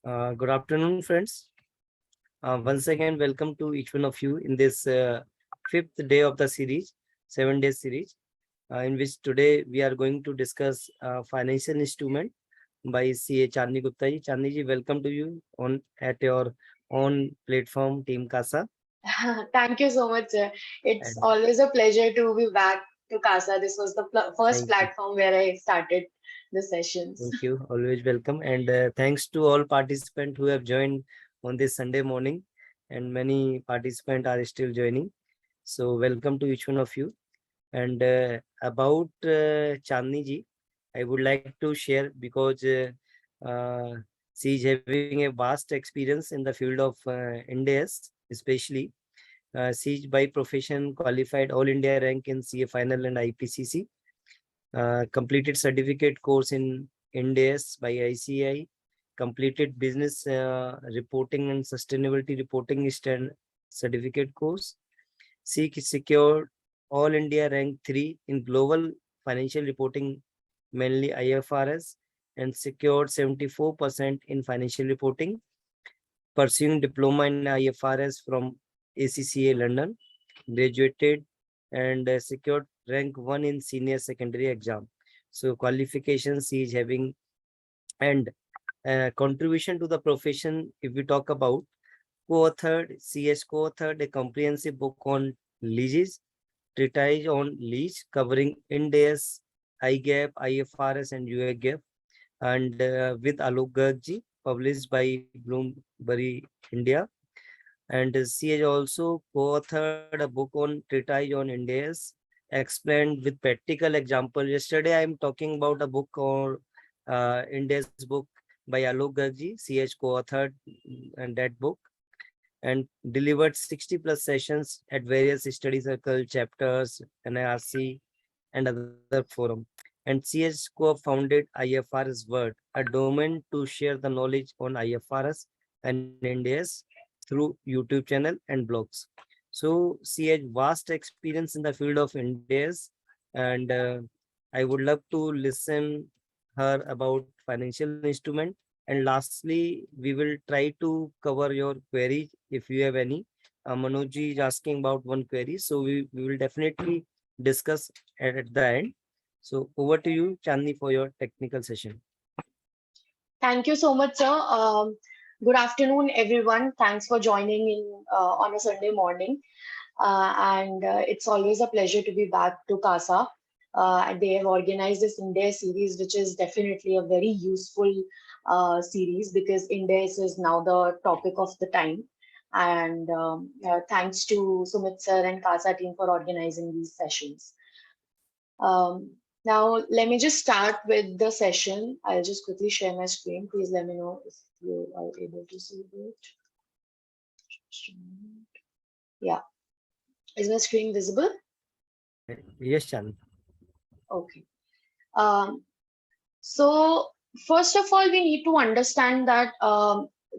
Good afternoon, friends. Once again, welcome to each one of you in this fifth day of the series, 7 day series, in which today we are going to discuss financial instrument by CA Chandni Gupta ji. Chandni ji, welcome to you on at your own platform, Team Casa. Thank you so much, sir. It's And always a pleasure to be back to CASA. This was the first thank you. platform where I started the sessions. Thank you. Always welcome. And thanks to all participants who have joined on this Sunday morning. And many participants are still joining. So welcome to each one of you. And about Chandni ji, I would like to share because she is having a vast experience in the field of NDS, especially. She is by profession qualified All India rank in CA Final and IPCC. Completed certificate course in NDS by ICI. Completed business reporting and sustainability reporting stand certificate course. She secured all India rank 3 in global financial reporting, mainly IFRS, and secured 74% in financial reporting, pursuing diploma in IFRS from ACCA London, graduated and secured rank 1 in senior secondary exam. So qualifications she is having, and contribution to the profession, if we talk about, co-authored, CS co-authored a comprehensive book on leases, treatise on lease covering Ind AS, IGAAP, IFRS and UAGAAP, and with Alok Garg, published by Bloomsbury India. And she has also co-authored a book on treatise on Ind AS, explained with practical example. Yesterday I am talking about a book or Ind AS book by Alok Garg. She has co-authored and that book, and delivered 60 plus sessions at various study circle chapters, NIRC, and other forum. And CS co-founded IFRS Word, a domain to share the knowledge on IFRS and NDS through YouTube channel and blogs. So she has vast experience in the field of NDS, and I would love to listen her about financial instrument. And lastly, we will try to cover your queries if you have any. Manoj is asking about one query, so we will definitely discuss at the end. So over to you, Chandni, for your technical session. Thank you so much, sir. Good afternoon, everyone. Thanks for joining in on a Sunday morning. And It's always a pleasure to be back to CASA. They have organized this India series, which is definitely a very useful series because India is now the topic of the time. And Thanks to Sumit sir and CASA team for organizing these sessions. Now, let me just start with the session. I'll just quickly share my screen. Please let me know if you are able to see it. Just a moment. Yeah. Is my screen visible? Yes, Chandni. Okay. Um, so, first of all, we need to understand that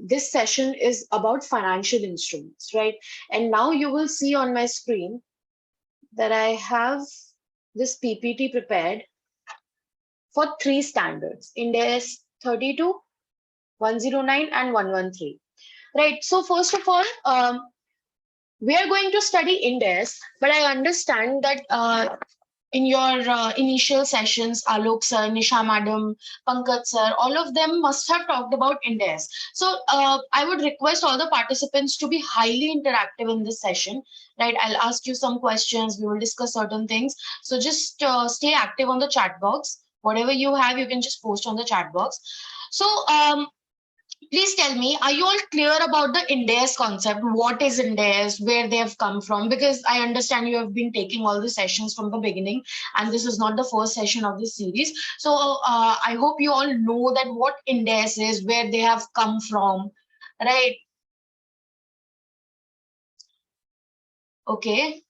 this session is about financial instruments, right? And now you will see on my screen that I have this PPT prepared for three standards, Ind AS 32, 109, and 113. Right. So, first of all, we are going to study Ind AS, but I understand that in your initial sessions, Alok sir, Nisha madam, Pankaj sir, all of them must have talked about Ind AS. So I would request all the participants to be highly interactive in this session. Right, I'll ask you some questions. We will discuss certain things. So just stay active on the chat box. Whatever you have, you can just post on the chat box. So please tell me, are you all clear about the Ind AS concept? What is Ind AS? Where they have come from? Because I understand you have been taking all the sessions from the beginning, and this is not the first session of this series. So I hope you all know that what Ind AS is, where they have come from, right? Okay.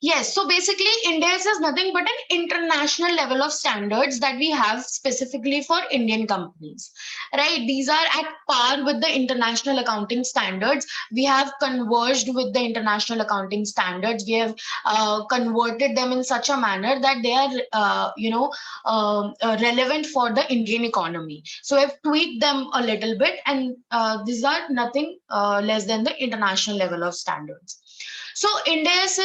Yes, so basically India is nothing but an international level of standards that we have specifically for Indian companies, right? These are at par with the international accounting standards. We have converged with the international accounting standards. We have converted them in such a manner that they are, relevant for the Indian economy. So I've tweaked them a little bit, and these are nothing less than the international level of standards. So Indias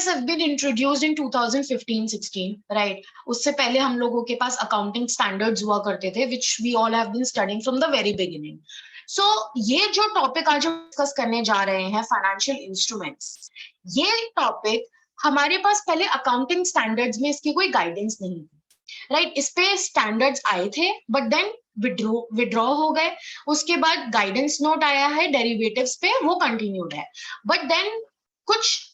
have been introduced in 2015-16, right? उससे पहले हम लोगों के पास accounting standards हुआ करते थे, which we all have been studying from the very beginning. So ये जो topic आज हम discuss करने जा रहे हैं, financial instruments, ये topic हमारे पास पहले accounting standards में इसकी कोई guidance नहीं थी, right? इस पे standards आए थे, but then withdraw हो गए. उसके बाद guidance note आया है derivatives पे, वो continued है. But then कुछ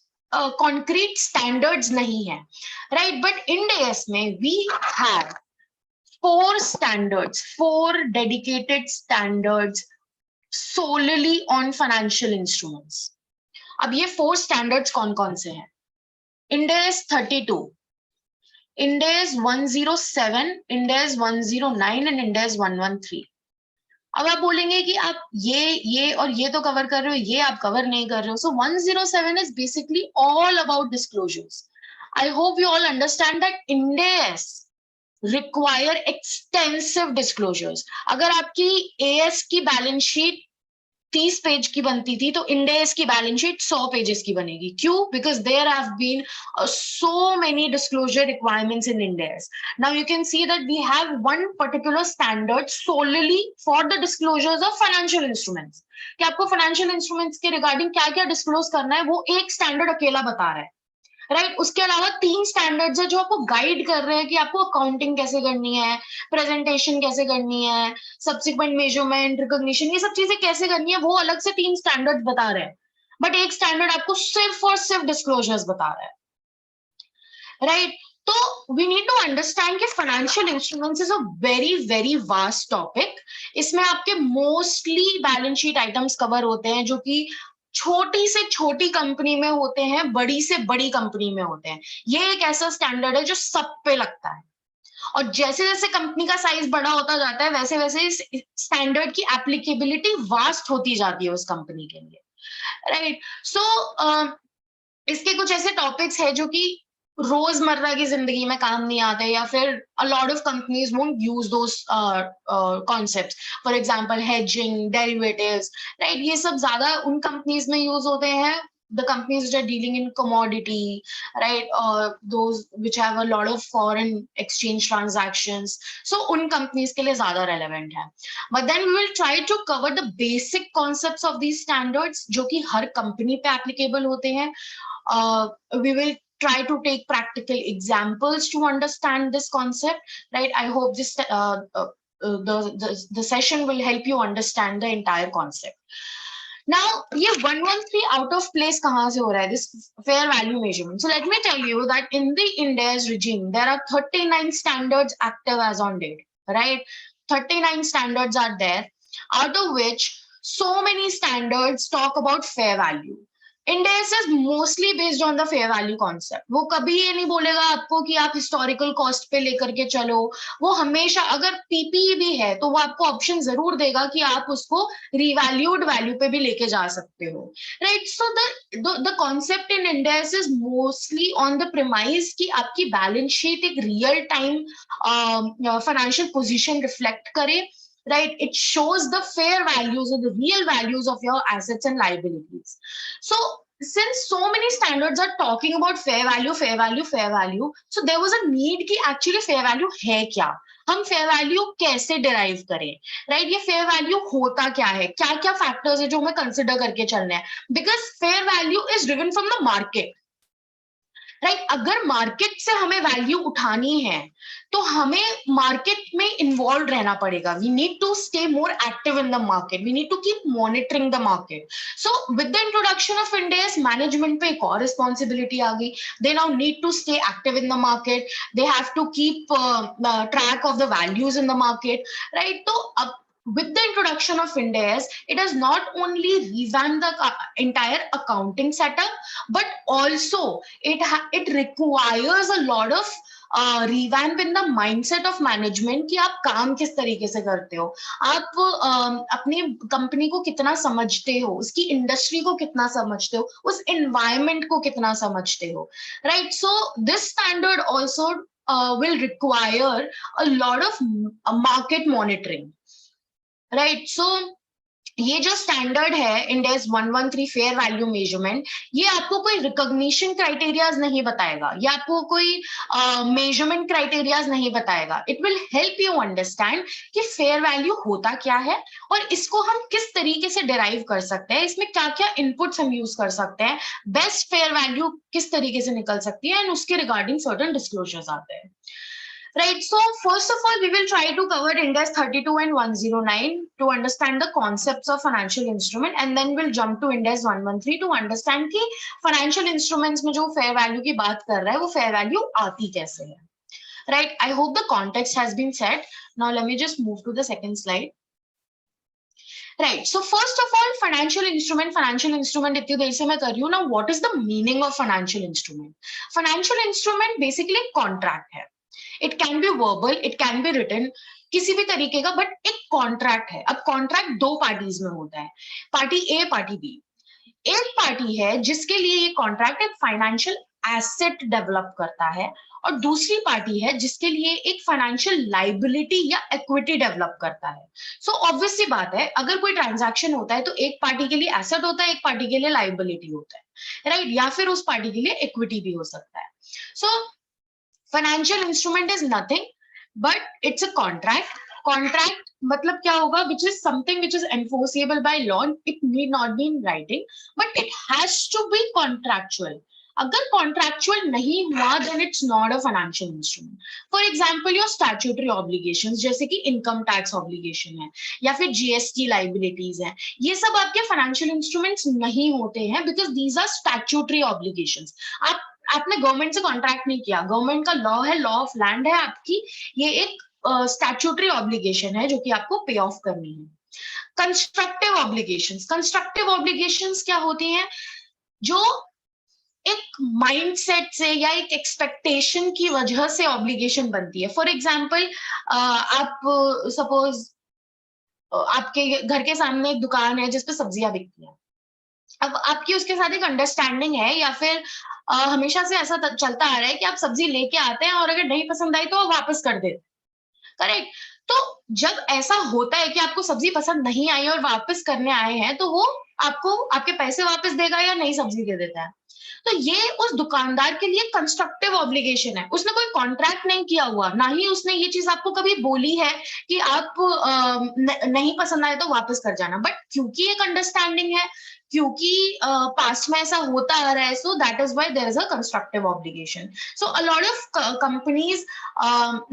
concrete standards नहीं है, right? But Ind AS में we have four dedicated standards solely on financial instruments. अब ये 4 standards कौन-कौन से हैं? Ind AS 32, Ind AS 107, Ind AS 109 and Ind AS 113. अब आप बोलेंगे कि आप ये और ये तो कवर कर रहे हो, ये आप कवर नहीं कर रहे हो. So 107 is basically all about disclosures. I hope you all understand that Ind AS require extensive disclosures. अगर आपकी AS की बैलेंस शीट 30 पेज की बनती थी, तो Ind AS की बैलेंस शीट 100 पेजेस की बनेगी. क्यों? Because there have been so many disclosure requirements in Ind AS. Now you can see that we have one particular standard solely for the disclosures of financial instruments. कि आपको financial instruments के regarding क्या-क्या disclose करना है, वो एक standard अकेला बता रहा है. राइट उसके अलावा 3 स्टैंडर्ड्स है जो आपको गाइड कर रहे हैं कि आपको अकाउंटिंग कैसे करनी है, प्रेजेंटेशन कैसे करनी है, सब्सिक्वेंट मेजरमेंट, रिकॉग्निशन, ये सब चीजें कैसे करनी है, वो अलग से 3 स्टैंडर्ड्स बता रहे हैं. बट एक स्टैंडर्ड आपको सिर्फ और सिर्फ डिस्क्लोजर्स बता रहा है, राइट? तो वी नीड टू अंडरस्टैंड कि financial instruments is a very very vast topic. इसमें आपके mostly balance sheet items cover होते हैं जो कि छोटी से छोटी कंपनी में होते हैं, बड़ी से बड़ी कंपनी में होते हैं. ये एक ऐसा स्टैंडर्ड है जो सब पे लगता है, और जैसे जैसे कंपनी का साइज बड़ा होता जाता है वैसे वैसे इस स्टैंडर्ड की एप्लीकेबिलिटी वास्ट होती जाती है उस कंपनी के लिए, राइट? सो इसके कुछ ऐसे टॉपिक्स है जो कि रोजमर्रा की जिंदगी में काम नहीं आते, या फिर अ lot of companies won't use those concepts. For example hedging, derivatives, right? ये सब ज्यादा उन कंपनीज में यूज होते हैं, the companies which are dealing in commodity, right, or those which have a lot of foreign exchange transactions. So un companies ke liye zyada relevant hai. But then we will try to cover the basic concepts of these standards jo ki har company pe applicable hote hain. We will try to take practical examples to understand this concept, right? I hope this the session will help you understand the entire concept. Now, ये 113 out of place कहाँ से हो रहा है, this fair value measurement? So let me tell you that in the Ind AS regime, there are 39 standards active as on date, right? 39 standards are there, out of which so many standards talk about fair value. Ind AS is mostly based on the fair value concept. वो कभी ये नहीं बोलेगा आपको कि आप historical cost पे लेकर के चलो. वो हमेशा, अगर PPE भी है तो वो आपको ऑप्शन जरूर देगा कि आप उसको revalued value पे भी लेके जा सकते हो, right? So the concept in Ind AS is mostly on the premise कि आपकी balance sheet एक real time financial position reflect करे, right? It shows the fair values or the real values of your assets and liabilities. So since so many standards are talking about fair value, so there was a need कि actually fair value है क्या, हम fair value कैसे derive करें, right? ये fair value होता क्या है, क्या क्या factors है जो हमें consider करके चलना है, because fair value is driven from the market, right? अगर मार्केट से हमें वैल्यू उठानी है तो हमें मार्केट में इन्वॉल्व रहना पड़ेगा. We need to stay more active in the market, we need to keep monitoring the market. So with the introduction of Ind AS, management पे एक और रिस्पॉन्सिबिलिटी आ गई. They now need to stay active in the market, they have to keep track of the values in the market, right? तो अब with the introduction of Ind AS, it has not only revamped the entire accounting setup, but also it requires a lot of revamp in the mindset of management कि आप काम किस तरीके से करते हो, आप अपनी कंपनी को कितना समझते हो, उसकी इंडस्ट्री को कितना समझते हो, उस एनवायरमेंट को कितना समझते हो, right? So this standard also will require a lot of market monitoring, right? So ये जो स्टैंडर्ड है Ind AS 113 fair value measurement, ये आपको कोई रिकॉग्निशन क्राइटेरियाज नहीं बताएगा, ये आपको कोई मेजरमेंट क्राइटेरियाज नहीं बताएगा. It will help you understand कि फेयर वैल्यू होता क्या है और इसको हम किस तरीके से डिराइव कर सकते हैं, इसमें क्या क्या इनपुट्स हम यूज कर सकते हैं, बेस्ट फेयर वैल्यू किस तरीके से निकल सकती है, एंड उसके रिगार्डिंग सर्टेन डिस्क्लोजर्स आते हैं. Right, so first of all, we will try to cover Ind AS 32 and 109 to understand the concepts of financial instrument, and then we'll jump to Ind AS 113 to understand कि financial instruments में जो fair value की बात कर रहा है, वो fair value आती कैसे है. Right, I hope the context has been set. Now let me just move to the second slide. Right, so first of all, financial instrument इतनी देर से मैं कर रही हूँ ना, what is the meaning of financial instrument? Financial instrument basically contract है. It can be verbal, it can be written, किसी भी तरीके का, बट एक कॉन्ट्रैक्ट है. अब कॉन्ट्रैक्ट दो पार्टीज में होता है, पार्टी ए, पार्टी बी. एक पार्टी है जिसके लिए ये कॉन्ट्रैक्ट एक फाइनेंशियल एसेट डेवलप करता है, और दूसरी पार्टी है जिसके लिए एक फाइनेंशियल लाइबिलिटी या इक्विटी डेवलप करता है. सो ऑब्वियस सी बात है, अगर कोई ट्रांजैक्शन होता है तो एक पार्टी के लिए एसेट होता है, एक पार्टी के लिए लाइबिलिटी होता है, राइट? या फिर उस पार्टी के लिए इक्विटी भी हो सकता है. सो financial instrument is nothing but it's a contract. Contract मतलब क्या होगा? Which is something which is enforceable by law. It need not be in writing, but it has to be contractual. अगर contractual नहीं हुआ, then it's not a financial instrument. For example, your statutory obligations, जैसे कि income tax obligation है, या फिर GST liabilities है, ये सब आपके financial instruments नहीं होते हैं, because these are statutory obligations. आपने गवर्नमेंट से कॉन्ट्रैक्ट नहीं किया, गवर्नमेंट का लॉ है, लॉ ऑफ लैंड है आपकी, ये एक स्टैट्यूटरी ऑब्लिगेशन है जो कि आपको पे ऑफ करनी है. कंस्ट्रक्टिव ऑब्लिगेशंस क्या होती हैं? जो एक माइंडसेट से या एक एक्सपेक्टेशन की वजह से ऑब्लिगेशन बनती है. फॉर एग्जाम्पल, आप सपोज आपके घर के सामने एक दुकान है जिसपे सब्जियां बिकती हैं. अब आपकी उसके साथ एक अंडरस्टैंडिंग है, या फिर हमेशा से ऐसा चलता आ रहा है कि आप सब्जी लेके आते हैं और अगर नहीं पसंद आई तो वापस कर देते, करेक्ट? तो जब ऐसा होता है कि आपको सब्जी पसंद नहीं आई और वापस करने आए हैं, तो वो आपको आपके पैसे वापस देगा या नई सब्जी दे देता है. तो ये उस दुकानदार के लिए कंस्ट्रक्टिव ऑब्लिगेशन है. उसने कोई कॉन्ट्रैक्ट नहीं किया हुआ, ना ही उसने ये चीज आपको कभी बोली है कि आप नहीं पसंद आए तो वापस कर जाना, बट क्योंकि एक अंडरस्टैंडिंग है, क्योंकि पास्ट में ऐसा होता आ रहा है, so that is why there is a constructive obligation. So a lot of companies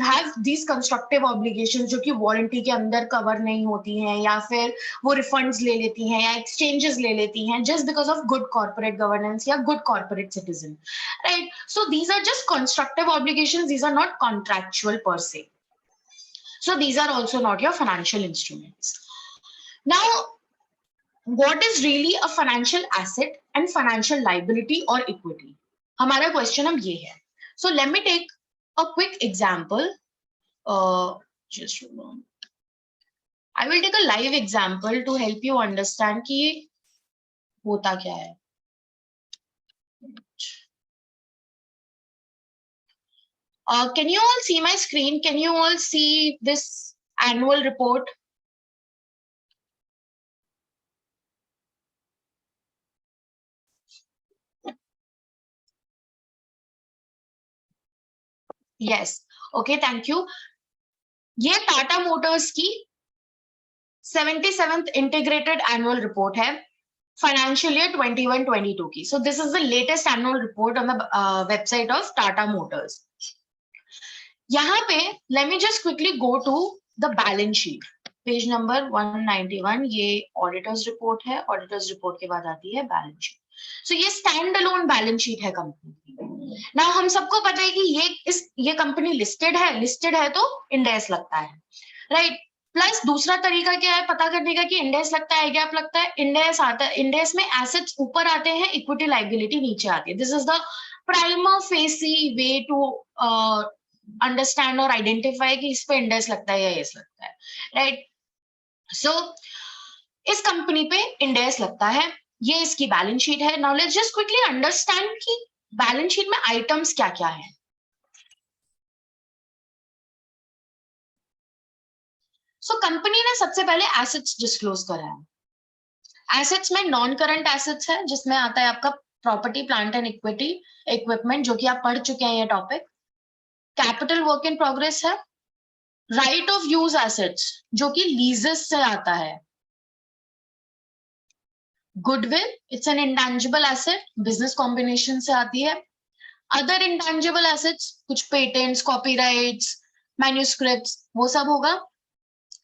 have these constructive obligations जो कि वारंटी के अंदर कवर नहीं होती हैं, या फिर वो रिफंड्स ले लेती हैं या एक्सचेंजेस ले लेती हैं, just because of good corporate governance या good corporate citizen, right? So these are just constructive obligations, these are not contractual per se. So these are also not your financial instruments. Now, what is really a financial asset and financial liability or equity? हमारा question अब ये है. So let me take a quick example. Just a moment. I will take a live example to help you understand कि होता क्या है. Can you all see my screen? Can you all see this annual report? Yes. Okay, thank you. ये Tata Motors की 77th integrated annual report है financial year 21-22 की. So this is the latest annual report on the website of Tata Motors. यहाँ पे let me just quickly go to the balance sheet, page number 191. ये auditors report है, auditors report के बाद आती है बैलेंस शीट. सो ये स्टैंड अलोन बैलेंस शीट है कंपनी की. ना हम सबको पता है कि ये कंपनी लिस्टेड है तो इंड AS लगता है, राइट? प्लस दूसरा तरीका क्या है पता करने का कि इंडेक्स लगता है, गैप लगता है, इंडेक्स आता है, इंडेक्स में एसेट्स ऊपर आते हैं, इक्विटी लायबिलिटी नीचे आती है. This is the prima facie way to understand और आइडेंटिफाई कि इस पे इंडेक्स लगता है या येस लगता है, राइट. सो इस कंपनी पे इंडेक्स लगता है, ये इसकी बैलेंस शीट है. Now let's just quickly understand कि बैलेंस शीट में आइटम्स क्या क्या है. सो कंपनी ने सबसे पहले एसेट्स डिस्क्लोज करा है. एसेट्स में नॉन करंट एसेट्स है जिसमें आता है आपका property plant and equity equipment, जो कि आप पढ़ चुके हैं ये topic. Capital work in progress है. राइट ऑफ यूज एसेट्स जो कि लीजेस से आता है. Goodwill, it's an intangible asset, business combination से आती है. अदर इंटेंजिबल एसेट्स कुछ पेटेंट्स, कॉपीराइट्स, मैन्यूस्क्रिप्ट्स, वो सब होगा.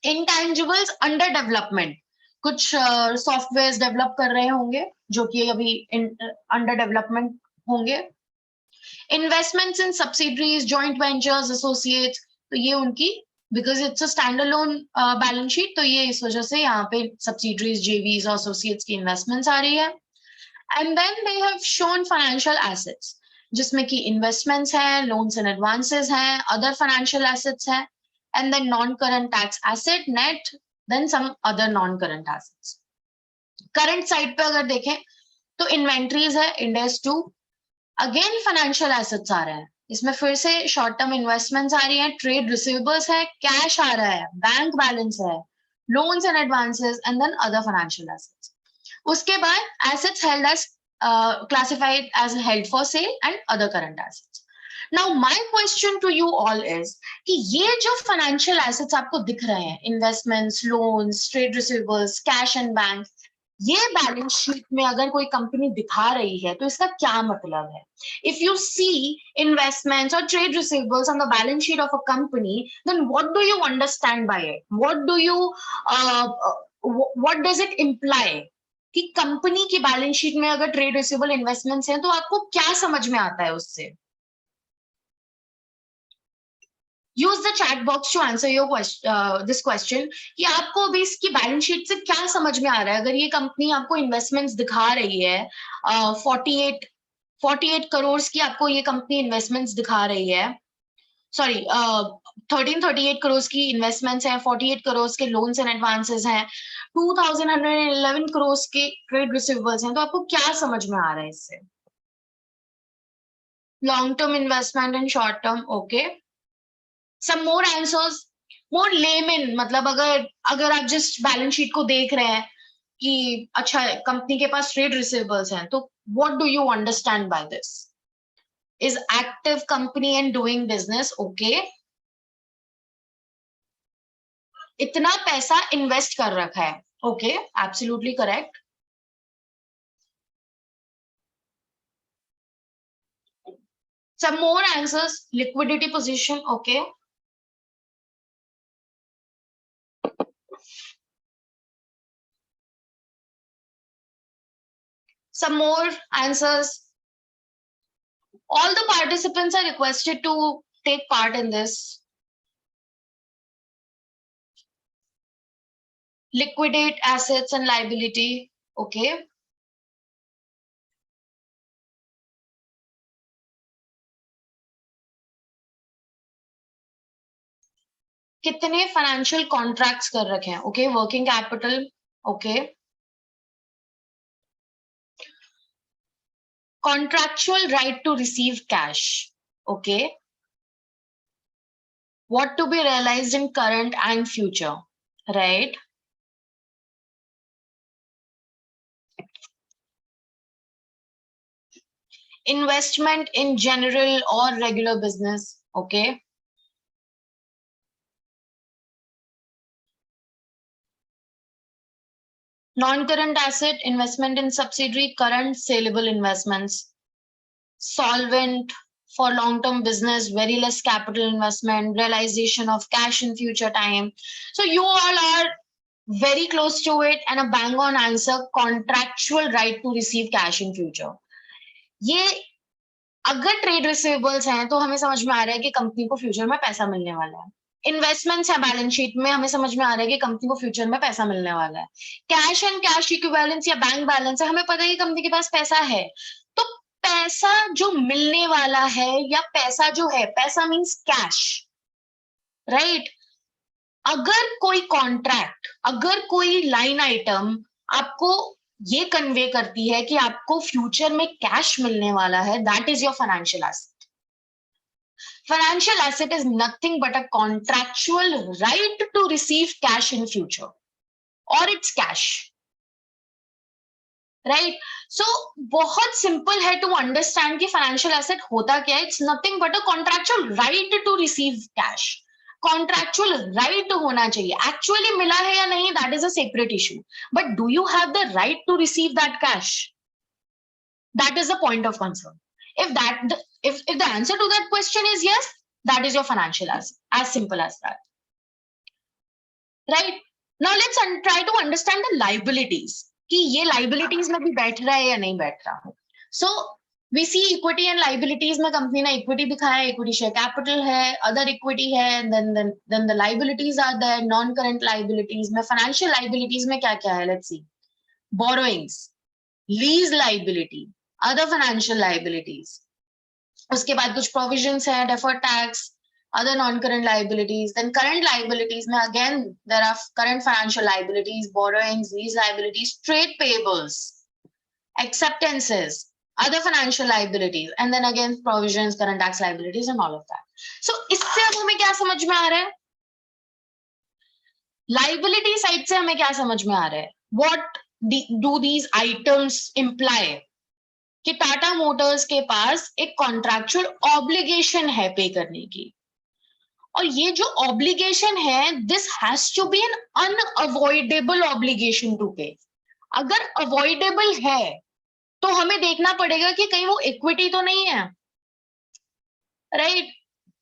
इंटेंजिबल्स अंडर डेवलपमेंट, कुछ सॉफ्टवेयर डेवलप कर रहे होंगे जो कि अभी अंडर डेवलपमेंट होंगे. Investments in subsidiaries, joint ventures, associates, तो ये उनकी, because it's a stand alone balance sheet, तो ये इस वजह से यहाँ पे सब्सिडरीज, जेवीज और एसोसिएट्स की इन्वेस्टमेंट्स आ रही है. And then they have shown financial assets जिसमें कि इन्वेस्टमेंट्स हैं, लोन्स एंड एडवांसेस हैं, अदर फाइनेंशियल एसेट्स हैं, and then non-current tax asset net, then some other non-current assets. Current side पे अगर देखें तो इन्वेंट्रीज है, इंडेक्स 2. अगेन फाइनेंशियल एसेट्स आ रहे हैं, इसमें फिर से शॉर्ट टर्म इन्वेस्टमेंट्स आ रही हैं, ट्रेड रिसीवेबल्स है, कैश आ रहा है, बैंक बैलेंस है, loans and advances, and then other financial assets. उसके बाद assets held as classified as held for sale and other current assets. Now my question to you all is कि ये जो फाइनेंशियल एसेट्स आपको दिख रहे हैं, investments, loans, trade receivables, cash and bank, ये बैलेंस शीट में अगर कोई कंपनी दिखा रही है तो इसका क्या मतलब है? If you see investments or trade receivables on the balance sheet of a company, then what do you understand by it? What does it imply? कि कंपनी की बैलेंस शीट में अगर ट्रेड रिसीवेबल इन्वेस्टमेंट्स हैं तो आपको क्या समझ में आता है उससे? Use the chat box to answer your this question कि आपको अभी इसकी बैलेंस शीट से क्या समझ में आ रहा है. अगर ये कंपनी आपको इन्वेस्टमेंट्स दिखा रही है, 48 करोड़ की आपको ये कंपनी इन्वेस्टमेंट्स दिखा रही है, सॉरी 1338 करोड़ की इन्वेस्टमेंट्स हैं, 48 करोड़ के लोन्स एंड एडवांसेस हैं, 2111 करोड़ के ट्रेड रिसीवेबल्स हैं, तो आपको क्या समझ में आ रहा है इससे? Long term investment and short term, okay. Some more answers, more lemon, मतलब अगर आप जस्ट बैलेंस शीट को देख रहे हैं कि अच्छा कंपनी के पास ट्रेड रिसीवेबल्स हैं, तो what do you understand by this? Is active company and doing business, okay. इतना पैसा इन्वेस्ट कर रखा है, okay, absolutely correct. Some more answers, liquidity position, okay. Some more answers. All the participants are requested to take part in this. Liquidate assets and liability, okay. कितने financial contracts कर रखे हैं, okay. Working capital, okay. Contractual right to receive cash, okay. What to be realized in current and future, right. Investment in general or regular business, okay. Non-current asset, investment in subsidiary, current saleable investments. Solvent for long-term business, very less capital investment, realization of cash in future time. So you all are very close to it, and a bang on answer, contractual right to receive cash in future. ये अगर trade receivables हैं तो हमें समझ में आ रहा है कि कंपनी को फ्यूचर में पैसा मिलने वाला है. इन्वेस्टमेंट्स है बैलेंस शीट में, हमें समझ में आ रहा है कि कंपनी को फ्यूचर में पैसा मिलने वाला है। कैश एंड कैश इक्विवेलेंस या बैंक बैलेंस है, हमें पता है कि कंपनी के पास पैसा है। तो पैसा जो मिलने वाला है या पैसा जो है, पैसा मींस कैश, राइट। अगर कोई कॉन्ट्रैक्ट, अगर कोई लाइन आइटम आपको ये कन्वे करती है कि आपको फ्यूचर में कैश मिलने वाला है, that is your financial asset. Financial asset is nothing but a contractual right to receive cash in future, or it's cash, right? So बहुत simple है to understand कि financial asset होता क्या है. It's nothing but a contractual right to receive cash. Contractual right होना चाहिए. Actually मिला है या नहीं, that is a separate issue. But do you have the right to receive that cash? That is the point of concern. If the answer to that question is yes, that is your financial asset. As simple as that. Right? Now let's try to understand the liabilities. कि ये liabilities में भी बैठ रहा है या नहीं बैठ रहा. So we see equity and liabilities में कंपनी ने equity दिखाया, equity share capital है, other equity है, and then the liabilities are there, non-current liabilities में, financial liabilities में क्या क्या है? Let's see. Borrowings, lease liability, other financial liabilities. उसके बाद कुछ provisions है, deferred tax, other non-current liabilities. Then current liabilities में again there are current financial liabilities, borrowings, lease liabilities, trade payables, acceptances, other financial liabilities, and then again provisions, current tax liabilities, and all of that. So इससे अब हमें क्या समझ में आ रहा है? Liability side से हमें क्या समझ में आ रहा है? What do these items imply? कि टाटा मोटर्स के पास एक कॉन्ट्रैक्चुअल ऑब्लिगेशन है पे करने की, और ये जो ऑब्लिगेशन है, this has to be an unavoidable obligation to pay. अगर अवॉइडेबल है तो हमें देखना पड़ेगा कि कहीं वो इक्विटी तो नहीं है, right.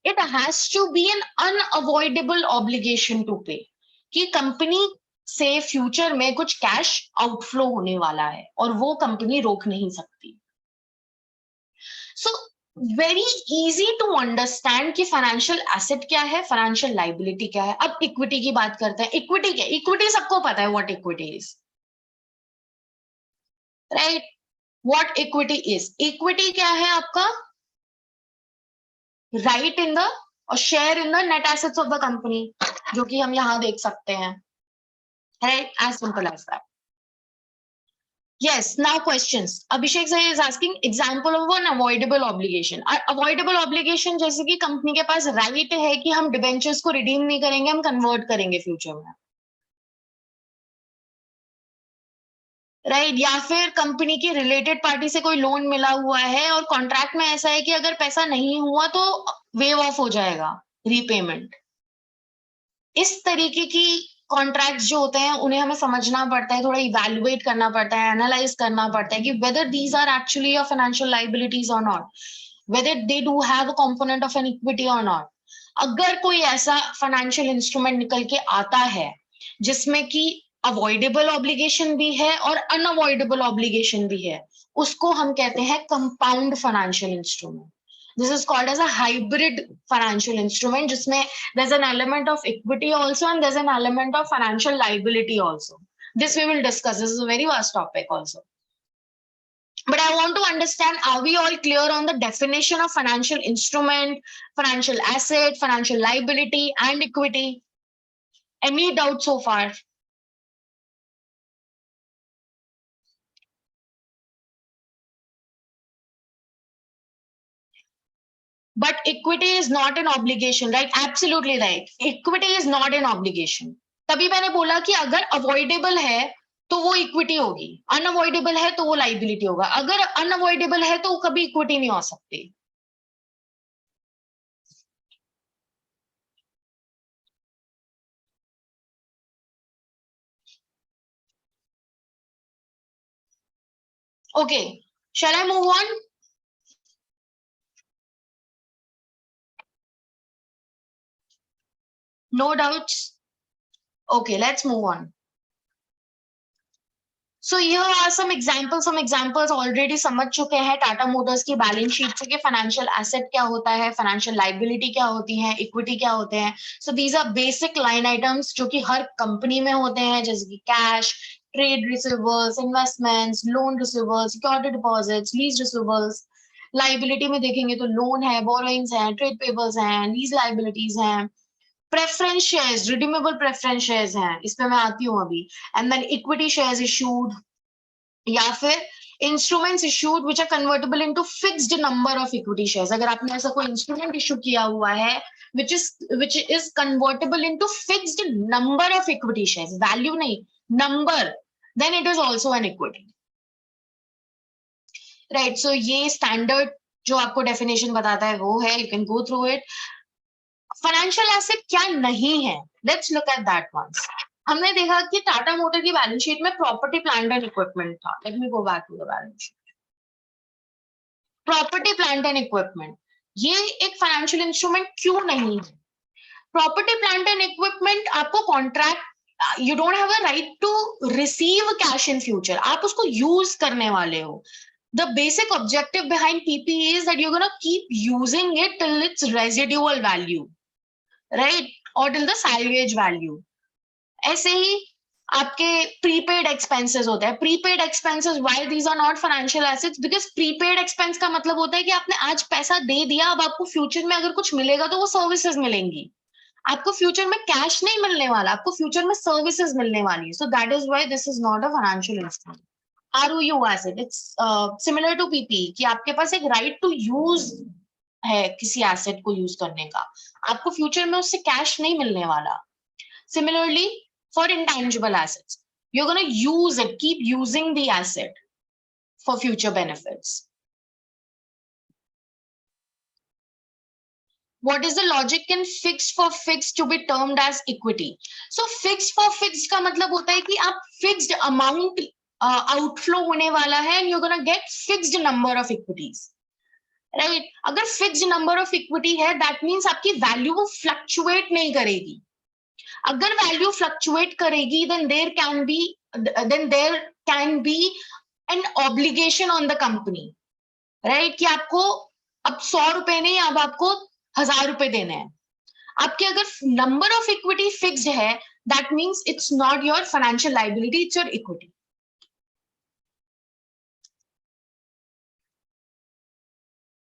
It has to be an unavoidable obligation to pay, कि कंपनी से फ्यूचर में कुछ कैश आउटफ्लो होने वाला है और वो कंपनी रोक नहीं सकती. So very easy to understand कि फाइनेंशियल एसेट क्या है, फाइनेंशियल लाइबिलिटी क्या है. अब इक्विटी की बात करते हैं. इक्विटी क्या? इक्विटी सबको पता है what equity is, right. What equity is? Equity क्या है आपका? राइट इन द और share in the net assets of the company, जो कि हम यहां देख सकते हैं, right. As simple as that. Yes, now questions. Abhishek sir is asking example of an avoidable obligation. Avoidable obligation जैसे कि कंपनी के पास राइट है कि हम डिबेंचर्स को रिडीम नहीं करेंगे, हम कन्वर्ट करेंगे फ्यूचर में, राइट. या फिर कंपनी की रिलेटेड पार्टी से कोई लोन मिला हुआ है और कॉन्ट्रैक्ट में ऐसा है कि अगर पैसा नहीं हुआ तो वेव ऑफ हो जाएगा रीपेमेंट. इस तरीके की कॉन्ट्रैक्ट्स जो होते हैं उन्हें हमें समझना पड़ता है, थोड़ा इवैल्यूएट करना पड़ता है, एनालाइज करना पड़ता है कि whether these are actually your financial liabilities और not, whether they do have a component of an equity और नॉट. अगर कोई ऐसा फाइनेंशियल इंस्ट्रूमेंट निकल के आता है जिसमें कि अवॉइडेबल ऑब्लिगेशन भी है और अनअवॉइडेबल ऑब्लिगेशन भी है, उसको हम कहते हैं compound financial instrument. This is called as a hybrid financial instrument, जिसमें there's an element of equity also and there's an element of financial liability also. This we will discuss. This is a very vast topic also. But I want to understand, are we all clear on the definition of financial instrument, financial asset, financial liability, and equity? Any doubt so far? But equity is not an obligation, right? Absolutely right. Equity is not an obligation. तभी मैंने बोला कि अगर avoidable है तो वो equity होगी, unavoidable है तो वो लाइबिलिटी होगा. अगर अनअवॉइडेबल है तो कभी इक्विटी नहीं हो सकती. Okay, shall I move on? No doubts? Okay, let's move on. So here are some examples already समझ चुके हैं टाटा मोटर्स की बैलेंस शीट से कि फाइनेंशियल एसेट क्या होता है, फाइनेंशियल लाइबिलिटी क्या होती है, इक्विटी क्या होते हैं. So these are basic line items जो कि हर कंपनी में होते हैं, जैसे कि cash, trade receivables, investments, loan receivables, security deposits, lease receivables. Liability में देखेंगे तो लोन है, बोरोइंग्स हैं, ट्रेड पेबल्स हैं, लीज लाइबिलिटीज हैं, preference shares, redeemable preference shares हैं, इस पे मैं आती हूँ अभी. And then equity shares issued, या फिर instruments issued which are convertible into fixed number of equity shares. अगर आपने ऐसा कोई इंस्ट्रूमेंट इशू किया हुआ है which is convertible into fixed number of equity shares, value नहीं, number, then it is also an equity. Right, so ये standard जो आपको definition बताता है वो है, you can go through it. Financial asset क्या नहीं है, let's look at that once. हमने देखा कि टाटा मोटर की बैलेंस शीट में प्रॉपर्टी प्लांट एंड इक्विपमेंट था. Let me go back to the balance sheet. Property plant and equipment ये एक फाइनेंशियल इंस्ट्रूमेंट क्यों नहीं है? प्रॉपर्टी प्लांट एंड इक्विपमेंट आपको contract, you don't have a right to receive cash in future, आप उसको use करने वाले हो. The basic objective behind PPE is that you're going to keep using it till its residual value, right, or till the salvage value. ऐसे ही आपके prepaid expenses होते हैं. Prepaid expenses, why these are not financial assets? Because prepaid expense का मतलब होता है कि आपने आज पैसा दे दिया, अब आपको फ्यूचर में अगर कुछ मिलेगा तो वो सर्विसेज मिलेंगी. आपको फ्यूचर में कैश नहीं मिलने वाला, आपको फ्यूचर में सर्विसेज मिलने वाली है. So that is why this is not a financial instrument. ROU asset, it's similar to PPE कि आपके पास एक राइट टू यूज है किसी एसेट को यूज करने का, आपको फ्यूचर में उससे कैश नहीं मिलने वाला. Similarly for intangible assets, you are gonna use it, keep using the asset for future benefits. What is the logic in fixed for fixed to be termed as equity? So fixed for fixed का मतलब होता है कि आप fixed amount outflow होने वाला है and you're gonna get fixed number of equities, right? अगर fixed number of equity है, that means आपकी value वो fluctuate नहीं करेगी. अगर value fluctuate करेगी, then there can be an obligation on the company, right? कि आपको अब 100 रुपए नहीं, अब आपको 1000 रुपए देने हैं. आपके अगर नंबर ऑफ इक्विटी फिक्स्ड है, that means it's not your financial liability, it's your equity.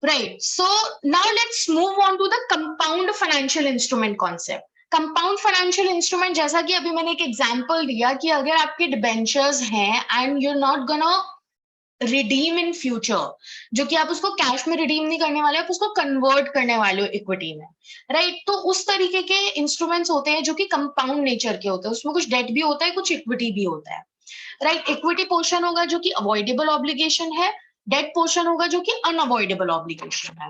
Right, so now let's move on to the compound financial instrument concept. Compound financial instrument, जैसा कि अभी मैंने एक एग्जांपल दिया कि अगर आपके डिबेंचर्स हैं and you are not gonna redeem in future, जो कि आप उसको कैश में रिडीम नहीं करने वाले, आप उसको कन्वर्ट करने वाले हो इक्विटी में, राइट? तो उस तरीके के इंस्ट्रूमेंट्स होते हैं जो कि कंपाउंड नेचर के होते हैं, उसमें कुछ डेट भी होता है, कुछ इक्विटी भी होता है, राइट? इक्विटी पोर्शन होगा जो कि अवॉइडेबल ऑब्लिगेशन है, डेट पोर्शन होगा जो कि अनअवॉइडेबल ऑब्लिगेशन है.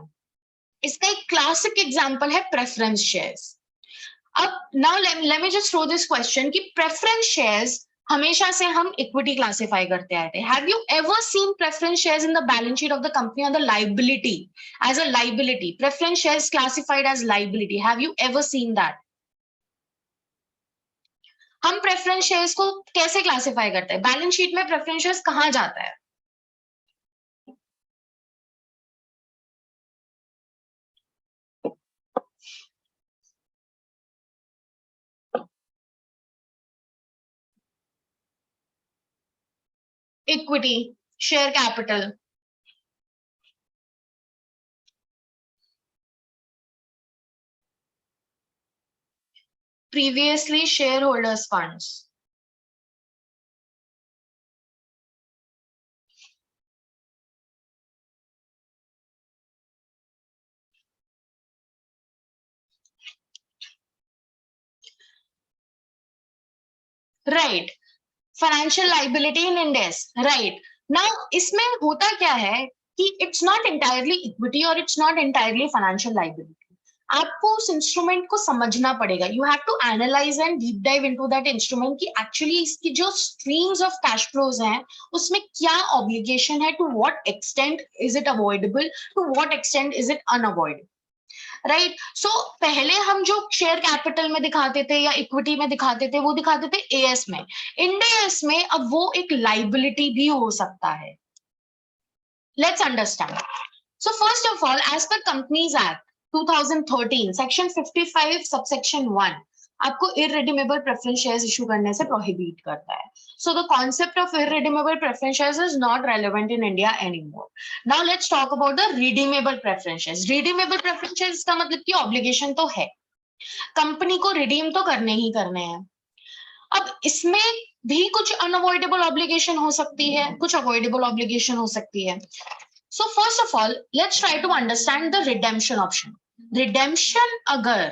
इसका एक क्लासिक एग्जांपल है प्रेफरेंस शेयर्स. अब now let me just throw this question कि प्रेफरेंस शेयर्स हमेशा से हम इक्विटी क्लासिफाई करते आए थे. Have you ever seen preference shares in the balance sheet of the company on the liability as a liability? Preference shares classified as liability, have you ever seen that? हम preference shares को कैसे classify करते हैं? Balance sheet में preference shares कहाँ जाता है? Equity, share capital, previously shareholders funds. Right, financial liability in Ind AS, right? Now इसमें होता क्या है कि it's not entirely equity और it's not entirely financial liability. आपको उस इंस्ट्रूमेंट को समझना पड़ेगा. You have to analyse and deep dive into that instrument कि एक्चुअली इसकी जो स्ट्रीम्स ऑफ कैश फ्लोज हैं उसमें क्या ऑब्लिगेशन है, to what extent is it avoidable, to what extent is it unavoidable, right. So पहले हम जो शेयर कैपिटल में दिखाते थे या इक्विटी में दिखाते थे वो दिखाते थे एएस में। इंड एस में अब वो एक लाइबिलिटी भी हो सकता है। Let's understand. So first of all, as per companies act 2013 section 55 subsection 1 आपको इररिडीमेबल प्रेफरेंस शेयर्स इशू करने से प्रोहिबिट करता है। So the concept of irredeemable preference shares is not relevant in India anymore. Now let's talk about the redeemable preference shares. Redeemable preference shares का मतलब कि obligation तो है, कंपनी को रिडीम तो करने ही करने हैं। अब इसमें भी कुछ अनअवॉइडेबल ऑब्लिगेशन हो सकती है, कुछ अवॉइडेबल ऑब्लिगेशन हो सकती है। So first of all, let's try to understand the redemption option. Redemption अगर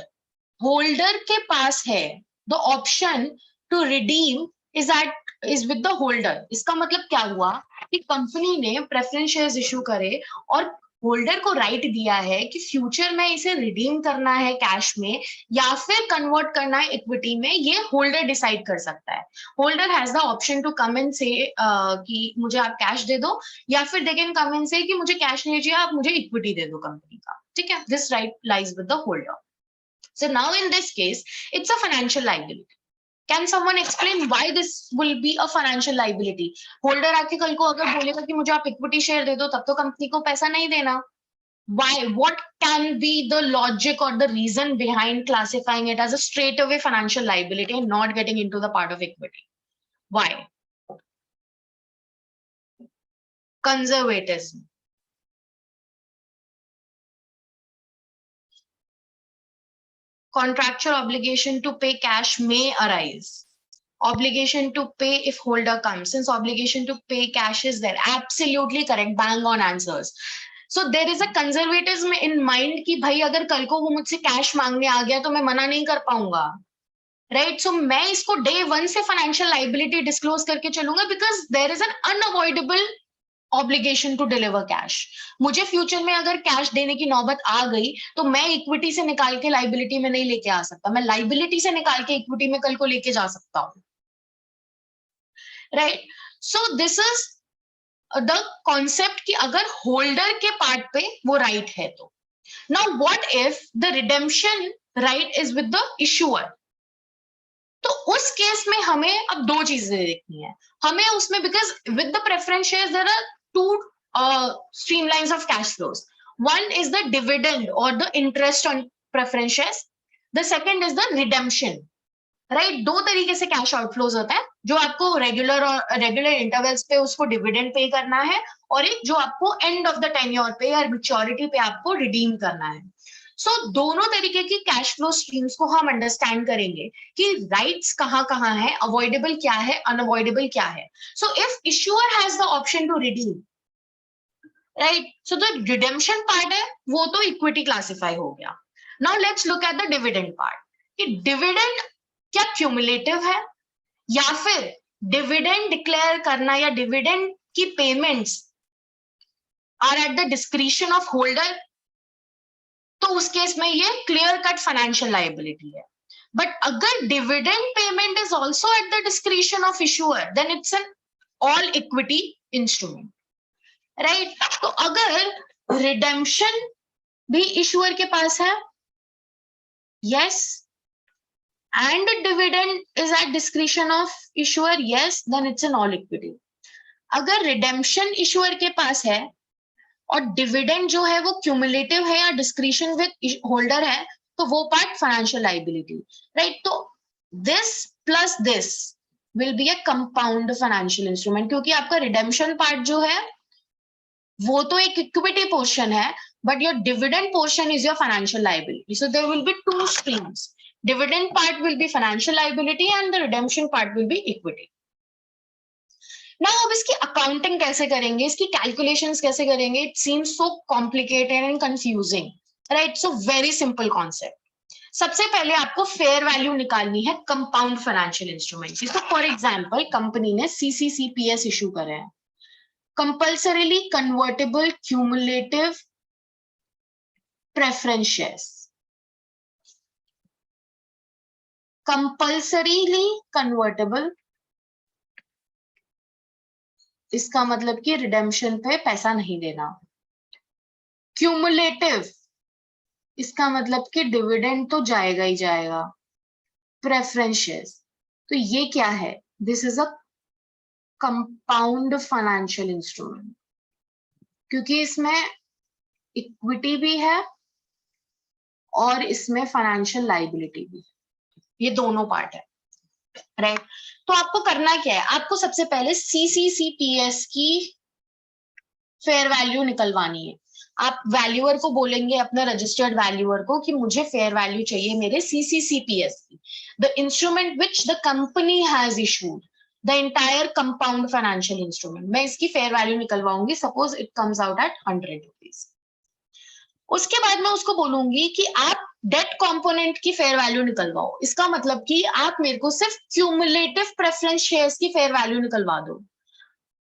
होल्डर के पास है, the option to redeem is with the holder. इसका मतलब क्या हुआ कि कंपनी ने प्रेफरेंस शेयर्स इशू करे और होल्डर को राइट दिया है कि फ्यूचर में इसे रिडीम करना है कैश में या फिर कन्वर्ट करना है इक्विटी में, ये होल्डर डिसाइड कर सकता है। Holder has the option to come and से कि मुझे आप कैश दे दो, या फिर दे कैन कम एंड से कि मुझे कैश नहीं चाहिए, आप मुझे इक्विटी दे दो कंपनी का। ठीक है, this right lies with the holder. So now in this case, it's a financial liability. Can someone explain why this will be a financial liability? Holder आके कल को अगर बोलेगा कि मुझे आप इक्विटी शेयर दे दो, तब तो कंपनी को पैसा नहीं देना। Why? What can be the logic or the reason behind classifying it as a straight away financial liability and not getting into the part of equity? Why? Conservatism. Contractual obligation to pay cash may arise. Obligation to pay if holder comes. Since obligation to pay cash is there, absolutely correct, bang on answers. So there is a conservatism in mind कि भाई अगर कल को वो मुझसे cash मांगने आ गया तो मैं मना नहीं कर पाऊंगा, राइट। सो मैं इसको डे 1 से फाइनेंशियल लाइबिलिटी डिस्क्लोज करके चलूंगा because there is an unavoidable obligation to deliver cash. मुझे फ्यूचर में अगर कैश देने की नौबत आ गई तो मैं इक्विटी से निकाल के लाइबिलिटी में नहीं लेके आ सकता, मैं लाइबिलिटी से निकाल के इक्विटी में कल को लेके जा सकता हूँ, right. So this is the concept कि अगर होल्डर के पार्ट पे वो राइट है तो। Now what if the redemption right is with the issuer? तो उस केस में हमें अब दो चीजें देखनी है हमें उसमें, because with the preference shares there are two streamlines of cash flows. One is the dividend or the interest on preference shares. The second is the redemption. Right, दो तरीके से कैश आउटफ्लोज होता है, जो आपको रेगुलर इंटरवल्स पे उसको dividend pay करना है, और एक जो आपको एंड ऑफ द टेन्योर पे या मैच्योरिटी पे आपको रिडीम करना है। सो दोनों तरीके की कैश फ्लो स्ट्रीम्स को हम अंडरस्टैंड करेंगे कि राइट्स कहाँ है, अवॉइडेबल क्या है, अनअवॉइडेबल क्या है। So if issuer has the option to redeem, right, so the redemption part है वो तो इक्विटी क्लासिफाई हो गया। Now let's look at the dividend part, कि डिविडेंड क्या क्यूमुलेटिव है या फिर डिविडेंड डिक्लेयर करना या डिविडेंड की payments are at the discretion of holder, तो उस केस में ये क्लियर कट फाइनेंशियल लायबिलिटी है। बट अगर dividend payment is also at the discretion of issuer, then it's an all equity instrument, right. तो अगर रिडेम्पशन भी इशूअर के पास है, yes, and the dividend is at discretion of issuer, yes, then it's an all equity. अगर redemption issuer के पास है और dividend जो है वो cumulative है या discretion with holder है, तो वो part financial liability, right? तो this plus this will be a compound financial instrument, क्योंकि आपका redemption part जो है वो तो एक equity portion है, but your dividend portion is your financial liability. So there will be two streams. Dividend part will be financial liability and the redemption part will be equity. Now अब इसकी accounting कैसे करेंगे, इसकी calculations कैसे करेंगे? It seems so complicated and confusing, right? So very simple concept. सबसे पहले आपको fair value निकालनी है compound financial instrument की। So for example, कंपनी ने CCCPS issue करे हैं, compulsorily convertible cumulative preference shares. Compulsorily convertible, इसका मतलब कि रिडेम्पशन पे पैसा नहीं देना। क्यूमुलेटिव, इसका मतलब कि डिविडेंड तो जाएगा ही जाएगा। प्रेफरेंस शेयर्स, तो ये क्या है? This is a compound financial instrument, क्योंकि इसमें इक्विटी भी है और इसमें फाइनेंशियल लाइबिलिटी भी, ये दोनों पार्ट है, राइट? तो आपको करना क्या है? आपको सबसे पहले सीसीसीपीएस की फेयर वैल्यू निकलवानी है। आप वैल्यूअर को बोलेंगे, अपने रजिस्टर्ड वैल्यूअर को, कि मुझे फेयर वैल्यू चाहिए मेरे सीसीसीपीएस की, the instrument which the company has issued, the entire compound financial instrument. मैं इसकी फेयर वैल्यू निकलवाऊंगी, suppose it comes out at 100 rupees. उसके बाद मैं उसको बोलूंगी कि आप डेट कंपोनेंट की फेयर वैल्यू निकलवाओ। इसका मतलब कि आप मेरे को सिर्फ क्यूमुलेटिव प्रेफरेंस शेयर्स की फेयर वैल्यू निकलवा दो।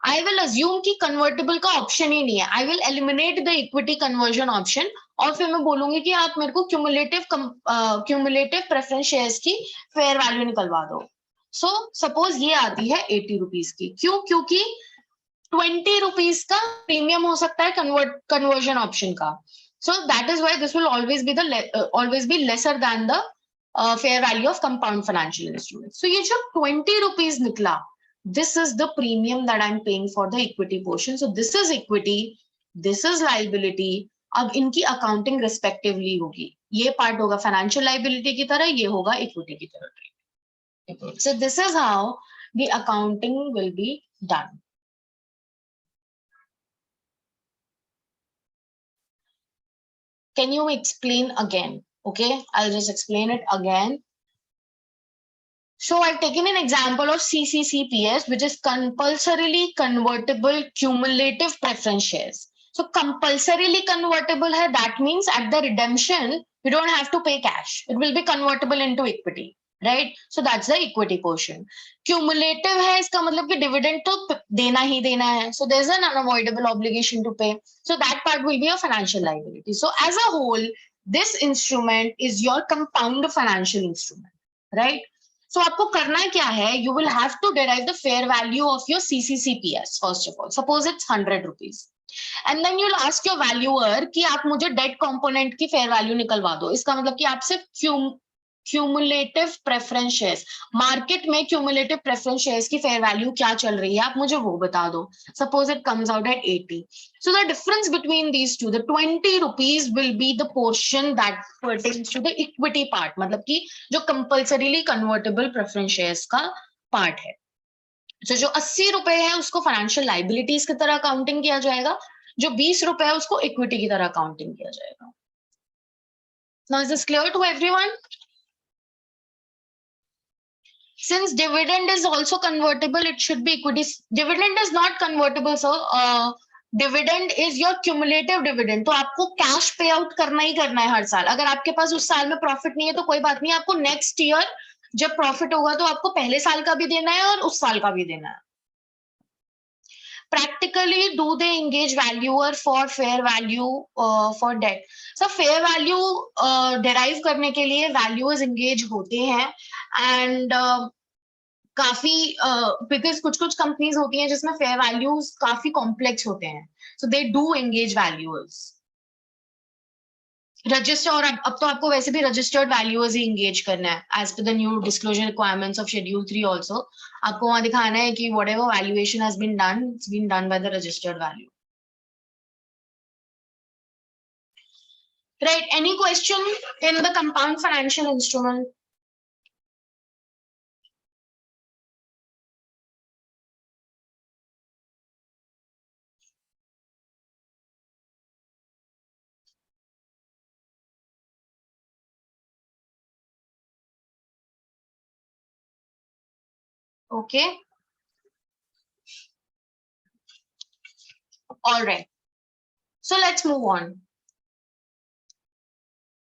आई विल अज्यूम कि कन्वर्टेबल का ऑप्शन ही नहीं है, I will eliminate the equity conversion option, और फिर मैं बोलूंगी कि आप मेरे को क्यूमुलेटिव प्रेफरेंस शेयर्स की फेयर वैल्यू निकलवा दो। सो सपोज ये आती है 80 रुपीज की। क्यों? क्योंकि 20 रुपीज का प्रीमियम हो सकता है कन्वर्जन ऑप्शन का। So that is why this will always be lesser than the fair value of compound financial instruments. So ये जो 20 rupees निकला, this is the premium that I'm paying for the equity portion. So this is equity, this is liability. अब इनकी accounting respectively होगी। ये part होगा financial liability की तरह, ये होगा equity की तरह। So this is how the accounting will be done. Can you explain again? Okay, I'll just explain it again. So I've taken an example of CCCPS, which is compulsorily convertible cumulative preference shares. So compulsorily convertible hai, that means at the redemption, you don't have to pay cash. It will be convertible into equity, right? So that's the equity portion. Cumulative hai, iska matlab ki dividend to dena hi dena hai. So there's an unavoidable obligation to pay. So that part will be a financial liability. So as a whole, this instrument is your compound financial instrument, right? So आपको करना क्या है? You will have to derive the fair value of your CCCPS first of all. Suppose it's 100 rupees. And then you'll ask your valuer कि आप मुझे debt component की fair value निकलवा दो। इसका मतलब कि आप सिर्फ क्यूमुलेटिव प्रेफरेंस शेयर्स, मार्केट में क्यूमुलेटिव प्रेफरेंस शेयर्स की फेयर वैल्यू क्या चल रही है, आप मुझे वो बता दो। Suppose it comes out eight 80. So the difference between these two, the 20 rupees will be the portion that pertains to the equity part, मतलब कि जो compulsorily convertible preference shares का part है। So जो 80 रुपए है उसको फाइनेंशियल लाइबिलिटीज की तरह काउंटिंग किया जाएगा, जो 20 रुपए है उसको इक्विटी की तरह काउंटिंग किया जाएगा। Now is this clear to everyone? Since dividend is also convertible, it should be equity. Dividend is not convertible, sir. Dividend is your cumulative dividend, तो आपको कैश पे आउट करना ही करना है हर साल। अगर आपके पास उस साल में प्रॉफिट नहीं है तो कोई बात नहीं, आपको नेक्स्ट ईयर जब प्रॉफिट होगा तो आपको पहले साल का भी देना है और उस साल का भी देना है। practically do they engage valuer for fair value for debt? So fair value derive करने के लिए valuers engage होते हैं, and काफी बिकॉज कुछ कुछ कंपनीज होती हैं जिसमें फेयर वैल्यूज काफी कॉम्प्लेक्स होते हैं, so they do engage valuers. Register, और अब तो आपको वैसे भी रजिस्टर्ड वैल्यूअर्स ही एंगेज करना है as per the new disclosure requirements of schedule 3 also. आपको वहां दिखाना है कि whatever valuation has been done, it's been done by the registered value. Right, any question in the compound financial instrument? Okay, all right, so let's move on.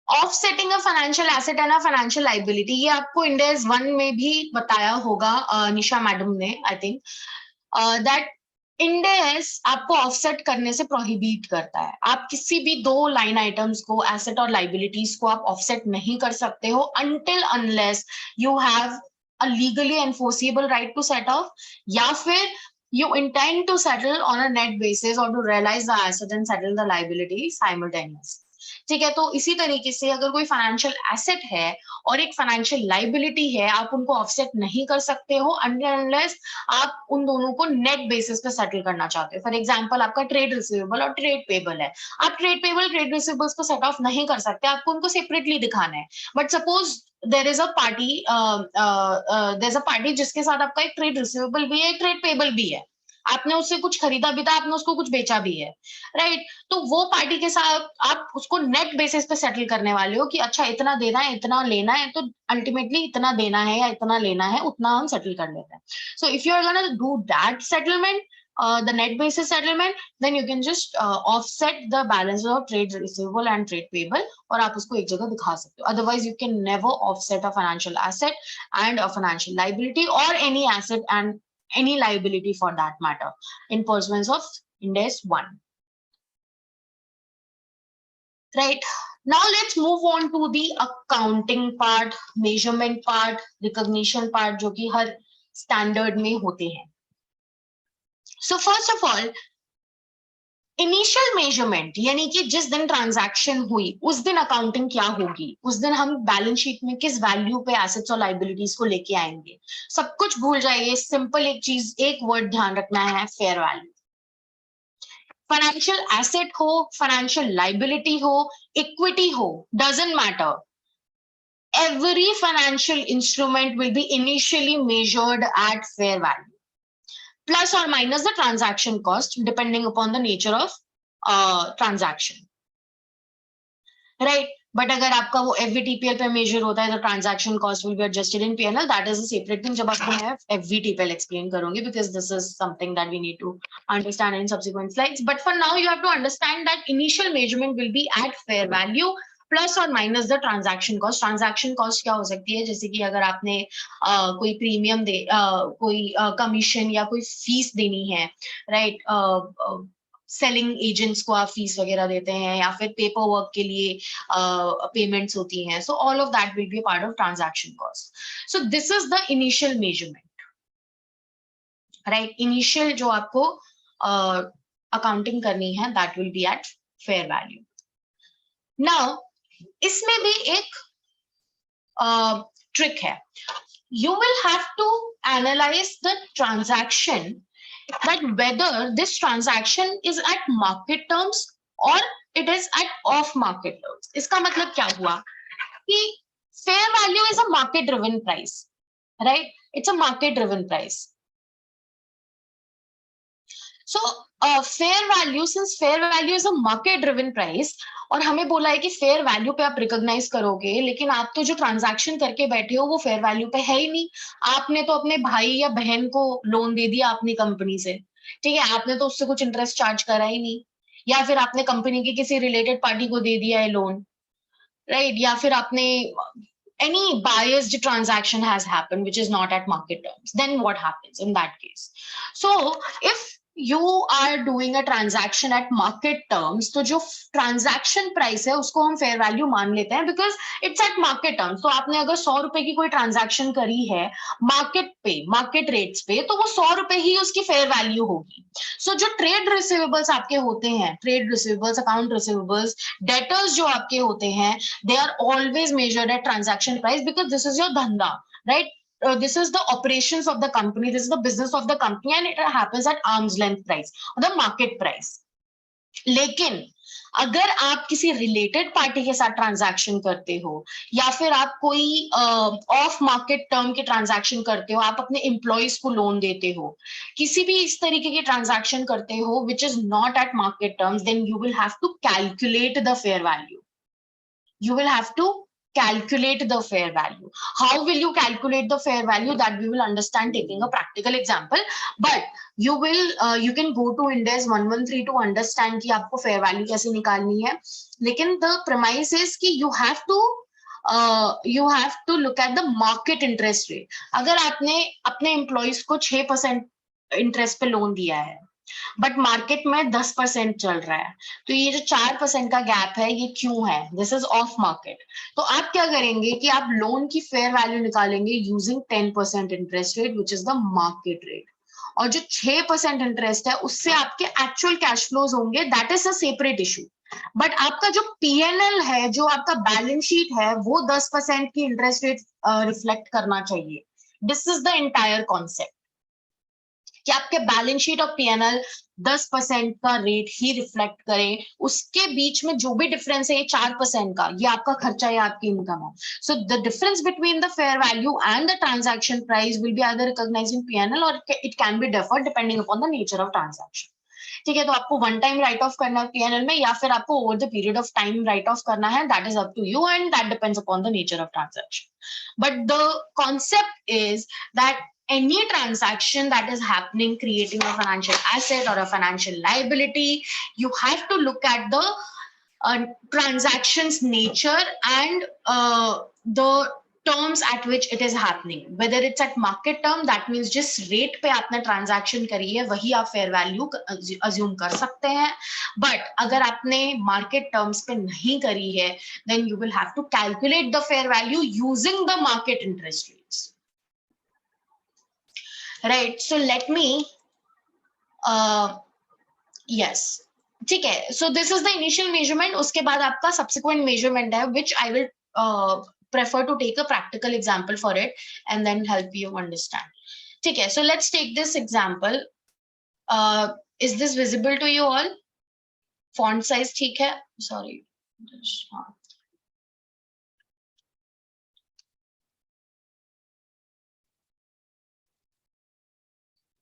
Offsetting a financial asset and a financial liability, ये आपको इंडेस 1 में भी बताया होगा निशा madam ने, I think, that इंडेस आपको offset करने से प्रोहिबिट करता है। आप किसी भी दो लाइन आइटम्स को, एसेट और लाइबिलिटीज को, आप ऑफसेट नहीं कर सकते हो until unless you have a legally enforceable right to set off, या फिर you intend to settle on a net basis or to realize the asset and settle the liability simultaneously. ठीक है, तो इसी तरीके से अगर कोई फाइनेंशियल एसेट है और एक फाइनेंशियल लाइबिलिटी है, आप उनको ऑफसेट नहीं कर सकते हो अनलेस आप उन दोनों को नेट बेसिस पे सेटल करना चाहते हो। फॉर एग्जांपल आपका ट्रेड रिसीवेबल और ट्रेड पेबल है, आप ट्रेड पेबल ट्रेड रिसीवेबल्स को सेट ऑफ नहीं कर सकते, आपको उनको सेपरेटली दिखाना है। But suppose there is a party जिसके साथ आपका एक ट्रेड रिसीवेबल भी है, एक ट्रेड पेबल भी है, आपने उससे कुछ खरीदा भी था, आपने उसको कुछ बेचा भी है, राइट? तो वो पार्टी के साथ आप उसको नेट बेसिस पे सेटल करने वाले हो कि अच्छा इतना देना है, इतना लेना है, तो अल्टीमेटली इतना देना है या इतना लेना है, उतना हम सेटल कर लेते हैं। So if you are gonna do that settlement, the net basis settlement, then you can just offset the balance of trade receivable and trade payable, और आप उसको एक जगह दिखा सकते हो। Otherwise, you can never offset a financial asset and a financial liability, or any asset and any liability for that matter, in pursuance of Ind AS 1. Right. Now let's move on to the accounting part, measurement part, recognition part, जो कि हर standard में होते हैं। So first of all, initial measurement, यानी कि जिस दिन transaction हुई उस दिन अकाउंटिंग क्या होगी, उस दिन हम बैलेंस शीट में किस वैल्यू पे एसेट्स और लाइबिलिटीज को लेके आएंगे, सब कुछ भूल जाइए। सिंपल एक चीज, एक वर्ड ध्यान रखना है, फेयर वैल्यू। फाइनेंशियल एसेट हो, फाइनेंशियल लाइबिलिटी हो, इक्विटी हो, doesn't matter, every financial instrument will be initially measured at fair value, plus or minus the transaction cost depending upon the nature of transaction, right? But अगर आपका वो FVTPL पे measure होता है, the transaction cost will be adjusted in P&L. That is a separate thing. जब आपको मैं FVTPL explain करूंगी, because this is something that we need to understand in subsequent slides. But for now, you have to understand that initial measurement will be at fair value, plus और minus the transaction cost. Transaction cost क्या हो सकती है, जैसे कि अगर आपने कोई प्रीमियम दे, कोई कमीशन या कोई फीस देनी है, राइट? सेलिंग एजेंट्स को आप फीस वगैरह देते हैं, या फिर पेपर वर्क के लिए पेमेंट्स होती हैं, so all of that will B part of transaction cost. So this is the initial measurement, right? Initial जो आपको अकाउंटिंग करनी है, that will be eight fair value. Now इसमें भी एक ट्रिक है, you will have to analyze the transaction, that whether this transaction is at market terms or it is at off market terms. इसका मतलब क्या हुआ कि fair value is a market driven price, right? It's a market driven price. So fair value, since fair value is a market driven price, और हमें बोला है कि फेयर वैल्यू पे आप रिकॉग्नाइज करोगे, लेकिन आप तो जो ट्रांजैक्शन करके बैठे हो वो फेयर वैल्यू पे है ही नहीं। आपने तो अपने भाई या बहन को लोन दे दिया अपनी कंपनी से, ठीक है, आपने तो उससे कुछ इंटरेस्ट चार्ज करा ही नहीं, या फिर आपने कंपनी की किसी रिलेटेड पार्टी को दे दिया है लोन, राइट? या फिर आपने any biased transaction has happened which is not at market terms, then what happens in that case? So if you are doing a transaction at market terms, तो जो transaction price है उसको हम fair value मान लेते हैं, because it's at market terms. तो आपने अगर 100 रुपए की कोई transaction करी है market पे, market rates पे, तो वो 100 रुपए ही उसकी fair value होगी। So जो trade receivables आपके होते हैं, trade receivables, account receivables, debtors जो आपके होते हैं, they are always measured at transaction price, because this is your dhanda, right? This is the operations of the company, this is the business of the company, and it happens at arm's length price or the market price. लेकिन अगर आप किसी related party के साथ transaction करते हो, या फिर आप कोई ऑफ मार्केट टर्म के ट्रांजैक्शन करते हो, आप अपने एम्प्लॉइज को लोन देते हो, किसी भी इस तरीके के ट्रांजैक्शन करते हो which is not at market terms, then you will have to calculate the fair value. You will have to calculate the fair value. How will you calculate the fair value? That we will understand taking a practical example. But you will, you can go to Ind AS 113 to understand कि आपको fair value कैसे निकालनी है. लेकिन the premise is कि you have to look at the market interest rate. अगर आपने अपने employees को 6% interest पे लोन दिया है, बट मार्केट में 10% चल रहा है, तो ये जो 4% का गैप है ये क्यों है? This is of market. तो आप क्या करेंगे कि आप लोन की फेयर वैल्यू निकालेंगे using 10% interest rate which is the market rate, और जो 6% इंटरेस्ट है उससे आपके एक्चुअल कैश फ्लोज होंगे, that is a separate issue. But आपका जो पीएनएल है, जो आपका बैलेंस शीट है, वो 10% की इंटरेस्ट रेट रिफ्लेक्ट करना चाहिए. This is the entire concept कि आपके बैलेंस शीट और पीएनएल 10% का रेट ही रिफ्लेक्ट करें. उसके बीच में जो भी डिफरेंस है, ये 4% का, ये आपका खर्चा या आपकी इनकम है. So the difference between the fair value and the transaction price will be either recognised in P&L और it can be deferred depending upon the nature of transaction. ठीक है, तो आपको वन टाइम राइट ऑफ करना है PNL में, या फिर आपको over the period of time write off करना है. That is up to you and that depends upon the nature of transaction. But the concept is that any transaction that is happening creating a financial asset or a financial liability, you have to look at the transaction's nature and the terms at which it is happening. Whether it's at market term, that means जिस rate पे आपने transaction करी है वही आप fair value assume कर सकते हैं. But अगर आपने market terms पे नहीं करी है, then you will have to calculate the fair value using the market interest rates. Right, so let me yes, ठीक है. So this is the initial measurement. उसके बाद आपका subsequent measurement है, which I will prefer to take a practical example for it and then help you understand. ठीक है, so let's take this example. Is this visible to you all? Font size ठीक है? Sorry. हाँ.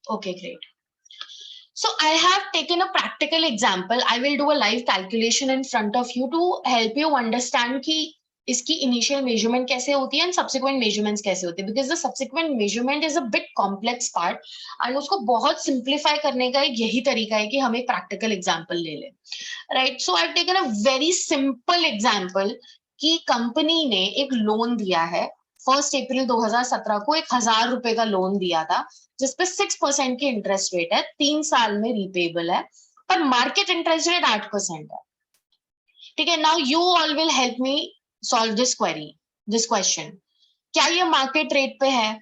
Okay, great. So I have taken a practical example. I will do a live calculation in front of you to help you understand कि इसकी initial measurement कैसे होती है and subsequent measurements कैसे होते हैं, because the subsequent measurement is a bit complex part and उसको बहुत simplify करने का एक यही तरीका है कि हम एक practical example ले लें. Right, so I've taken a very simple example कि कंपनी ने एक लोन दिया है. 1 अप्रैल 2017 को 1,000 रुपए का लोन दिया था, जिसपे 6% की इंटरेस्ट रेट है, 3 साल में रीपेबल है, पर मार्केट इंटरेस्ट रेट 8% है. ठीक है, now you all will help me solve this query, this question. क्या ये मार्केट रेट पे है?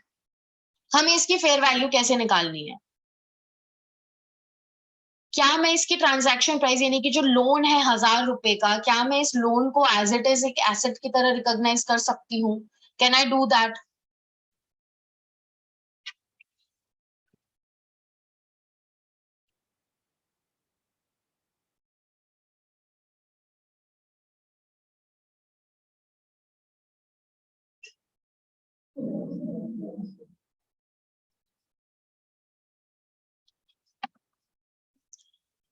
हमें इसकी फेयर वैल्यू कैसे निकालनी है? क्या मैं इसकी ट्रांजैक्शन प्राइस यानी कि जो लोन है 1,000 रुपए का, क्या मैं इस लोन को एज इट इज एक एसेट की तरह रिकॉग्नाइज कर सकती हूँ? Can I do that?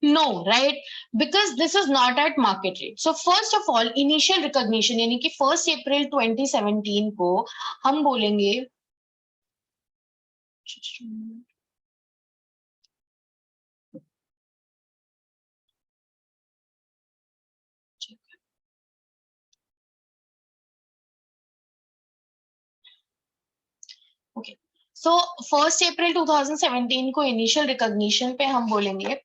No, right? Because this is not at market rate. So first of all, initial recognition यानी कि 1 अप्रैल 2017 को हम बोलेंगे ओके. सो 1 अप्रैल 2017 को इनिशियल रिकॉग्निशन पे हम बोलेंगे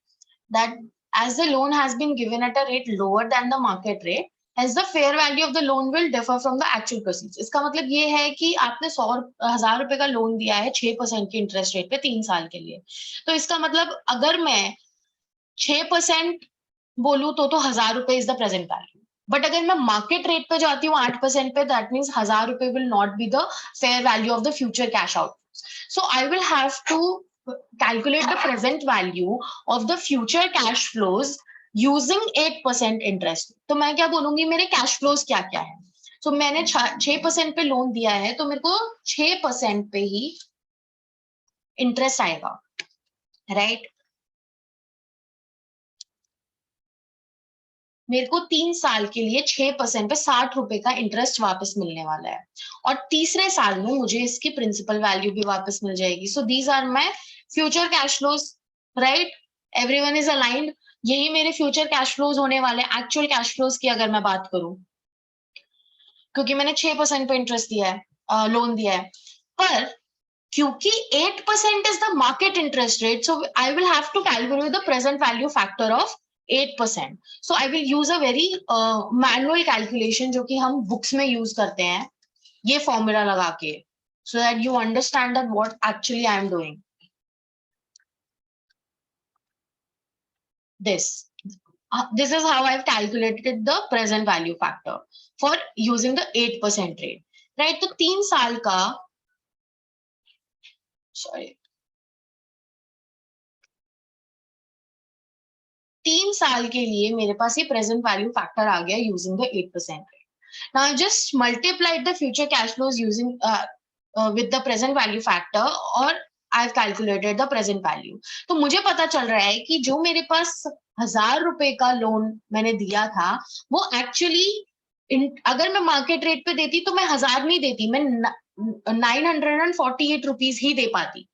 that as the loan has been given at a rate lower than the market rate, as the fair value of the loan will differ from the actual proceeds. इसका मतलब ये है कि आपने 1,000 रुपए का लोन दिया है 6% की इंटरेस्ट रेट पे 3 साल के लिए. तो इसका मतलब अगर मैं 6% बोलूं तो 1,000 रुपए is the present value. But अगर मैं मार्केट रेट पे जाती हूँ 8% पे, दैट मीन्स 1,000 रुपए will not be the fair value of the future cash out. So I will have to calculate the present value of the future cash flows using 8% interest. तो मैं क्या बोलूंगी, मेरे कैश फ्लोज क्या क्या है? तो मैंने 6% पे लोन दिया है, तो मेरे को 6% पे ही इंटरेस्ट आएगा, राइट? मेरे को 3 साल के लिए 6% पे 60 रुपए का इंटरेस्ट वापस मिलने वाला है, और तीसरे साल में मुझे इसकी प्रिंसिपल वैल्यू भी वापस मिल जाएगी. So these are my future cash flows, right? Everyone is aligned. यही मेरे फ्यूचर कैश फ्लोज होने वाले. एक्चुअल कैश फ्लोज की अगर मैं बात करूं, क्योंकि मैंने 6% पे इंटरेस्ट दिया है, लोन दिया है, पर क्योंकि 8% is the market interest rate, so I will have to calculate the present value factor of 8%. So I will use a very manual calculation जो कि हम books में use करते हैं, ये formula लगा के, so that you understand that what actually I am doing. This. this is how I've calculated the present value factor for using the 8% rate, right? तो 3 साल का, sorry, 3 साल के लिए मेरे पास ये present value factor आ गया using the 8% rate. Now I just multiplied the future cash flows using with the present value factor, और I've calculated the present value. तो मुझे पता चल रहा है कि जो मेरे पास 1000 रुपए का लोन मैंने दिया था, वो एक्चुअली अगर मैं मार्केट रेट पे देती तो मैं 1000 नहीं देती, मैं 948 रुपीज ही दे पाती,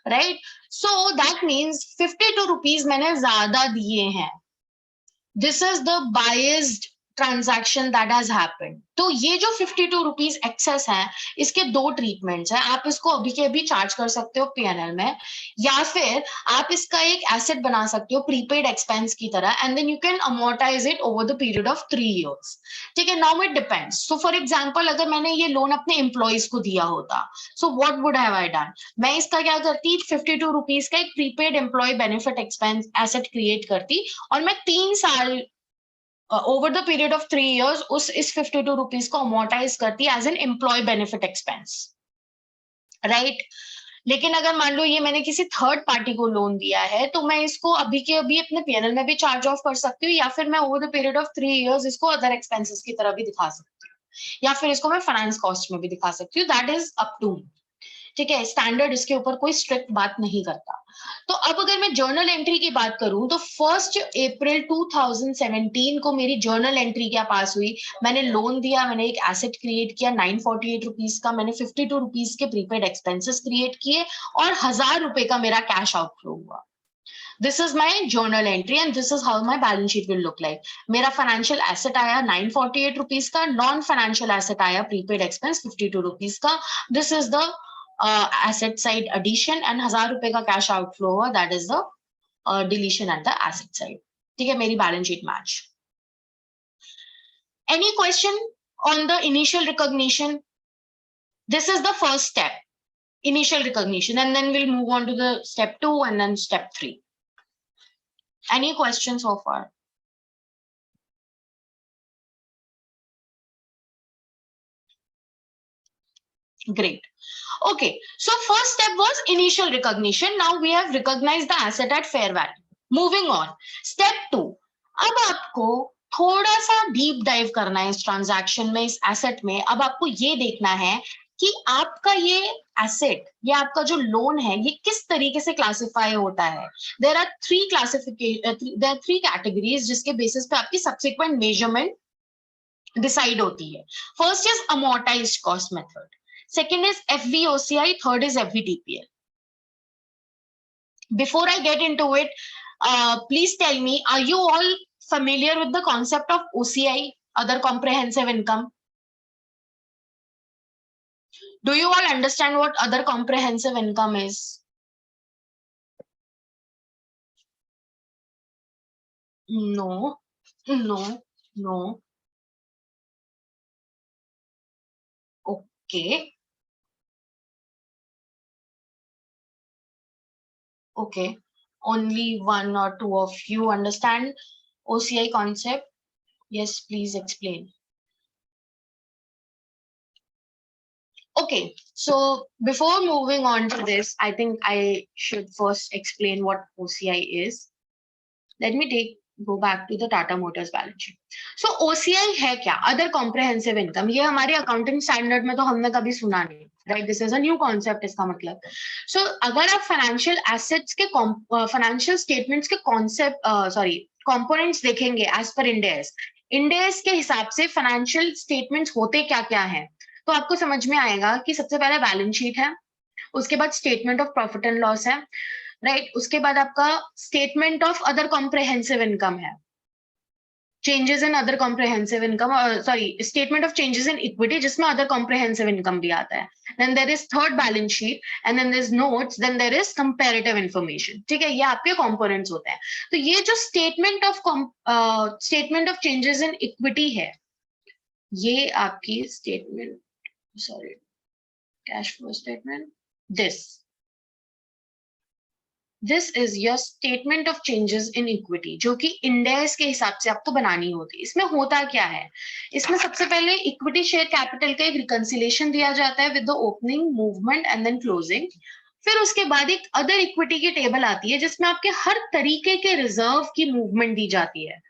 right? So that means 52 rupees मैंने ज्यादा दिए हैं. This is the biased transaction that has happened. तो ये जो 52 रुपीज एक्सेस है, इसके 2 ट्रीटमेंट्स हैं. आप इसको अभी के अभी चार्ज कर सकते हो पीएनएल में, या फिर आप इसका एक एसेट बना सकते हो प्रीपेड एक्सपेंस की तरह, and then you can amortise it over the period of 3 years. ठीक है, now it depends. So for example, अगर मैंने ये लोन अपने एम्प्लॉइज को दिया होता, so what would have I done? मैं इसका क्या करती, 52 रुपीज का एक prepaid employee benefit expense asset create करती, और मैं 3 साल over the period of 3 years उस इस 52 रुपीज को अमोर्टाइज करती as an employee benefit expense, right? लेकिन अगर मान लो ये मैंने किसी थर्ड पार्टी को लोन दिया है, तो मैं इसको अभी के अभी अपने पीएनएल में भी चार्ज ऑफ कर सकती हूँ, या फिर मैं over the period of 3 years इसको अदर एक्सपेंसेस की तरह भी दिखा सकती हूँ, या फिर इसको मैं फाइनेंस कॉस्ट में भी दिखा सकती हूँ. That is up to me. ठीक है, स्टैंडर्ड इसके ऊपर कोई स्ट्रिक्ट बात नहीं करता. तो अब अगर मैं जर्नल एंट्री की बात करूं, तो 1 अप्रैल 2017 को मेरी जर्नल एंट्री क्या पास हुई. मैंने लोन दिया, मैंने एक एसेट क्रिएट किया 948 रुपीज का, मैंने 52 रुपीज के प्रीपेड एक्सपेंसेस क्रिएट किए, और 1000 रुपए का मेरा कैश आउटफ्लो हुआ. This is my journal entry and this is how my balance sheet will look like. मेरा फाइनेंशियल एसेट आया 948 रुपीज का, नॉन फाइनेंशियल एसेट आया प्रीपेड एक्सपेंस 52 रुपीज का. This is the asset side addition, and 1000 रुपए का cash outflow हुआ, that is the deletion at the asset side. ठीक है, मेरी balance sheet match. Any question on the initial recognition? This is the first step, initial recognition, and then we'll move on to the step 2 and then step 3. Any questions so far? Great. Okay, so first step was initial recognition. Now we have recognized the asset at fair value. Moving on, step 2. अब आपको थोड़ा सा deep dive करना है इस transaction में, इस asset में. अब आपको ये देखना है कि आपका ये एसेट, ये आपका जो लोन है, ये किस तरीके से क्लासिफाई होता है. There are 3 classification, there are 3 categories जिसके बेसिस पे आपकी सब्सिक्वेंट मेजरमेंट डिसाइड होती है. First is amortised cost method, second is FVOCI, third is FVTPL. Before I get into it, please tell me, are you all familiar with the concept of OCI, other comprehensive income? Do you all understand what other comprehensive income is? No, no, no. Okay. Okay, only 1 or 2 of you understand OCI concept. Yes, please explain. Okay, so before moving on to this, I think I should first explain what OCI is. Let me go back to the Tata Motors balance sheet. So OCI है क्या? Other comprehensive income. ये हमारे accounting standard में तो हमने कभी सुना नहीं, right? This is a new concept इसका मतलब. So अगर आप financial assets के financial statements के components देखेंगे as per Ind AS. Ind AS के हिसाब से financial statements होते क्या क्या हैं? तो आपको समझ में आएगा कि सबसे पहले बैलेंस शीट है, उसके बाद statement of profit and loss है, राइट? उसके बाद आपका statement of other comprehensive income है, changes in other comprehensive income, statement of changes in equity जिसमें अदर कॉम्प्रिहेंसिव इनकम भी आता है. Then there is third balance sheet, and then there is notes, then there is comparative information. ठीक है, ये आपके components होते हैं. तो ये जो statement of changes in equity है, ये आपकी statement, cash flow statement, this is your statement of changes in equity, जो कि इंडेक्स के हिसाब से आपको बनानी होती है। इसमें होता क्या है, इसमें सबसे पहले इक्विटी शेयर कैपिटल का एक रिकंसिलेशन दिया जाता है with the opening, movement and then closing. फिर उसके बाद एक अदर इक्विटी की टेबल आती है जिसमें आपके हर तरीके के रिजर्व की मूवमेंट दी जाती है,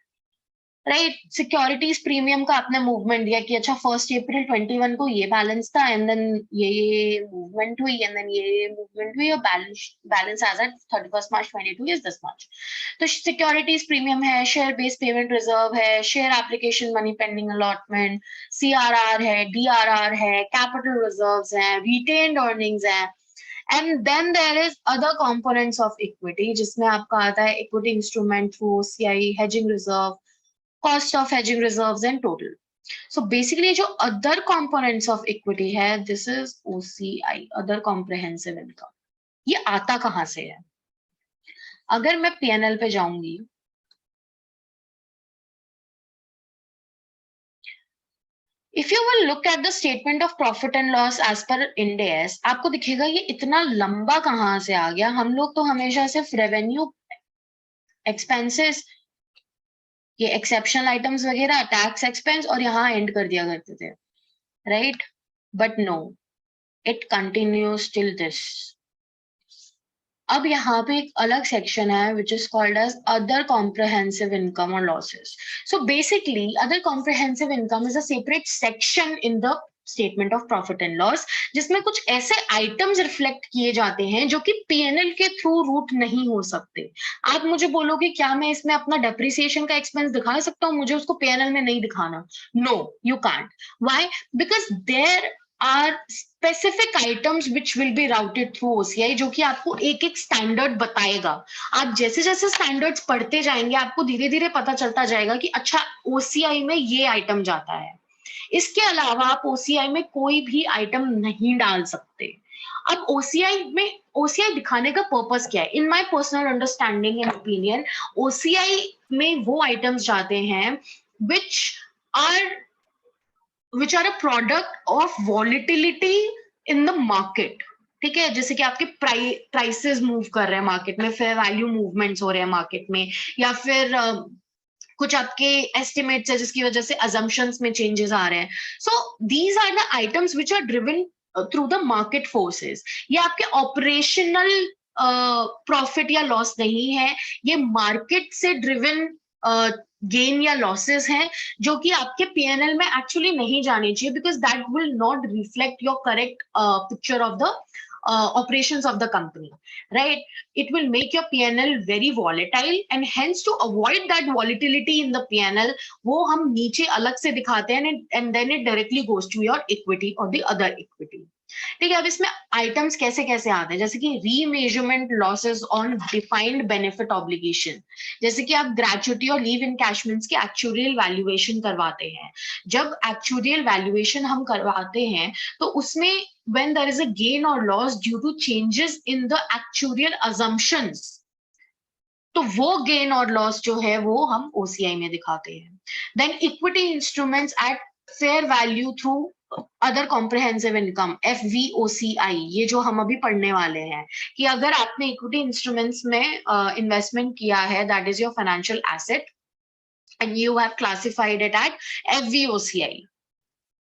राइट। सिक्योरिटीज प्रीमियम का आपने मूवमेंट दिया कि अच्छा 1 अप्रैल 21 को ये बैलेंस था एंड देन ये मूवमेंट हुई एंड देन ये मूवमेंट हुई और balance as at 31 March 22 is this much. तो सिक्योरिटीज प्रीमियम है, शेयर बेस्ड पेमेंट रिजर्व है, share application money pending allotment, CRR है, डीआरआर है, कैपिटल रिजर्व्स हैं, रिटेन्ड अर्निंग्स हैं, and then there is other components of equity जिसमें आपका आता है equity instrument through OCI, hedging reserve, cost of hedging reserves and total. So basically जो other components of equity है, this is OCI, other comprehensive income. ये आता कहाँ से है? अगर मैं PNL पे जाऊंगी, if you will look at the statement of profit and loss as per Ind AS, आपको दिखेगा ये इतना लंबा कहाँ से आ गया। हम लोग तो हमेशा सिर्फ रेवेन्यू, एक्सपेंसेस, ये एक्सेप्शनल आइटम्स वगैरह, टैक्स एक्सपेंस और यहाँ एंड कर दिया करते थे, right? But no, it continues till this. अब यहाँ पे एक अलग सेक्शन है which is called as other comprehensive income और losses. So basically other comprehensive income is a separate section in the statement of profit and loss जिसमें कुछ ऐसे आइटम्स रिफ्लेक्ट किए जाते हैं जो कि पीएनएल के थ्रू रूट नहीं हो सकते। आप मुझे बोलोगे क्या मैं इसमें अपना डेप्रिसिएशन का एक्सपेंस दिखा सकता हूँ, मुझे उसको पीएनएल में नहीं दिखाना? No, you can't. Why? Because there are specific items which will be routed through OCI, जो कि आपको एक एक स्टैंडर्ड बताएगा। आप जैसे जैसे स्टैंडर्ड्स पढ़ते जाएंगे आपको धीरे धीरे पता चलता जाएगा कि अच्छा ओसीआई में ये आइटम जाता है। इसके अलावा आप ओसीआई में कोई भी आइटम नहीं डाल सकते। अब ओसीआई में ओसीआई दिखाने का पर्पस क्या है? In my personal understanding and opinion, OCI में वो आइटम्स जाते हैं which are a product of volatility in the market। ठीक है, जैसे कि आपके प्राइसेस मूव कर रहे हैं मार्केट में, फेयर वैल्यू मूवमेंट्स हो रहे हैं मार्केट में, या फिर कुछ आपके एस्टिमेट्स है जिसकी वजह से अजम्पशंस में चेंजेस आ रहे हैं। So these are the items which are driven through the market forces. ये आपके ऑपरेशनल प्रॉफिट या लॉस नहीं है, ये मार्केट से ड्रिवन गेन या लॉसेस हैं जो कि आपके पीएनएल में एक्चुअली नहीं जाने चाहिए, because that will not reflect your correct picture of the operations of the company, right? It will make your PNL very volatile and hence to avoid that volatility in the PNL, वो हम नीचे अलग से दिखाते हैं and then it directly goes to your equity or the other equity। ठीक है, अब इसमें आइटम्स कैसे कैसे आते हैं, जैसे कि remeasurement losses on defined benefit obligation, जैसे कि आप ग्रेचुइटी और लीव इनकैशमेंट्स की एक्चुअरियल वैल्यूएशन करवाते हैं। जब एक्चुअरियल वैल्यूएशन हम करवाते हैं तो उसमें when there is a gain or loss due to changes in the actuarial assumptions, तो वो गेन और लॉस जो है वो हम ओसीआई में दिखाते हैं। Then equity instruments at fair value through other comprehensive income, FVOCI, ये जो हम अभी पढ़ने वाले हैं कि अगर आपने इक्विटी इंस्ट्रूमेंट्स में इन्वेस्टमेंट किया है, that is your financial asset and you have classified it at FVOCI,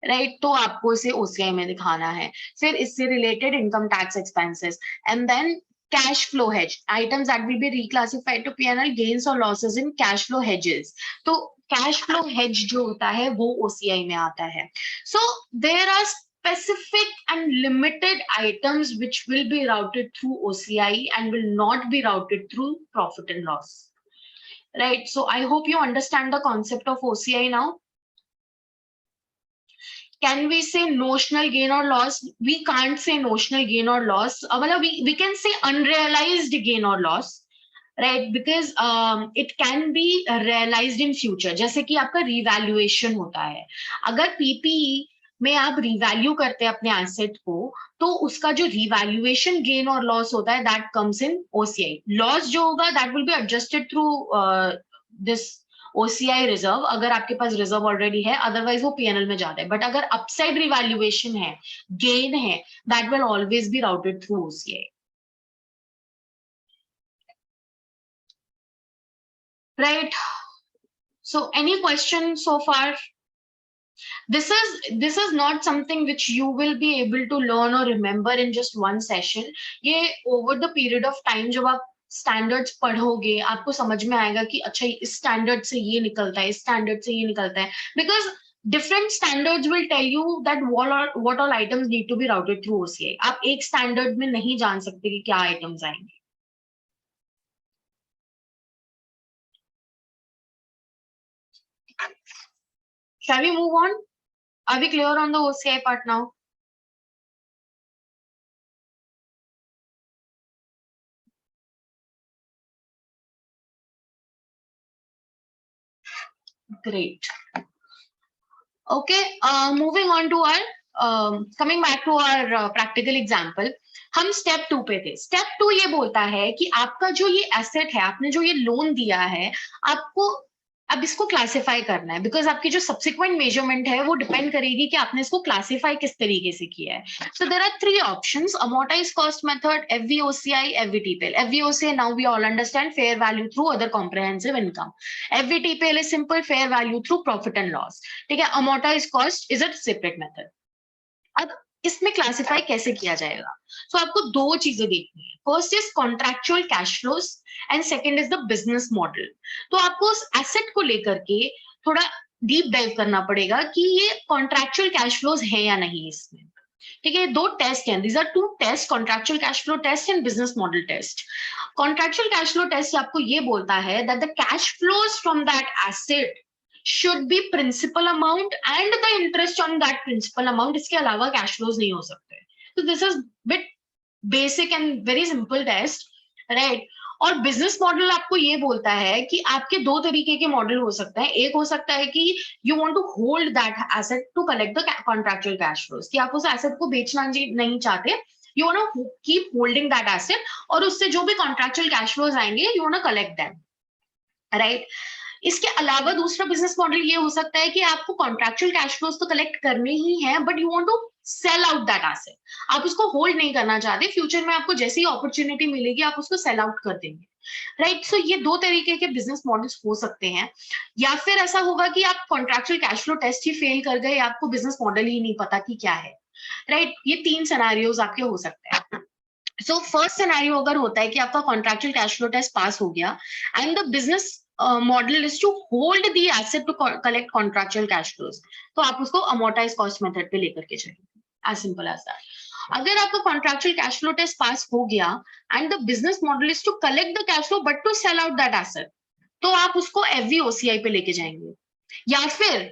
right, तो आपको इसे ओसीआई में दिखाना है। फिर इससे related income tax expenses and then cash flow hedge items that will be reclassified to P&L, gains और losses in cash flow hedges. तो कैश फ्लो हेज जो होता है वो ओसीआई में आता है। So there are specific and limited items which will be routed through OCI and will not be routed through profit and loss, right? So I hope you understand the concept of OCI now. Can we say notional gain or loss? We can't say notional gain or loss. We can say unrealized gain or loss, right? Because it can be realized in future. जैसे कि आपका revaluation होता है, अगर PPE में आप revalue करते हैं अपने एसेट को, तो उसका जो रिवैल्यूएशन गेन और लॉस होता है that comes in OCI. Loss जो होगा that will be adjusted through this OCI reserve, अगर आपके पास रिजर्व ऑलरेडी है, अदरवाइज वो पीएनएल में जाता है। बट अगर अपसाइड रिवैल्यूएशन है, गेन है, that will always B routed through OCI। right? So any question so far? This is not something which you will be able to learn or remember in just one session. ये over the period of time जब आप standards पढ़ोगे आपको समझ में आएगा कि अच्छा इस स्टैंडर्ड से ये निकलता है, इस स्टैंडर्ड से ये निकलता है, because different standards will tell you that what all items need to be routed through OCI. आप एक स्टैंडर्ड में नहीं जान सकते कि क्या आइटम्स आएंगे. Shall we move on? Are we clear on the OCI part now? Great. Okay, moving on to our coming back to our practical example. हम स्टेप 2 पे थे. स्टेप 2 ये बोलता है कि आपका जो ये एसेट है, आपने जो ये लोन दिया है, आपको अब इसको क्लासिफाई करना है, बिकॉज आपकी जो सब्सिक्वेंट मेजरमेंट है वो डिपेंड करेगी कि आपने इसको क्लासिफाई किस तरीके से किया है. So there are 3 options: amortised cost method, FVOCI, FVTPL. FVOCI now we all understand, fair value through other comprehensive income. FVTPL is simple, fair value through profit and loss. ठीक है, amortised cost is a separate method. अब इसमें classify कैसे किया जाएगा? सो आपको दो चीजें देखनी है. First is contractual cash flows and second is the business model. तो आपको उस एसेट को लेकर के थोड़ा डीप डाइव करना पड़ेगा कि ये कॉन्ट्रैक्चुअल कैश फ्लोज है या नहीं इसमें. ठीक है, दो टेस्ट हैं. These are 2 test, contractual cash flow test and business model test. Contractual cash flow test आपको ये बोलता है that the cash flows from that asset should be principal amount and the interest on that principal amount. इसके अलावा cash flows नहीं हो सकते. तो this is bit basic and very simple test, right? और बिजनेस मॉडल आपको ये बोलता है कि आपके दो तरीके के मॉडल हो सकते हैं. एक हो सकता है कि you want to hold that asset to collect the contractual cash flows, कि आप उस एसेट को बेचना नहीं चाहते, you want to keep holding that asset और उससे जो भी कॉन्ट्रैक्चुअल कैश फ्लोज आएंगे you want to collect them, right? इसके अलावा दूसरा बिजनेस मॉडल ये हो सकता है कि आपको कॉन्ट्रैक्चुअल कैश फ्लोज तो कलेक्ट करने ही है, but you want to sell out that asset. आप उसको होल्ड नहीं करना चाहते, फ्यूचर में आपको जैसी अपॉर्चुनिटी मिलेगी आप उसको सेल आउट कर देंगे, राइट? सो ये दो तरीके के बिजनेस मॉडल्स हो सकते हैं. या फिर ऐसा होगा कि आप कॉन्ट्रैक्चुअल कैश फ्लो टेस्ट ही फेल कर गए, आपको बिजनेस मॉडल ही नहीं पता कि क्या है, राइट? ये 3 सिनेरियोज आपके हो सकते हैं. सो फर्स्ट सिनेरियो अगर होता है कि आपका contractual cash flow test pass हो गया and the business model is to hold the asset to collect contractual cash flows, तो आप उसको अमोर्टाइज कॉस्ट मेथड पे लेकर के चलेंगे. As simple as that. अगर आपका contractual cash flow test pass हो गया and the business model is to collect the cash flow but to sell out that asset, तो आप उसको FVOCI पे लेके जाएंगे. या फिर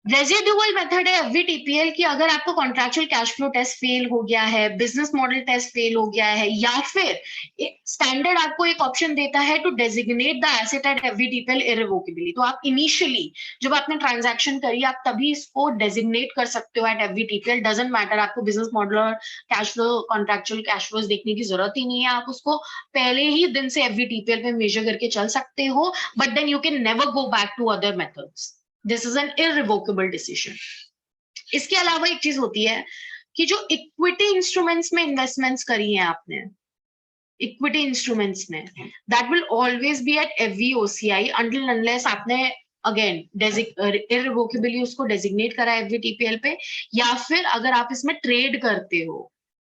रेजिडुअल मेथड है FVTPL की, अगर आपको contractual cash flow test fail हो गया है, बिजनेस मॉडल टेस्ट फेल हो गया है, या फिर स्टैंडर्ड आपको एक ऑप्शन देता है to designate the asset at FVTPL irrevocably, तो आप इनिशियली जब आपने ट्रांजैक्शन करी आप तभी इसको डेजिग्नेट कर सकते हो एट FVTPL. डजंट मैटर, आपको बिजनेस मॉडल और cash flow contractual cash flows देखने की जरूरत ही नहीं है. आप उसको पहले ही दिन से FVTPL पे मेजर करके चल सकते हो, but then you can never go back to other methods. This is an irrevocable decision. इसके अलावा एक चीज होती है कि जो इक्विटी इंस्ट्रूमेंट्स में इन्वेस्टमेंट्स करी हैं आपने, इक्विटी इंस्ट्रूमेंट्स में, that will always be at FVOCI until unless आपने अगेन इररिवोकेबली उसको डेजिग्नेट करा FVTPL पे, या फिर अगर आप इसमें ट्रेड करते हो,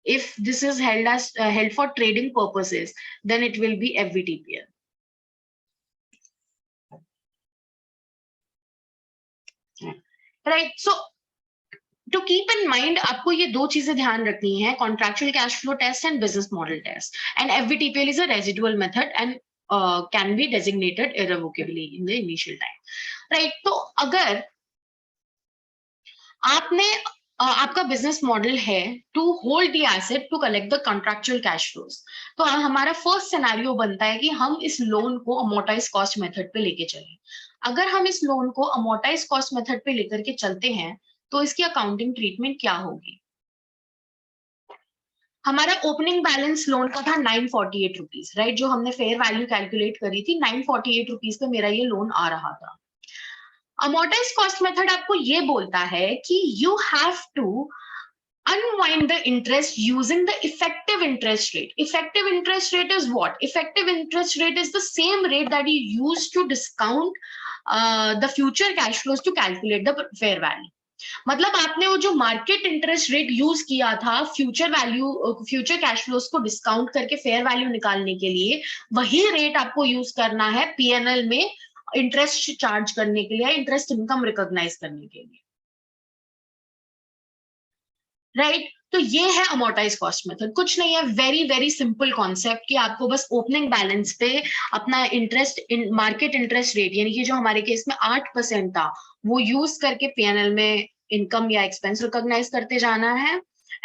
if this is held for trading purposes, then it will be FVTPL. Right? So to keep in mind आपको ये दो चीजें ध्यान रखनी है, contractual cash flow test and business model test. And FVTPL is a residual method and can be designated irrevocably in the initial time, right? तो अगर आपने आपका बिजनेस मॉडल है to hold the asset to collect the contractual cash flows, तो हमारा first scenario बनता है कि हम इस लोन को अमोर्टाइज कॉस्ट मेथड पे लेके चलें. अगर हम इस लोन को अमोर्टाइज कॉस्ट मेथड पे लेकर के चलते हैं तो इसकी अकाउंटिंग ट्रीटमेंट क्या होगी? हमारा ओपनिंग बैलेंस लोन का था 948 रुपीज, राइट? जो हमने फेयर वैल्यू कैलकुलेट करी थी 948 रुपीज पे मेरा ये लोन आ रहा था. अमोर्टाइज कॉस्ट मेथड आपको ये बोलता है कि you have to unwind the interest using the effective interest rate. Effective interest rate is what? Effective interest rate is the same rate that you use to discount the future cash flows to calculate the fair value. मतलब आपने वो जो market interest rate use किया था future value, future cash flows को discount करके fair value निकालने के लिए, वही रेट आपको यूज करना है पीएनएल में इंटरेस्ट चार्ज करने के लिए, इंटरेस्ट इनकम रिकॉग्नाइज करने के लिए, राइट? तो ये है अमोर्टाइज कॉस्ट मेथड, कुछ नहीं है, वेरी वेरी सिंपल कॉन्सेप्ट कि आपको बस ओपनिंग बैलेंस पे अपना इंटरेस्ट, मार्केट इंटरेस्ट रेट यानी कि जो हमारे केस में 8% था वो यूज करके पीएनएल में इनकम या एक्सपेंस रिकॉग्नाइज करते जाना है,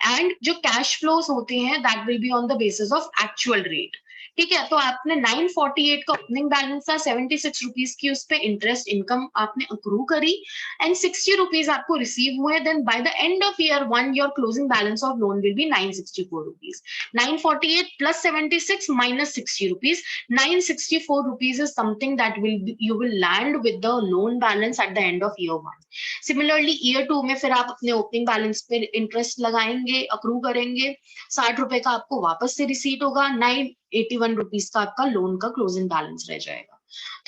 एंड जो कैश फ्लोज होते हैं that will be on the basis of actual rate. ठीक है, तो आपने 948 का ओपनिंग बैलेंस था, 76 रुपीज की उस पर इंटरेस्ट इनकम आपने अक्रू करी एंड 60 रुपीज आपको रिसीव हुए, then by the end of year 1 your closing balance of loan will be 964 rupees. 948 plus 76 minus 60 rupees, 964 rupees is something that you will land with the loan balance at the end of year 1. Similarly year 2 में फिर आप अपने opening balance पे interest लगाएंगे, accrue करेंगे, 60 रुपए का आपको वापस से रिसीट होगा, 981 रुपीज का आपका लोन का क्लोजिंग बैलेंस रह जाएगा।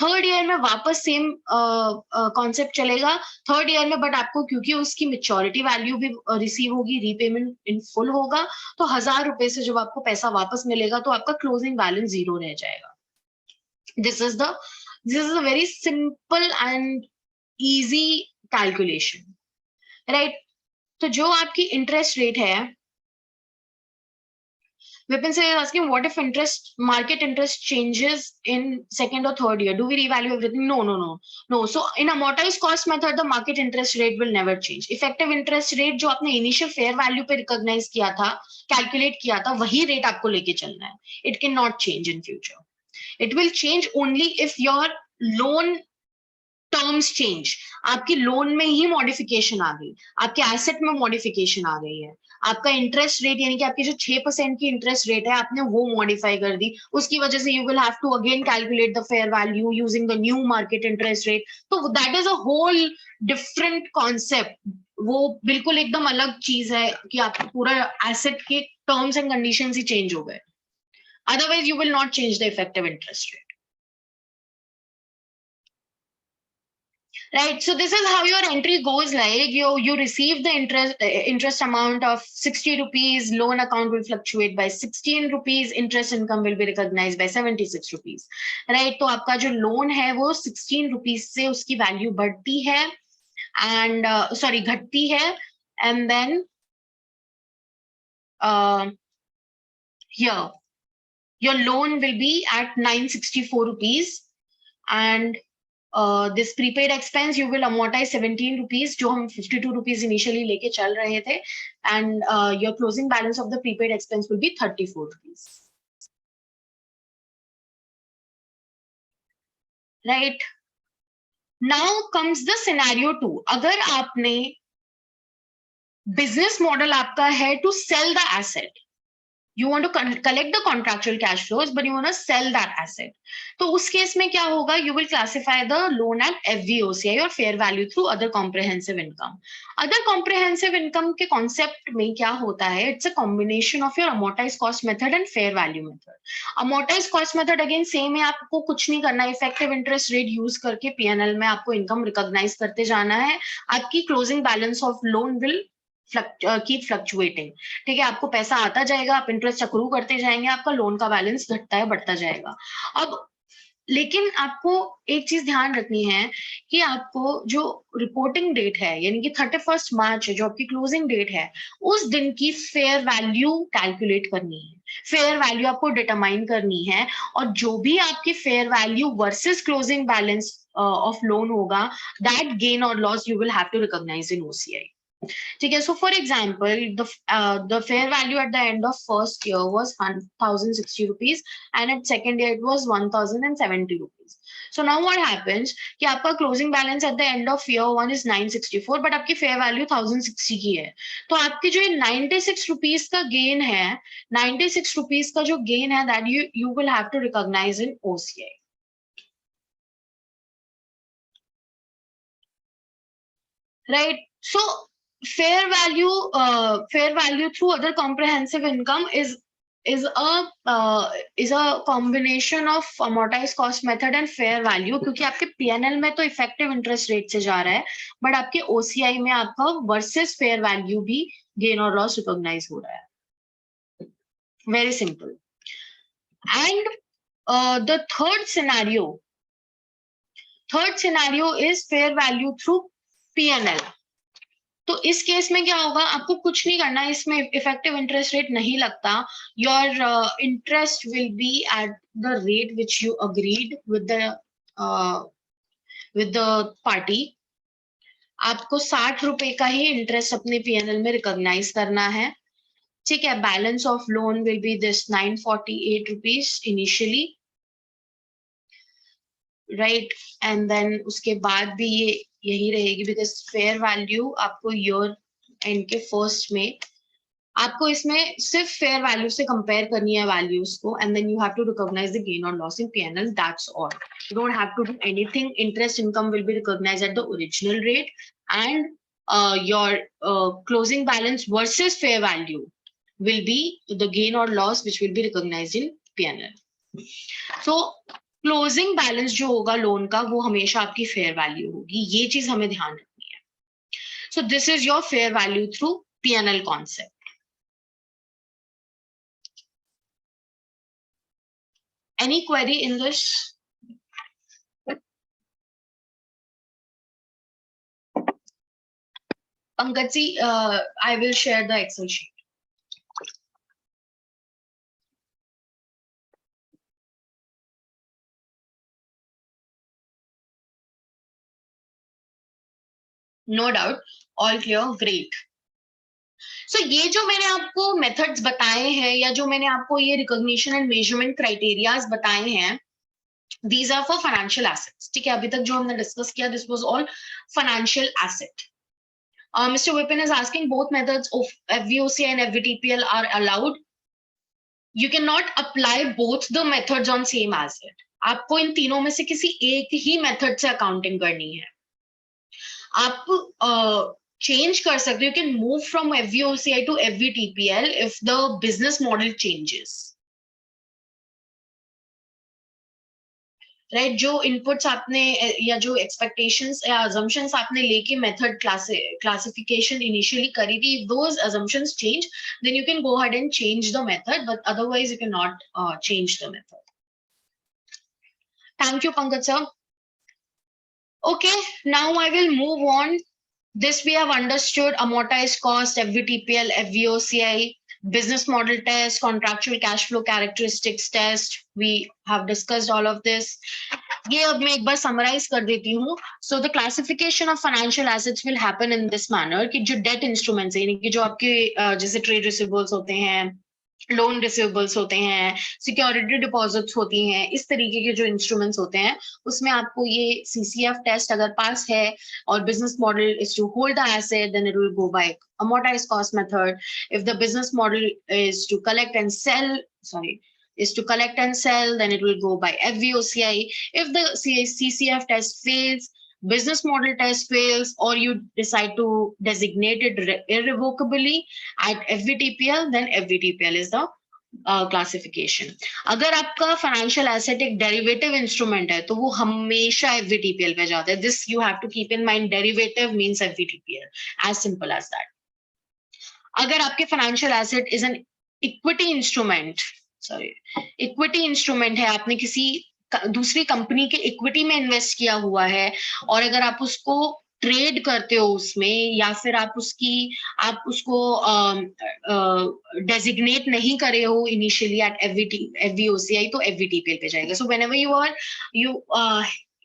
थर्ड ईयर में वापस सेम कॉन्सेप्ट चलेगा, थर्ड ईयर में, बट आपको क्योंकि उसकी मेच्योरिटी वैल्यू भी रिसीव होगी, रीपेमेंट इन फुल होगा, तो 1000 रुपए से जब आपको पैसा वापस मिलेगा तो आपका क्लोजिंग बैलेंस 0 रह जाएगा। This is a very simple and easy calculation, right? तो जो आपकी इंटरेस्ट रेट है, Vipin sir is asking, what if market interest changes in second or third year? Do we revalue everything? No. So in amortized cost method, the market interest rate will never change. Effective interest rate जो आपने initial fair value पे recognize किया था, calculate किया था, वही rate आपको लेके चलना है. It cannot change in future. It will change only if your loan terms change, आपकी लोन में ही मॉडिफिकेशन आ गई, आपके एसेट में मॉडिफिकेशन आ गई है, आपका इंटरेस्ट रेट यानी कि आपकी जो 6% की इंटरेस्ट रेट है आपने वो मॉडिफाई कर दी, उसकी वजह से you will have to again calculate the fair value using the new market interest rate. तो that is a whole different concept, वो बिल्कुल एकदम अलग चीज है कि आपका पूरा एसेट के terms and conditions he change हो गए, otherwise you will not change the effective interest rate. Right, so this is how your entry goes, like you receive the interest amount of 60 rupees, loan account will fluctuate by 16 rupees, interest income will be recognized by 76 rupees, right? तो आपका जो loan है वो 16 rupees से उसकी value बढ़ती है and sorry घटती है, and then here your loan will be at 964 rupees and this prepaid expense you will amortize 17 rupees जो हम 52 rupees initially लेके चल रहे थे, and your closing balance of the prepaid expense will be 34 rupees, right? Now comes the scenario 2, अगर आपने business model आपका है to sell the asset, you want to collect the contractual cash flows but you want to sell that asset, तो उस case में क्या होगा, you will classify the loan at FVOCI or fair value through other comprehensive income. Other comprehensive income के concept में क्या होता है, it's a combination of your amortized cost method and fair value method. Amortized cost method again same है, आपको कुछ नहीं करना, effective interest rate use करके PNL में आपको income recognize करते जाना है, आपकी closing balance of loan will keep fluctuating, ठीक है, आपको पैसा आता जाएगा, आप इंटरेस्ट अक्रू करते जाएंगे, आपका लोन का बैलेंस घटता है बढ़ता जाएगा। अब लेकिन आपको एक चीज ध्यान रखनी है कि आपको जो रिपोर्टिंग डेट है यानी कि 31 मार्च है जो आपकी क्लोजिंग डेट है, उस दिन की फेयर वैल्यू कैलकुलेट करनी है, फेयर वैल्यू आपको डिटरमाइन करनी है, और जो भी आपकी fair value versus closing balance of loan होगा, दैट गेन और loss you will have to recognise in OCI। ठीक है, so for example the fair value at the end of first year was 1060 rupees and at second year it was 1070 rupees. So now what happens कि आपका closing balance at the end of year 1 is 964 but आपकी fair value 1060 की है, तो आपकी जो 96 rupees का gain है, 96 rupees का जो gain है that you will have to recognize in OCI, right? So fair value through other comprehensive income is a combination of amortized cost method and fair value, क्योंकि आपके पीएनएल में तो effective interest rate से जा रहा है, but आपके OCI में आपका वर्सेस फेयर वैल्यू भी गेन और लॉस रिकॉग्नाइज हो रहा है. Very simple. And the third scenario is fair value through P&L. तो इस केस में क्या होगा, आपको कुछ नहीं करना, इसमें इफेक्टिव इंटरेस्ट रेट नहीं लगता. Your interest will be at the rate which you agreed with the party. आपको 60 रुपए का ही इंटरेस्ट अपने पीएनएल में रिकॉग्नाइज करना है. ठीक है. Balance of loan will be this 948 rupees initially, right. And then उसके बाद भी ये यही रहेगी, बिकॉज फेयर वैल्यू आपको ईयर एंड के फर्स्ट में आपको इसमें सिर्फ फेयर वैल्यू से कंपेयर करनी है वैल्यूज को, and then you have to recognise the gain और loss in P&L. That's all. You don't have to do anything. Interest income will be recognised at the original rate, and your closing balance versus fair value will be the gain or loss which will be recognized in P&L. So closing balance जो होगा loan का वो हमेशा आपकी fair value होगी. ये चीज हमें ध्यान रखनी है. सो this is your fair value through PNL concept. Any query in this? Pankaj ji, I will share the Excel sheet. No doubt. All clear. Great. So ये जो मैंने आपको मेथड्स बताए हैं, या जो मैंने आपको ये रिकॉग्निशन एंड मेजरमेंट क्राइटेरियाज बताए हैं, these are for financial assets. ठीक है. अभी तक जो हमने डिस्कस किया, this was all financial asset. Mr. Vipin is asking both methods of FVOCI and FVTPL are allowed. You cannot apply both the methods on same asset. आपको इन तीनों में से किसी एक ही मेथड से अकाउंटिंग करनी है. आप चेंज कर सकते हो. You can move from FVOCI टू FVTPL if the business model changes. राइट. जो इनपुट्स आपने या जो एक्सपेक्टेशंस या अजम्पशंस आपने लेके मेथड क्लासिफिकेशन इनिशियली करी थी, those assumptions change, then you can go ahead and change the method, but otherwise you can not change the method. Thank you Pankaj sir. Okay, now I will move on. This we have understood: amortized cost, FVTPL, FVOCI, business model test, contractual cash flow characteristics test. We have discussed all of this. ये अब मैं एक बार summarize कर देती हूँ. So the classification of financial assets will happen in this manner कि जो debt instruments है, यानी कि जो आपके जैसे trade receivables होते हैं, लोन रिसीवेबल्स होते हैं, सिक्योरिटी डिपॉजिट्स होती हैं, इस तरीके के जो इंस्ट्रूमेंट्स होते हैं, उसमें आपको ये सीसीएफ टेस्ट अगर पास है और business model is to hold the asset, then it will go by amortized cost method. If the business model is to collect and sell, then it will go by FVOCI. If the CCF test fails, business model test fails, or you decide to designate it irrevocably at FVTPL, then FVTPL is the classification. अगर आपका financial asset एक derivative instrument है तो वो हमेशा FVTPL पे जाता है. This you have to keep in mind. Derivative means FVTPL, as simple as that. अगर आपके financial asset is an equity instrument है, आपने किसी दूसरी कंपनी के इक्विटी में इन्वेस्ट किया हुआ है, और अगर आप उसको ट्रेड करते हो उसमें, या फिर आप उसको डेजिग्नेट नहीं करे हो इनिशियली एट FVOCI, तो FVTPL पे जाएगा. सो whenever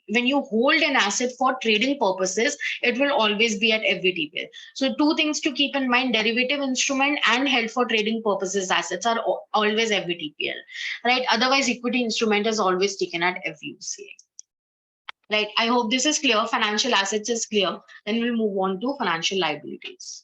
when you hold an asset for trading purposes, it will always be at FVTPL. So two things to keep in mind: derivative instrument and held for trading purposes assets are always FVTPL, right? Otherwise equity instrument is always taken at FVOCI. Right. I hope this is clear. Financial assets is clear. Then we'll move on to financial liabilities.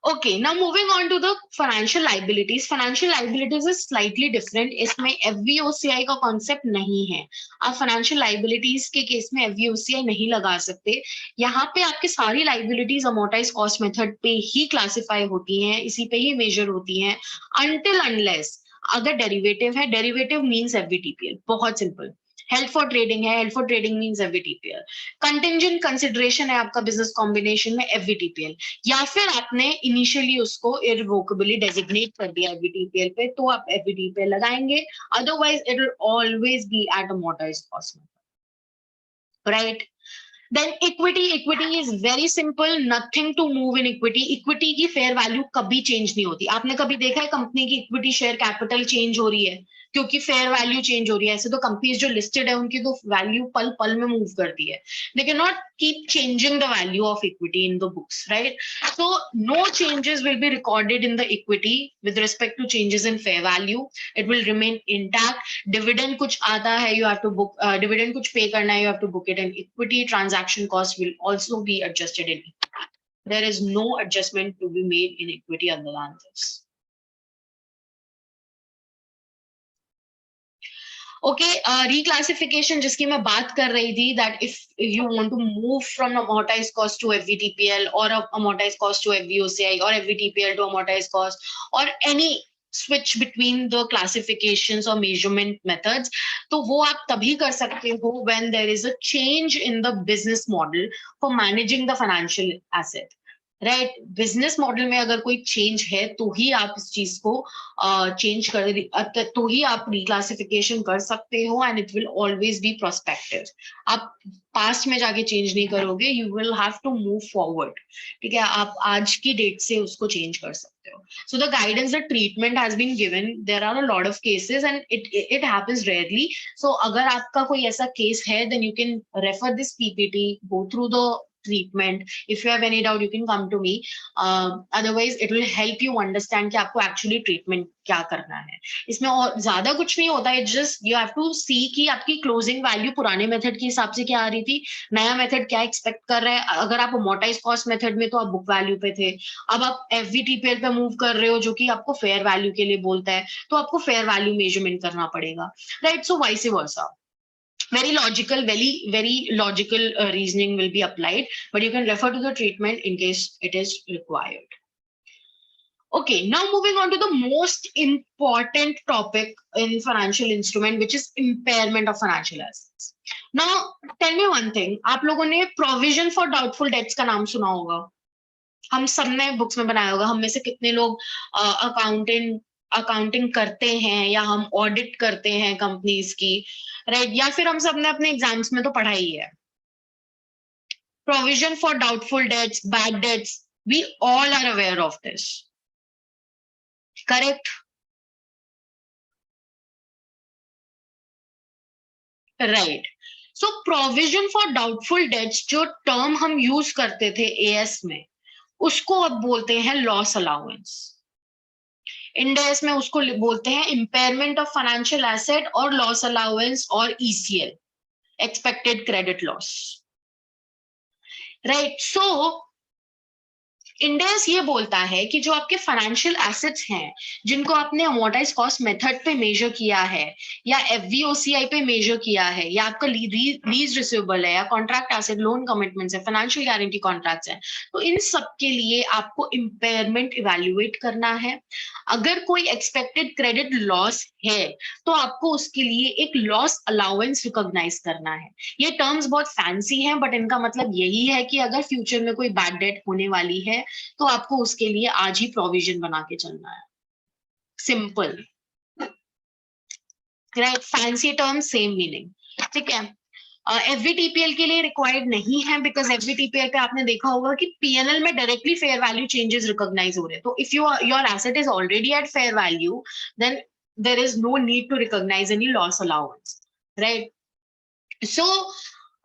Okay, now moving on to the financial liabilities. Financial liabilities is slightly different. इसमें FVOCI का concept नहीं है. आप financial liabilities के case में FVOCI नहीं लगा सकते. यहाँ पे आपकी सारी liabilities amortized cost method पे ही classify होती हैं, इसी पे ही measure होती हैं, until unless अगर derivative है, derivative means FVTPL. बहुत simple. हेल्ड फॉर ट्रेडिंग है, held for trading means FVTPL. Contingent consideration है आपका बिजनेस कॉम्बिनेशन में, एफवीटीपीएल. या फिर आपने इनिशियली उसको इररिवोकेबली डेजिग्नेट कर दिया एफवीटीपीएल पे, तो आप एफवीटीपीएल लगाएंगे. Otherwise it will always be at amortised cost, right? Then equity is very simple, nothing to move in equity. Equity की fair value कभी change नहीं होती. आपने कभी देखा है कंपनी की इक्विटी शेयर कैपिटल चेंज हो रही है क्योंकि फेयर वैल्यू चेंज हो रही है? ऐसे तो कंपनीज जो लिस्टेड है उनकी तो वैल्यू पल पल में मूव करती है. They can not keep changing the value of equity in the books, right? So no changes will be recorded in the equity with respect to changes in fair value. It will remain intact. Dividend कुछ आता है, you have to book. Dividend कुछ pay करना है, you have to book it in equity. Transaction cost will also be adjusted in equity. There is no adjustment to be made in equity other than this. Okay, reclassification जिसकी मैं बात कर रही थी, that if you want to move from amortized cost to FVTPL or amortized cost to FVOCI or FVTPL to amortized cost or any switch between the classifications or measurement methods, तो वो आप तभी कर सकते हो when there is a change in the business model for managing the financial asset. Right, business model में अगर कोई चेंज है तो ही आप इस चीज को चेंज कर, तो ही आप रिक्लासिफिकेशन कर सकते हो. And it will always be prospective. आप पास्ट में जाके चेंज नहीं करोगे, you will have to move forward. ठीक है, आप आज की डेट से उसको चेंज कर सकते हो. So the guidance, the treatment has been given. There are a lot of cases and it happens rarely. So अगर आपका कोई ऐसा केस है, then you can refer this PPT, go through the treatment. If you have any doubt, you can come to me. Otherwise, it will help you understand कि आपको actually treatment क्या करना है. इसमें और ज्यादा कुछ नहीं होता है. Just you have to see कि आपकी closing value पुराने मेथड के हिसाब से क्या आ रही थी, नया मेथड क्या एक्सपेक्ट कर रहे हैं. अगर आप amortized cost मेथड में तो आप बुक वैल्यू पे थे, अब आप FVTPL पे मूव कर रहे हो जो कि आपको फेयर वैल्यू के लिए बोलता है, तो आपको फेयर वैल्यू मेजरमेंट करना पड़ेगा, right? So vice versa. Very logical, very logical reasoning will be applied, but you can refer to the treatment in case it is required. Okay, now moving on to the most important topic in financial instrument, which is impairment of financial assets. Now, tell me one thing. आप लोगों ने provision for doubtful debts का नाम सुना होगा. हम सबने books में बनाया होगा. हम में से कितने लोग अकाउंटिंग करते हैं या हम ऑडिट करते हैं कंपनीज की, राइट? या फिर हम सबने अपने एग्जाम्स में तो पढ़ा ही है. Provision for doubtful debts, bad debts, we all are aware of this, correct? Right. So provision for doubtful debts जो टर्म हम यूज करते थे एएस में, उसको अब बोलते हैं लॉस अलाउंस. इंडेस में उसको बोलते हैं इम्पेयरमेंट ऑफ फाइनेंशियल एसेट और लॉस अलाउंस और ECL, expected credit loss, right? So Ind AS ये बोलता है कि जो आपके फाइनेंशियल एसेट्स हैं जिनको आपने अमोर्टाइज कॉस्ट मेथड पे मेजर किया है या एफवीओसीआई पे मेजर किया है या आपका लीज रिसीवेबल है या कॉन्ट्रैक्ट एसेट, लोन कमिटमेंट्स है, फाइनेंशियल गारंटी कॉन्ट्रैक्ट्स हैं, तो इन सब के लिए आपको इम्पेयरमेंट इवैल्यूएट करना है. अगर कोई एक्सपेक्टेड क्रेडिट लॉस है तो आपको उसके लिए एक लॉस अलाउंस रिकॉग्नाइज करना है. ये टर्म्स बहुत फैंसी हैं, बट इनका मतलब यही है कि अगर फ्यूचर में कोई बैड डेट होने वाली है तो आपको उसके लिए आज ही प्रोविजन बना के चलना है. Simple, right? Fancy term, same meaning. ठीक है. एफवीटीपीएल के लिए रिक्वायर्ड नहीं है, बिकॉज एफवीटीपीएल पे आपने देखा होगा कि पीएनएल में directly fair value changes recognise हो रहे हैं. तो if your asset is already at fair value, then there is no need to recognise any loss allowance, right? So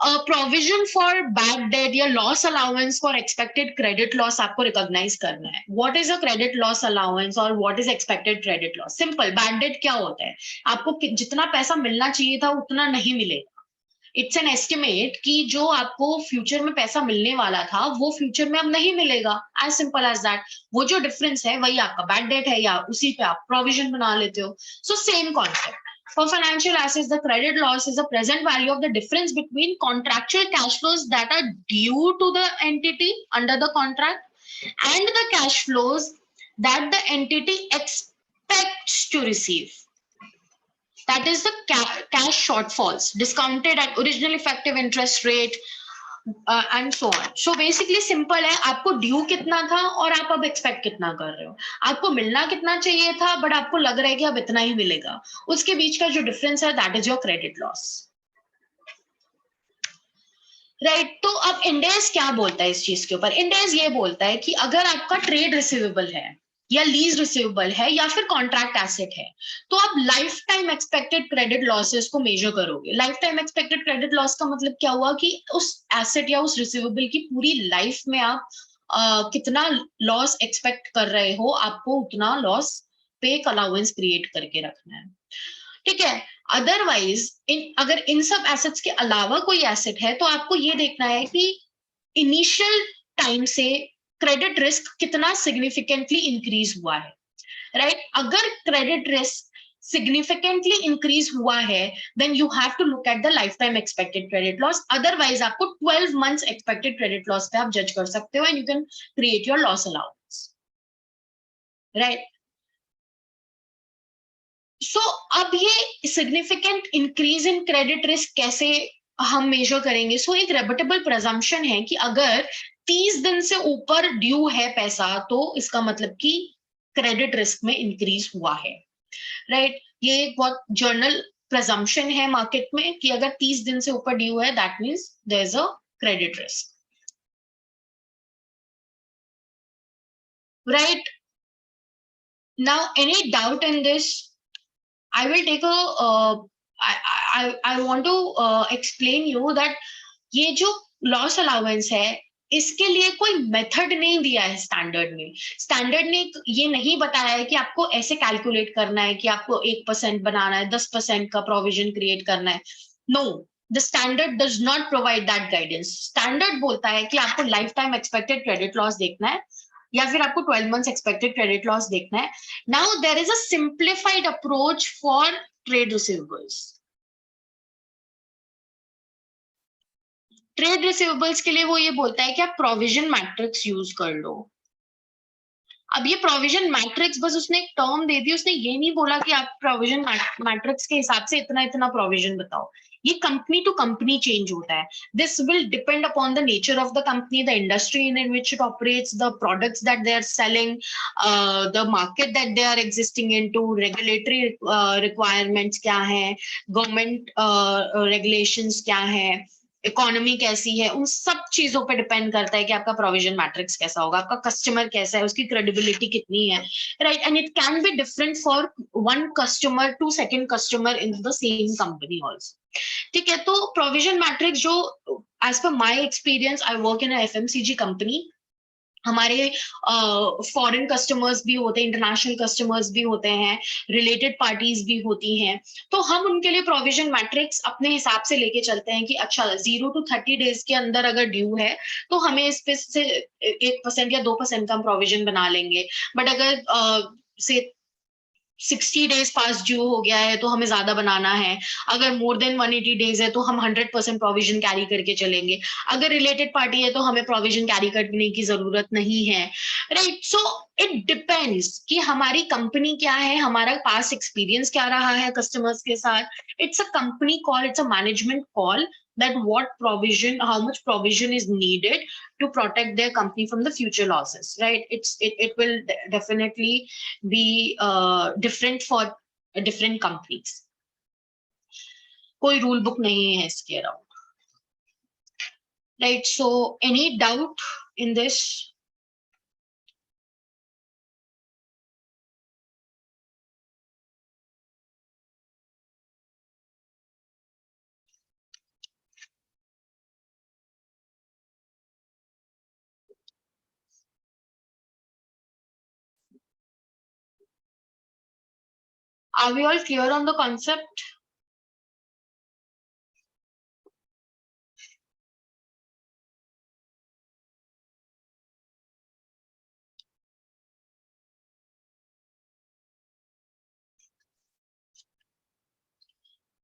provision for bad debt या loss allowance for expected credit loss आपको recognise करना है. What is a credit loss allowance और what is expected credit loss? Simple. Bad debt क्या होता है? आपको जितना पैसा मिलना चाहिए था उतना नहीं मिलेगा. इट्स एन एस्टिमेट कि जो आपको फ्यूचर में पैसा मिलने वाला था वो फ्यूचर में अब नहीं मिलेगा, एज सिंपल एज दैट। वो जो डिफरेंस है वही आपका बैड डेट है या उसी पे आप प्रोविजन बना लेते हो। So same concept for financial assets, the credit loss is the present value of the difference between contractual cash flows that are due to the entity under the contract and the cash flows that the entity expects to receive. That is the cash shortfalls discounted at original effective interest rate and so on. So basically simple है, आपको due कितना था और आप अब expect कितना कर रहे हो। आपको मिलना कितना चाहिए था बट आपको लग रहा है कि अब इतना ही मिलेगा, उसके बीच का जो डिफरेंस है that is your credit loss. Right, तो अब इंडेस क्या बोलता है इस चीज के ऊपर? इंडेस ये बोलता है कि अगर आपका ट्रेड रिसीवेबल है या लीज रिसीवेबल है या फिर कॉन्ट्रैक्ट एसेट है, तो आप life time expected credit losses को मेजर करोगे। Life time expected credit loss का मतलब क्या हुआ कि उस एसेट या उस रिसीवेबल की पूरी लाइफ में आप कितना लॉस एक्सपेक्ट कर रहे हो, आपको उतना लॉस पे अलाउंस क्रिएट करके रखना है। ठीक है, अदरवाइज अगर इन सब एसेट्स के अलावा कोई एसेट है तो आपको ये देखना है कि इनिशियल टाइम से क्रेडिट रिस्क कितना सिग्निफिकेंटली इंक्रीज हुआ है। राइट, अगर क्रेडिट रिस्क सिग्निफिकेंटली इंक्रीज हुआ है then you have to look at the lifetime expected credit loss. Otherwise आपको 12 मंथ्स एक्सपेक्टेड क्रेडिट लॉस पे आप जज कर सकते हो and you can create your loss allowance. Right, so अब ये significant increase in credit risk कैसे हम मेजर करेंगे? सो एक रेबटेबल प्रेजम्पशन है कि अगर 30 दिन से ऊपर ड्यू है पैसा तो इसका मतलब कि क्रेडिट रिस्क में इंक्रीज हुआ है। राइट, ये एक बहुत जर्नल प्रेजम्पशन है मार्केट में कि अगर 30 दिन से ऊपर ड्यू है that means there is a credit risk. Right, now any doubt in this? I will take a I want to explain you that ये जो लॉस अलाउंस है इसके लिए कोई मेथड नहीं दिया है स्टैंडर्ड में। स्टैंडर्ड ने ये नहीं बताया है कि आपको ऐसे कैलकुलेट करना है कि आपको 1% बनाना है, 10% का प्रोविजन क्रिएट करना है। No, the standard does not provide that guidance. Standard बोलता है कि आपको lifetime expected credit loss देखना है या फिर आपको 12 मंथ्स एक्सपेक्टेड क्रेडिट लॉस देखना है। Now there is a simplified approach for trade receivables. Trade receivables के लिए वो ये बोलता है कि आप प्रोविजन मैट्रिक्स यूज कर लो। अब ये प्रोविजन मैट्रिक्स बस उसने एक टर्म दे दी, उसने ये नहीं बोला कि आप प्रोविजन मैट्रिक्स के हिसाब से इतना इतना प्रोविजन बताओ। ये कंपनी टू कंपनी चेंज होता है। This will depend upon the nature of the company, the industry in which it operates, the products that they are selling, the market that they are existing into, regulatory requirements क्या है, government regulations क्या है, economy कैसी है, उन सब चीजों पे डिपेंड करता है कि आपका प्रोविजन मैट्रिक्स कैसा होगा, आपका कस्टमर कैसा है, उसकी क्रेडिबिलिटी कितनी है। Right, and it can be different for one customer to second customer in the same company also. ठीक है, तो प्रोविजन मैट्रिक्स जो as per my experience, I work in FMCG company, हमारे फॉरेन कस्टमर्स भी होते हैं, इंटरनेशनल कस्टमर्स भी होते हैं, रिलेटेड पार्टीज भी होती हैं, तो हम उनके लिए प्रोविजन मैट्रिक्स अपने हिसाब से लेके चलते हैं कि अच्छा 0 to 30 डेज के अंदर अगर ड्यू है तो हमें इस पे से 1% या 2% का हम प्रोविजन बना लेंगे। बट अगर से 60 डेज पास ड्यू हो गया है तो हमें ज्यादा बनाना है। अगर मोर देन 180 डेज है तो हम 100% प्रोविजन कैरी करके चलेंगे। अगर रिलेटेड पार्टी है तो हमें प्रोविजन कैरी करने की जरूरत नहीं है। राइट, सो इट डिपेंड्स कि हमारी कंपनी क्या है, हमारा पास एक्सपीरियंस क्या रहा है कस्टमर्स के साथ। It's a company call, it's a management call that what provision, how much provision is needed to protect their company from the future losses. Right, it will definitely be different for different companies. कोई rule book नहीं है इसके around. Right, so any doubt in this? Are we all clear on the concept?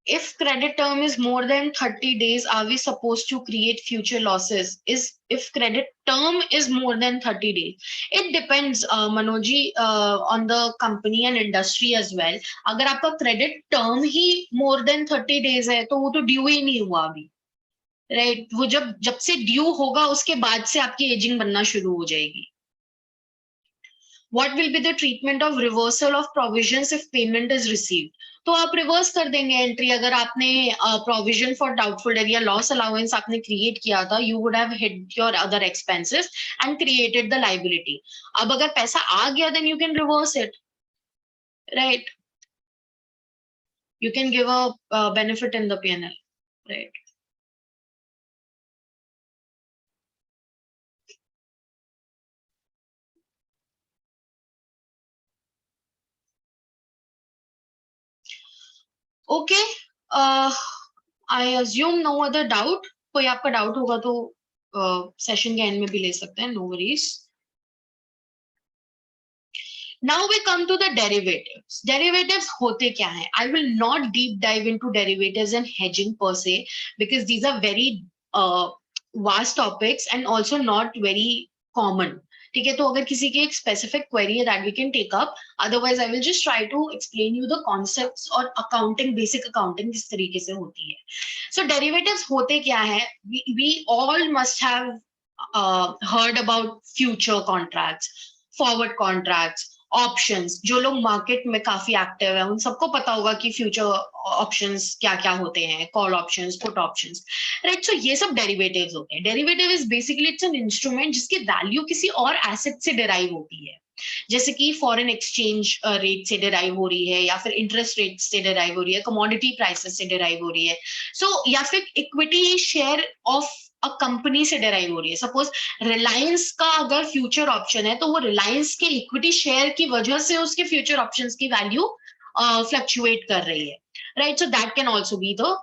if credit term is more than 30 days, are we supposed to create future losses? If credit term is more than 30 days, it depends, Manoji, on the company and industry as well. अगर आपका credit term ही more than 30 days है तो वो तो due ही नहीं हुआ अभी, right? वो जब से ड्यू होगा उसके बाद से आपकी एजिंग बनना शुरू हो जाएगी. What will be the treatment of reversal of provisions if payment is received? तो आप रिवर्स कर देंगे एंट्री. अगर आपने प्रोविजन फॉर डाउटफुल डेट या लॉस अलाउंस आपने क्रिएट किया था, you would have hit your other expenses and created the liability. अब अगर पैसा आ गया then you can reverse it, right? You can give a benefit in the P&L, right? Okay, I assume no other doubt. कोई आपका doubt होगा तो session के एंड में भी ले सकते हैं, no worries. Now we come to the derivatives. Derivatives होते क्या हैं? I will not deep dive into derivatives and hedging per se because these are very vast topics and also not very common. ठीक है, तो अगर किसी की एक स्पेसिफिक क्वेरी है that we can take up, otherwise I will just try to explain you the concepts और accounting, basic accounting किस तरीके से होती है. सो डेरिवेटिव्स होते क्या है? We all must have heard about future contracts, forward contracts, options. जो लोग मार्केट में काफी एक्टिव है उन सबको पता होगा कि फ्यूचर ऑप्शंस क्या क्या होते हैं, call options, put options, right? So ये सब डेरिवेटिव्स होते हैं. Derivative is basically it's an instrument जिसकी वैल्यू किसी और एसेट से डिराइव होती है, जैसे कि फॉरेन एक्सचेंज रेट से डिराइव हो रही है, या फिर इंटरेस्ट रेट से डिराइव हो रही है, कमोडिटी प्राइसेस से डिराइव हो रही है, सो या फिर equity share of a company से डिराइव हो रही है. सपोज रिलायंस का अगर फ्यूचर ऑप्शन है तो वो रिलायंस के इक्विटी शेयर की वजह से उसके फ्यूचर ऑप्शंस की वैल्यू फ्लक्चुएट कर रही है, right? So that can also be the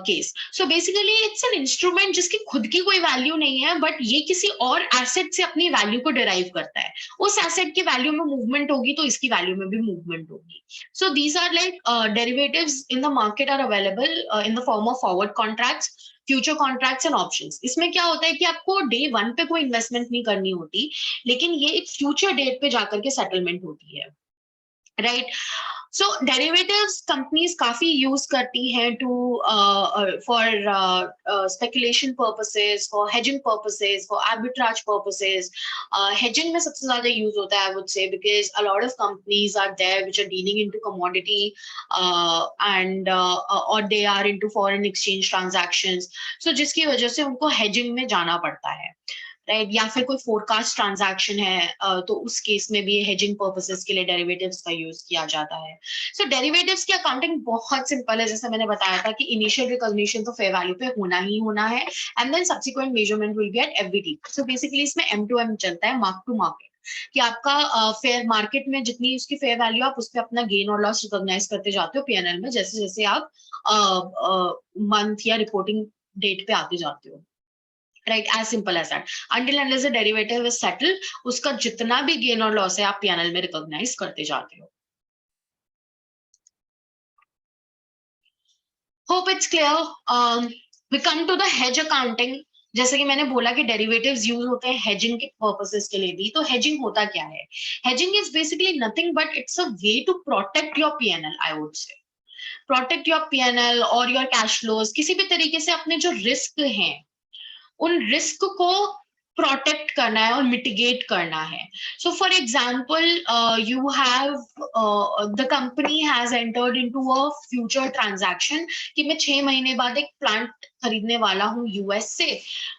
case. So basically it's an instrument जिसकी खुद की कोई वैल्यू नहीं है, बट ये किसी और एसेट से अपनी वैल्यू को डिराइव करता है. उस एसेट की वैल्यू में मूवमेंट होगी तो इसकी वैल्यू में भी मूवमेंट होगी. So these are like derivatives in the market are available in the form of forward contracts, future contracts and options. इसमें क्या होता है कि आपको डे वन पे कोई इन्वेस्टमेंट नहीं करनी होती, लेकिन ये एक फ्यूचर डेट पे जाकर के सेटलमेंट होती है, राइट? सो डेरिवेटिव्स कंपनीज काफी यूज करती हैं to for speculation purposes, for hedging purposes, for arbitrage purposes. Hedging में सबसे ज्यादा यूज होता है, I would say, because a lot of companies are there which are dealing into commodity and और they are into foreign exchange transactions, so जिसकी वजह से उनको हेजिंग में जाना पड़ता है, राइट? या फिर कोई फोरकास्ट ट्रांजैक्शन है तो उस केस में भी हेजिंग पर्पसेस के लिए डेरिवेटिव्स का यूज किया जाता है. सो डेरिवेटिव्स की अकाउंटिंग बहुत सिंपल है, जैसे मैंने बताया था कि इनिशियल रिकॉग्निशन तो फेयर वैल्यू पे होना ही होना है, and then subsequent measurement will be at FVT. So basically इसमें M2M चलता है, मार्क टू मार्केट, कि आपका फेयर मार्केट में जितनी उसकी फेयर वैल्यू आप उस पर अपना गेन और लॉस रिकॉग्नाइज करते जाते हो P&L में, जैसे जैसे आप मंथ या रिपोर्टिंग डेट पे आते जाते हो, right? As simple as that. Until unless the derivative is settled, उसका जितना भी gain और loss है आप P&L में recognize करते जाते हो. Hope it's clear. We come to the hedge accounting. जैसे कि मैंने बोला कि डेरिवेटिव्स यूज होते हैं हेजिंग के पर्पसेस के लिए भी, तो हेजिंग होता क्या है? Hedging is basically nothing but it's a way to protect your P&L, I would say. Protect your P&L और योर कैश फ्लोज, किसी भी तरीके से अपने जो रिस्क हैं उन रिस्क को प्रोटेक्ट करना है और मिटिगेट करना है. So for example you have the company has entered into a future transaction कि मैं 6 महीने बाद एक प्लांट खरीदने वाला हूँ यूएस से,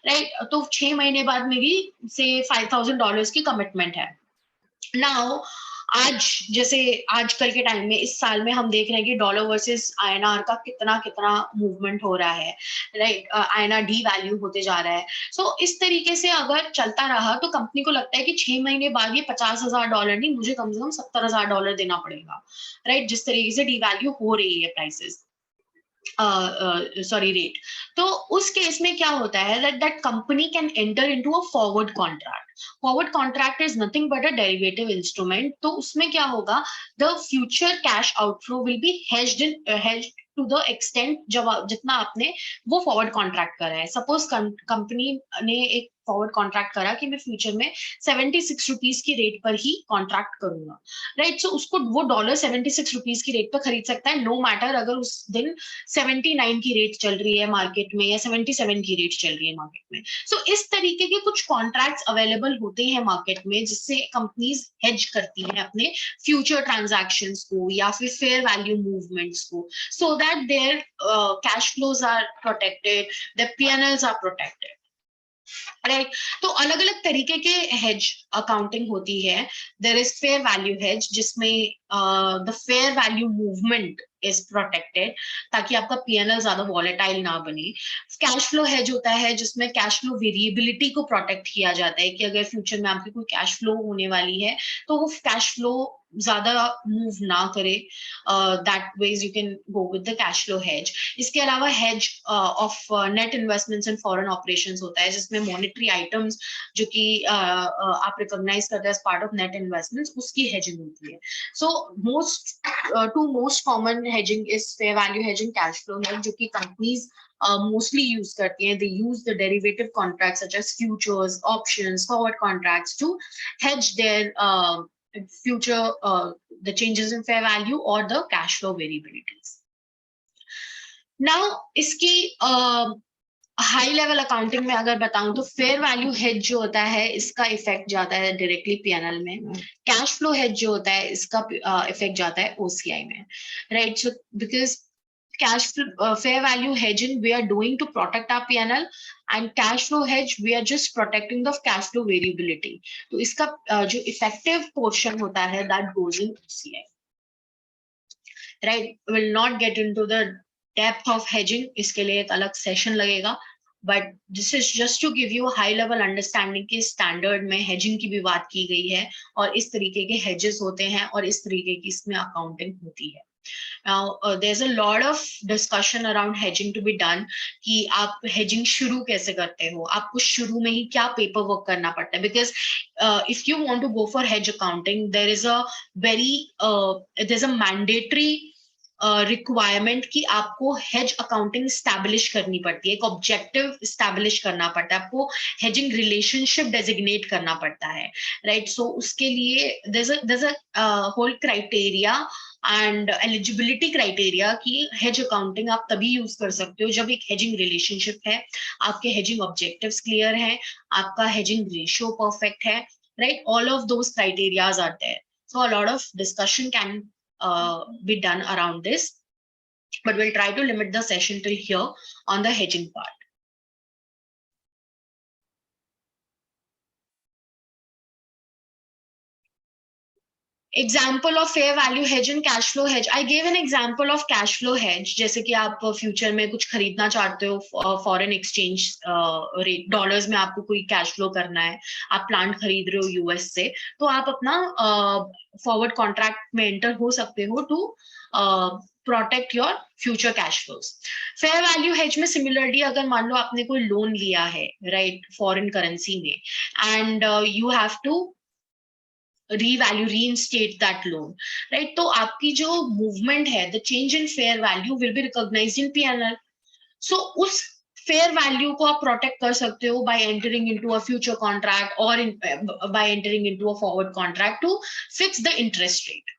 राइट? तो 6 महीने बाद मेरी से $5,000 की कमिटमेंट है. नाउ आज जैसे आजकल के टाइम में इस साल में हम देख रहे हैं कि डॉलर वर्सेस INR का कितना कितना मूवमेंट हो रहा है, राइट? INR डी वैल्यू होते जा रहा है. सो इस तरीके से अगर चलता रहा तो कंपनी को लगता है कि 6 महीने बाद ये $50,000 नहीं, मुझे कम से कम $70,000 देना पड़ेगा, राइट? जिस तरीके से डी वैल्यू हो रही है प्राइसेस, रेट. तो उस केस में क्या होता है that company can enter into a forward contract. Forward contract is nothing but a derivative instrument. तो उसमें क्या होगा? The future cash outflow will be hedged to the extent जब जितना आपने वो फॉरवर्ड कॉन्ट्रैक्ट करा है. सपोज कंपनी ने एक फॉरवर्ड कॉन्ट्रैक्ट करा कि मैं फ्यूचर में 76 रुपीज की रेट पर ही कॉन्ट्रैक्ट करूंगा, राइट. सो उसको वो $76 की रेट पर खरीद सकता है, नो मैटर अगर उस दिन 79 की रेट चल रही है मार्केट में या 77 की रेट चल रही है मार्केट में. सो इस तरीके के कुछ कॉन्ट्रैक्ट्स अवेलेबल होते हैं मार्केट में जिससे कंपनीज हेज करती हैं अपने फ्यूचर ट्रांजैक्शंस को या फिर फेयर वैल्यू मूवमेंट्स को, so that their cash flows are protected, their P&Ls are protected. Right. तो अलग अलग तरीके के हेज अकाउंटिंग होती है. There is fair value hedge जिसमें the fair value movement is protected ताकि आपका पीएनएल ज्यादा वॉलेटाइल ना बने. कैश फ्लो हेज होता है जिसमें कैश फ्लो वेरिएबिलिटी को प्रोटेक्ट किया जाता है कि अगर फ्यूचर में आपकी कोई कैश फ्लो होने वाली है तो वो कैश फ्लो ज्यादा मूव ना करे. That ways you can go with the cash flow hedge. इसके अलावा hedge of net investments in foreign operations होता है जिसमें मॉनेटरी आइटम्स जो कि आप रिकॉग्नाइज करते हैं as part of net investments उसकी हेजिंग होती है. So most common hedging is fair value hedging, cash flow hedge, जो कि कंपनीज mostly use करती हैं. They use the derivative contracts such as futures, options, forward contracts to hedge their future the changes in fair value or the cash flow variabilities. Now इसकी high level accounting में अगर बताऊं तो fair value hedge जो होता है इसका effect जाता है डायरेक्टली पीएनएल में. कैश फ्लो हेज जो होता है इसका इफेक्ट जाता है ओसीआई में, right. So because cash fair value hedging we are doing to protect our PNL, and cash flow hedge we are just protecting the cash flow variability. तो इसका जो effective portion होता है that goes in OCI, right. Will not get into the depth of hedging, इसके लिए एक अलग session लगेगा, but this is just to give you a high level understanding कि standard में hedging की भी बात की गई है और इस तरीके के hedges होते हैं और इस तरीके की इसमें accounting होती है. Now, there's a lot of discussion around hedging to be done कि आप hedging शुरू कैसे करते हो, आपको शुरू में ही क्या पेपर वर्क करना पड़ता है. Because if you want to go for hedge accounting, there is a mandatory requirement कि आपको हेज अकाउंटिंग स्टैब्लिश करनी पड़ती है, एक ऑब्जेक्टिव स्टैब्लिश करना पड़ता है, आपको हेजिंग रिलेशनशिप डेजिग्नेट करना पड़ता है, राइट. सो उसके लिए there's a whole criteria and eligibility criteria कि हेज अकाउंटिंग आप तभी यूज कर सकते हो जब एक हेजिंग रिलेशनशिप है, आपके हेजिंग ऑब्जेक्टिव्स क्लियर हैं, आपका हेजिंग रेशियो परफेक्ट है, right. All of those criterias are there. So a lot of discussion can be done around this, but we'll try to limit the session till here on the hedging part. Example of fair value hedge and cash flow hedge. I gave an example of cash flow hedge. जैसे कि आप future में कुछ खरीदना चाहते हो foreign exchange rate, dollars में आपको कोई कैश फ्लो करना है, आप प्लांट खरीद रहे हो यूएस से, तो आप अपना फॉरवर्ड कॉन्ट्रैक्ट में एंटर हो सकते हो to protect your future cash flows. Fair value hedge में सिमिलरली अगर मान लो आपने कोई लोन लिया है, राइट, फॉरेन करेंसी में, and you have to revalue, reinstate that loan, right. तो आपकी जो movement है, the change in fair value will be recognized in P&L. So उस fair value को आप protect कर सकते हो by entering into a future contract or by entering into a forward contract to fix the interest rate.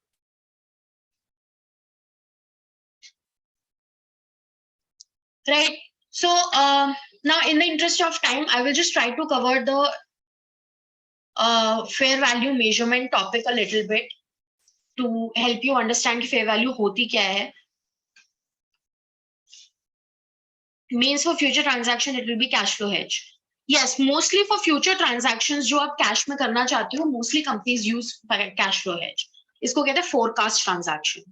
Right. So now in the interest of time, I will just try to cover the fair value measurement topic a little bit to help you understand कि fair value होती क्या है. Means for future transaction it will be cash flow hedge. Yes, mostly for future transactions जो आप cash में करना चाहते हो, mostly companies use cash flow hedge. इसको कहते हैं forecast transaction.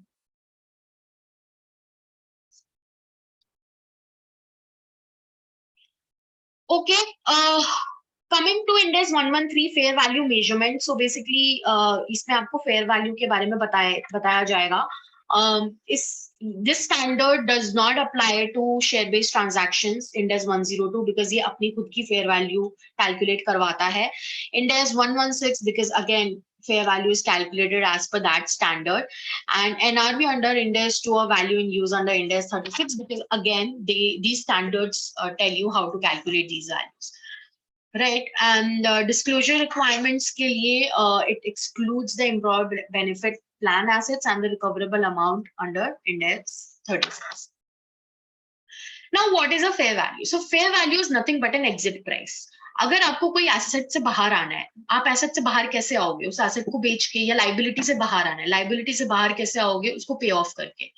Okay. Coming to Ind AS 113 fair value measurement. So basically इसमें आपको fair value के बारे में बताया जाएगा. This standard does not apply to share-based transactions, Ind AS 102, because ये अपनी खुद की fair value calculate करवाता है. Ind AS 116 because again fair value is calculated as per that standard, and NRV under Ind AS 2 or value in use under Ind AS 36, because again these standards tell you how to calculate these values, right? And disclosure requirements के लिए it excludes the employee benefit plan assets and the recoverable amount under Ind AS 36. Now, what is a fair value? So fair value is nothing but an exit price. अगर आपको कोई asset से बाहर आना है, आप एसेट से बाहर कैसे आओगे? उस एसेट को बेच के, या लाइबिलिटी से बाहर आना है, लाइबिलिटी से बाहर कैसे आओगे? उसको पे ऑफ करके.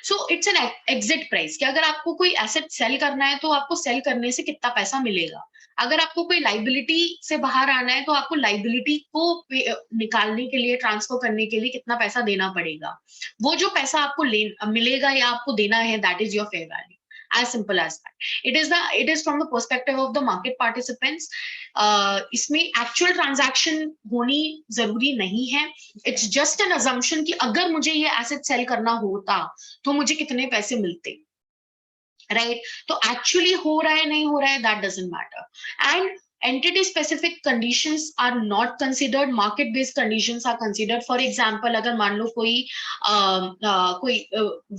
So it's an exit price कि अगर आपको कोई एसेट सेल करना है तो आपको सेल करने से कितना पैसा मिलेगा. अगर आपको कोई लाइबिलिटी से बाहर आना है तो आपको लाइबिलिटी को निकालने के लिए, ट्रांसफर करने के लिए कितना पैसा देना पड़ेगा. वो जो पैसा आपको मिलेगा या आपको देना है, that is your fair value. As simple as that. It is from the perspective of the market participants. इसमें actual transaction होनी जरूरी नहीं है. It's just an assumption कि अगर मुझे ये asset sell करना होता तो मुझे कितने पैसे मिलते, right? तो actually हो रहा है नहीं हो रहा है, that doesn't matter. And entity specific conditions are not considered, market based conditions are considered. For example, अगर मान लो कोई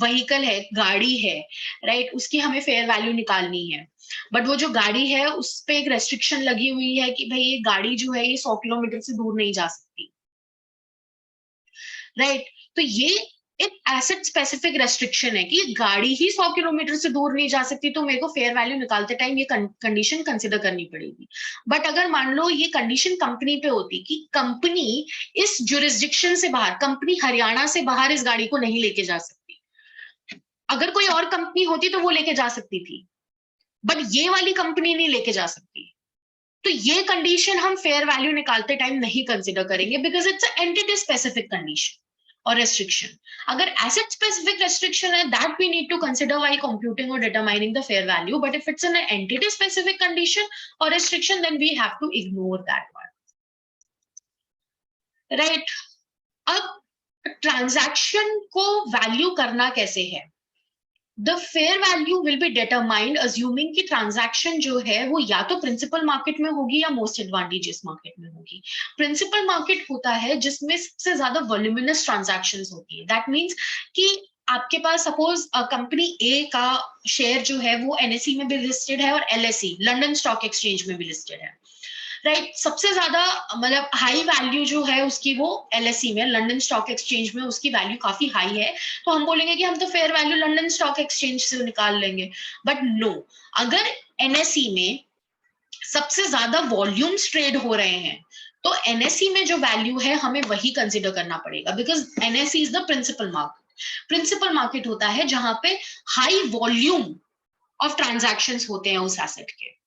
vehicle है, गाड़ी है, right? उसकी हमें fair value निकालनी है, बट वो जो गाड़ी है उस पे एक रेस्ट्रिक्शन लगी हुई है कि भाई ये गाड़ी जो है ये 100 किलोमीटर से दूर नहीं जा सकती, राइट? तो ये एक एसेट स्पेसिफिक रेस्ट्रिक्शन है कि गाड़ी ही 100 किलोमीटर से दूर नहीं जा सकती, तो मेरे को फेयर वैल्यू निकालते टाइम ये कंडीशन कंसिडर करनी पड़ेगी. बट अगर मान लो ये कंडीशन कंपनी पे होती कि कंपनी इस जुरिस्डिक्शन से बाहर, कंपनी हरियाणा से बाहर इस गाड़ी को नहीं लेके जा सकती. अगर कोई और कंपनी होती तो वो लेके जा सकती थी, बट ये वाली कंपनी नहीं लेके जा सकती. तो ये कंडीशन हम फेयर वैल्यू निकालते टाइम नहीं कंसिडर करेंगे, because it's entity specific condition or restriction. अगर asset specific restriction है, that we need to consider while computing or determining the fair value. But if it's an entity specific condition or restriction, then we have to ignore that one. Right? अब transaction को value करना कैसे है? The fair value will be determined assuming कि transaction जो है वो या तो principal market में होगी या most advantageous market में होगी. Principal market होता है जिसमें सबसे ज्यादा voluminous transactions होती है. That means कि आपके पास suppose कंपनी A का शेयर जो है वो NSE में भी listed है और LSE London Stock Exchange में भी listed है, राइट? सबसे ज्यादा मतलब हाई वैल्यू जो है उसकी वो LSE में, लंदन स्टॉक एक्सचेंज में उसकी वैल्यू काफी हाई है, तो हम बोलेंगे कि हम तो fair value London stock exchange से निकाल लेंगे. बट नो, अगर NSE में सबसे ज्यादा वॉल्यूम्स ट्रेड हो रहे हैं तो NSE में जो वैल्यू है हमें वही कंसिडर करना पड़ेगा, because NSE is the principal market. Principal market होता है जहां पे हाई वॉल्यूम ऑफ ट्रांजैक्शंस होते हैं उस एसेट के.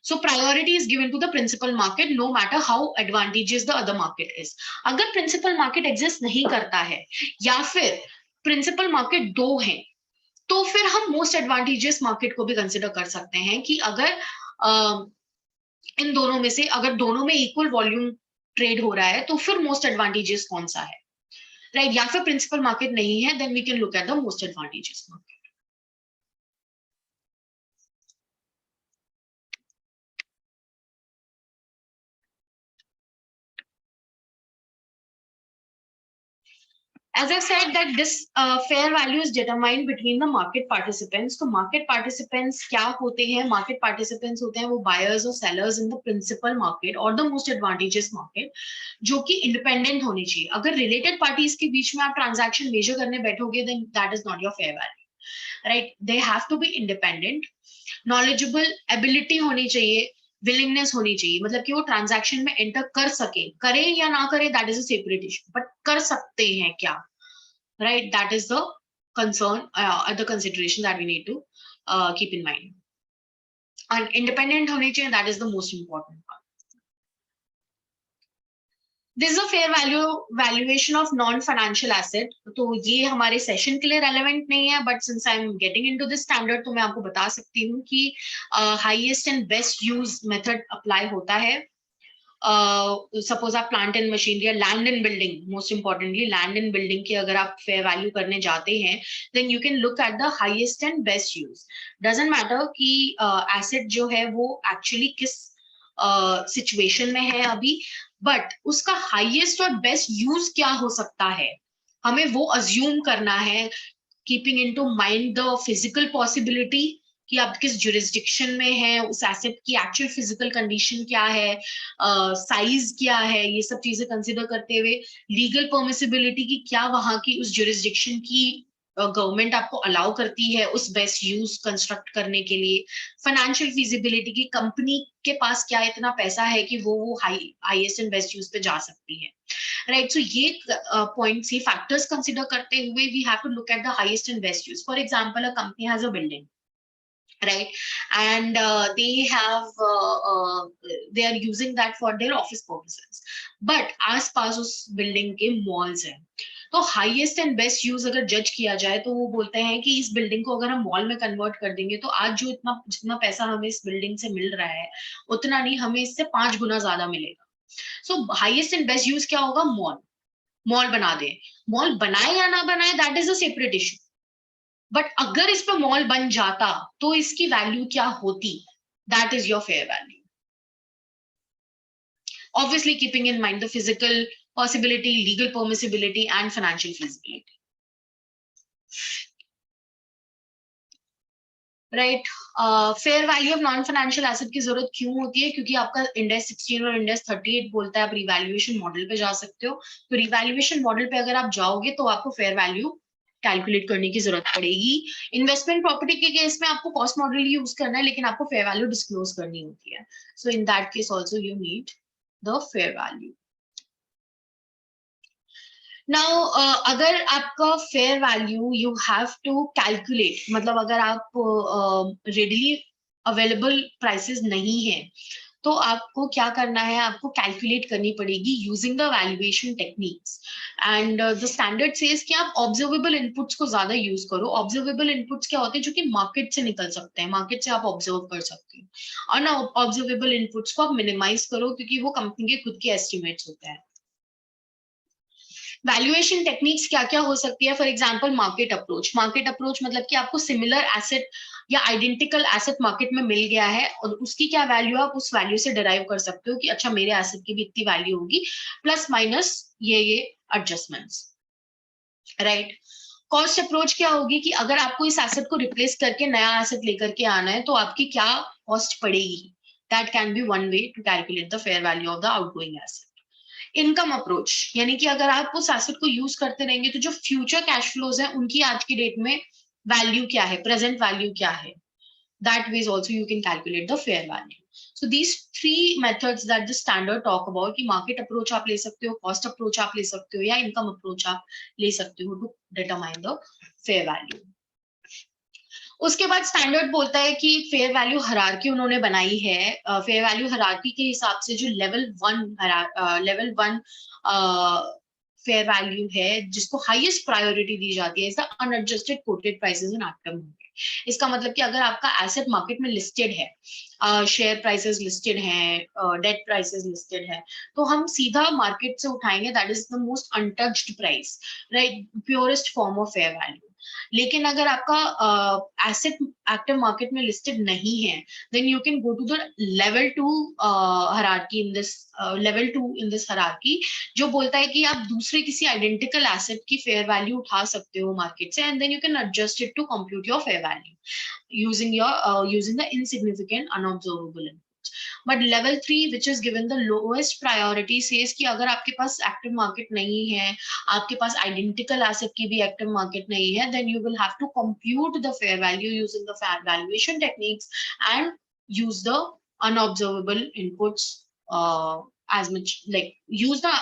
So priority is given to the principal market, no matter how advantageous the other market is. अगर principal market exist नहीं करता है या फिर principal market दो हैं, तो फिर हम most advantageous market को भी consider कर सकते हैं कि अगर इन दोनों में से अगर दोनों में equal volume trade हो रहा है तो फिर most advantageous कौन सा है, right? या फिर principal market नहीं है, then we can look at the most advantageous market. As I said that this fair value is determined between the market participants. तो market participants क्या होते हैं? Market participants होते हैं वो buyers और sellers in the principal market or the most advantageous market, जो कि independent होनी चाहिए. अगर related parties के बीच में आप transaction measure करने बैठोगे, then that is not your fair value, right? They have to be independent, knowledgeable, ability होनी चाहिए, विलिंगनेस होनी चाहिए, मतलब कि वो ट्रांजैक्शन में एंटर कर सके, करे या ना करे that is a separate issue, but कर सकते हैं क्या, right? That is the concern, the consideration that we need to keep in mind. And independent होनी चाहिए, that is the most important part. This is a fair value valuation of non financial asset. तो ये हमारे session के लिए relevant नहीं है, but since I am getting into this standard तो मैं आपको बता सकती हूँ कि highest and best use method apply होता है. सपोज आप प्लांट एंड मशीनरी या land and building, most importantly land and building की अगर आप फेयर वैल्यू करने जाते हैं, then you can look at the highest and best use. Doesn't matter कि एसेट जो है वो एक्चुअली किस सिचुएशन में है अभी, बट उसका हाईएस्ट और बेस्ट यूज क्या हो सकता है, हमें वो अज्यूम करना है, keeping into mind the physical possibility कि आप किस जुरिस्डिक्शन में है, उस एसेट की एक्चुअल फिजिकल कंडीशन क्या है, साइज क्या है, ये सब चीजें कंसिडर करते हुए लीगल परमिसिबिलिटी की क्या वहां की उस जुरिस्डिक्शन की गवर्नमेंट आपको अलाउ करती है उस बेस्ट यूज कंस्ट्रक्ट करने के लिए, फाइनेंशियल फिजिबिलिटी की कंपनी के पास क्या इतना पैसा है कि वो हाईएस्ट एंड बेस्ट यूज पे जा सकती है, राइट। सो ये पॉइंट्स, ये फैक्टर्स कंसिडर करते हुए we have to look at the highest and best use. For example, a company has a building, right, and they are using that for their office purposes, but आसपास उस building के malls हैं, तो highest and best use अगर जज किया जाए तो वो बोलते हैं कि इस बिल्डिंग को अगर हम मॉल में कन्वर्ट कर देंगे तो आज जो जितना पैसा हमें इस बिल्डिंग से मिल रहा है उतना नहीं, हमें इससे 5 गुना ज्यादा मिलेगा। सो हाईएस्ट एंड बेस्ट यूज क्या होगा? मॉल। मॉल बना दे, मॉल बनाए या ना बनाए that is a separate issue, but अगर इस पे मॉल बन जाता तो इसकी वैल्यू क्या होती, that is your fair value, obviously keeping in mind the physical possibility, legal permissibility and financial feasibility, right. Fair value of non financial asset की जरूरत क्यों होती है? क्योंकि आपका इंडेक्स 16 और इंडेक्स 38 बोलता है आप रिवैल्यूएशन मॉडल पे जा सकते हो, तो रिवैल्यूएशन मॉडल पे अगर आप जाओगे तो आपको फेयर वैल्यू कैलकुलेट करने की जरूरत पड़ेगी। इन्वेस्टमेंट प्रॉपर्टी के केस में आपको कॉस्ट मॉडल यूज करना है, लेकिन आपको फेयर वैल्यू डिस्क्लोज करनी होती है, so in that case also you need the fair value. Now अगर आपका fair value you have to calculate, मतलब अगर आप रेडिली अवेलेबल प्राइसेस नहीं है तो आपको क्या करना है, आपको कैलकुलेट करनी पड़ेगी using the valuation techniques, and the standard says कि आप ऑब्जर्वेबल इनपुट्स को ज्यादा यूज करो। ऑब्जर्वेबल इनपुट्स क्या होते हैं? जो कि मार्केट से निकल सकते हैं, मार्केट से आप ऑब्जर्व कर सकते हो, और ना ऑब्जर्वेबल इनपुट्स को आप मिनिमाइज करो क्योंकि वो कंपनी के खुद के एस्टिमेट्स होते हैं। वैल्यूएशन टेक्निक्स क्या क्या हो सकती है? For example market approach. Market approach मतलब कि आपको सिमिलर एसेट या आइडेंटिकल एसेट मार्केट में मिल गया है और उसकी क्या वैल्यू, आप उस वैल्यू से डिराइव कर सकते हो कि अच्छा मेरे एसेट की भी इतनी वैल्यू होगी, प्लस माइनस ये एडजस्टमेंट्स, राइट। कॉस्ट अप्रोच क्या होगी कि अगर आपको इस एसेट को रिप्लेस करके नया एसेट लेकर के आना है तो आपकी क्या कॉस्ट पड़ेगी, that can be one way to calculate the fair value of the outgoing asset. Income approach यानी कि अगर आप उस एसेट को यूज करते रहेंगे तो जो फ्यूचर कैश फ्लोज है उनकी आज की डेट में वैल्यू क्या है, प्रेजेंट वैल्यू क्या है, that way also you can calculate the fair value. So these three methods that the standard talk about कि market approach आप ले सकते हो, cost approach आप ले सकते हो, या income approach आप ले सकते हो to determine the fair value. उसके बाद स्टैंडर्ड बोलता है कि फेयर वैल्यू हायरार्की उन्होंने बनाई है। फेयर वैल्यू हायरार्की के हिसाब से जो लेवल वन फेयर वैल्यू है जिसको हाईएस्ट प्रायोरिटी दी जाती है is the unadjusted quoted prices in after market. इसका मतलब कि अगर आपका एसेट मार्केट में लिस्टेड है, शेयर प्राइसेस लिस्टेड हैं, डेट प्राइसेस लिस्टेड है, तो हम सीधा मार्केट से उठाएंगे, that is the most untouched price, right, purest form of fair value. लेकिन अगर आपका एसेट एक्टिव मार्केट में लिस्टेड नहीं है, then you can go to the level 2 hierarchy in this hierarchy, जो बोलता है कि आप दूसरे किसी आइडेंटिकल एसेट की फेयर वैल्यू उठा सकते हो मार्केट से, and then you can adjust it to compute your fair value using the insignificant unobservable inputs. But level 3 which is given the lowest priority says कि अगर आपके पास एक्टिव मार्केट नहीं है, आपके पास आइडेंटिकल एसेट की भी एक्टिव मार्केट नहीं है, then you will have to compute the fair value using the fair valuation techniques and use the unobservable inputs as much, like use the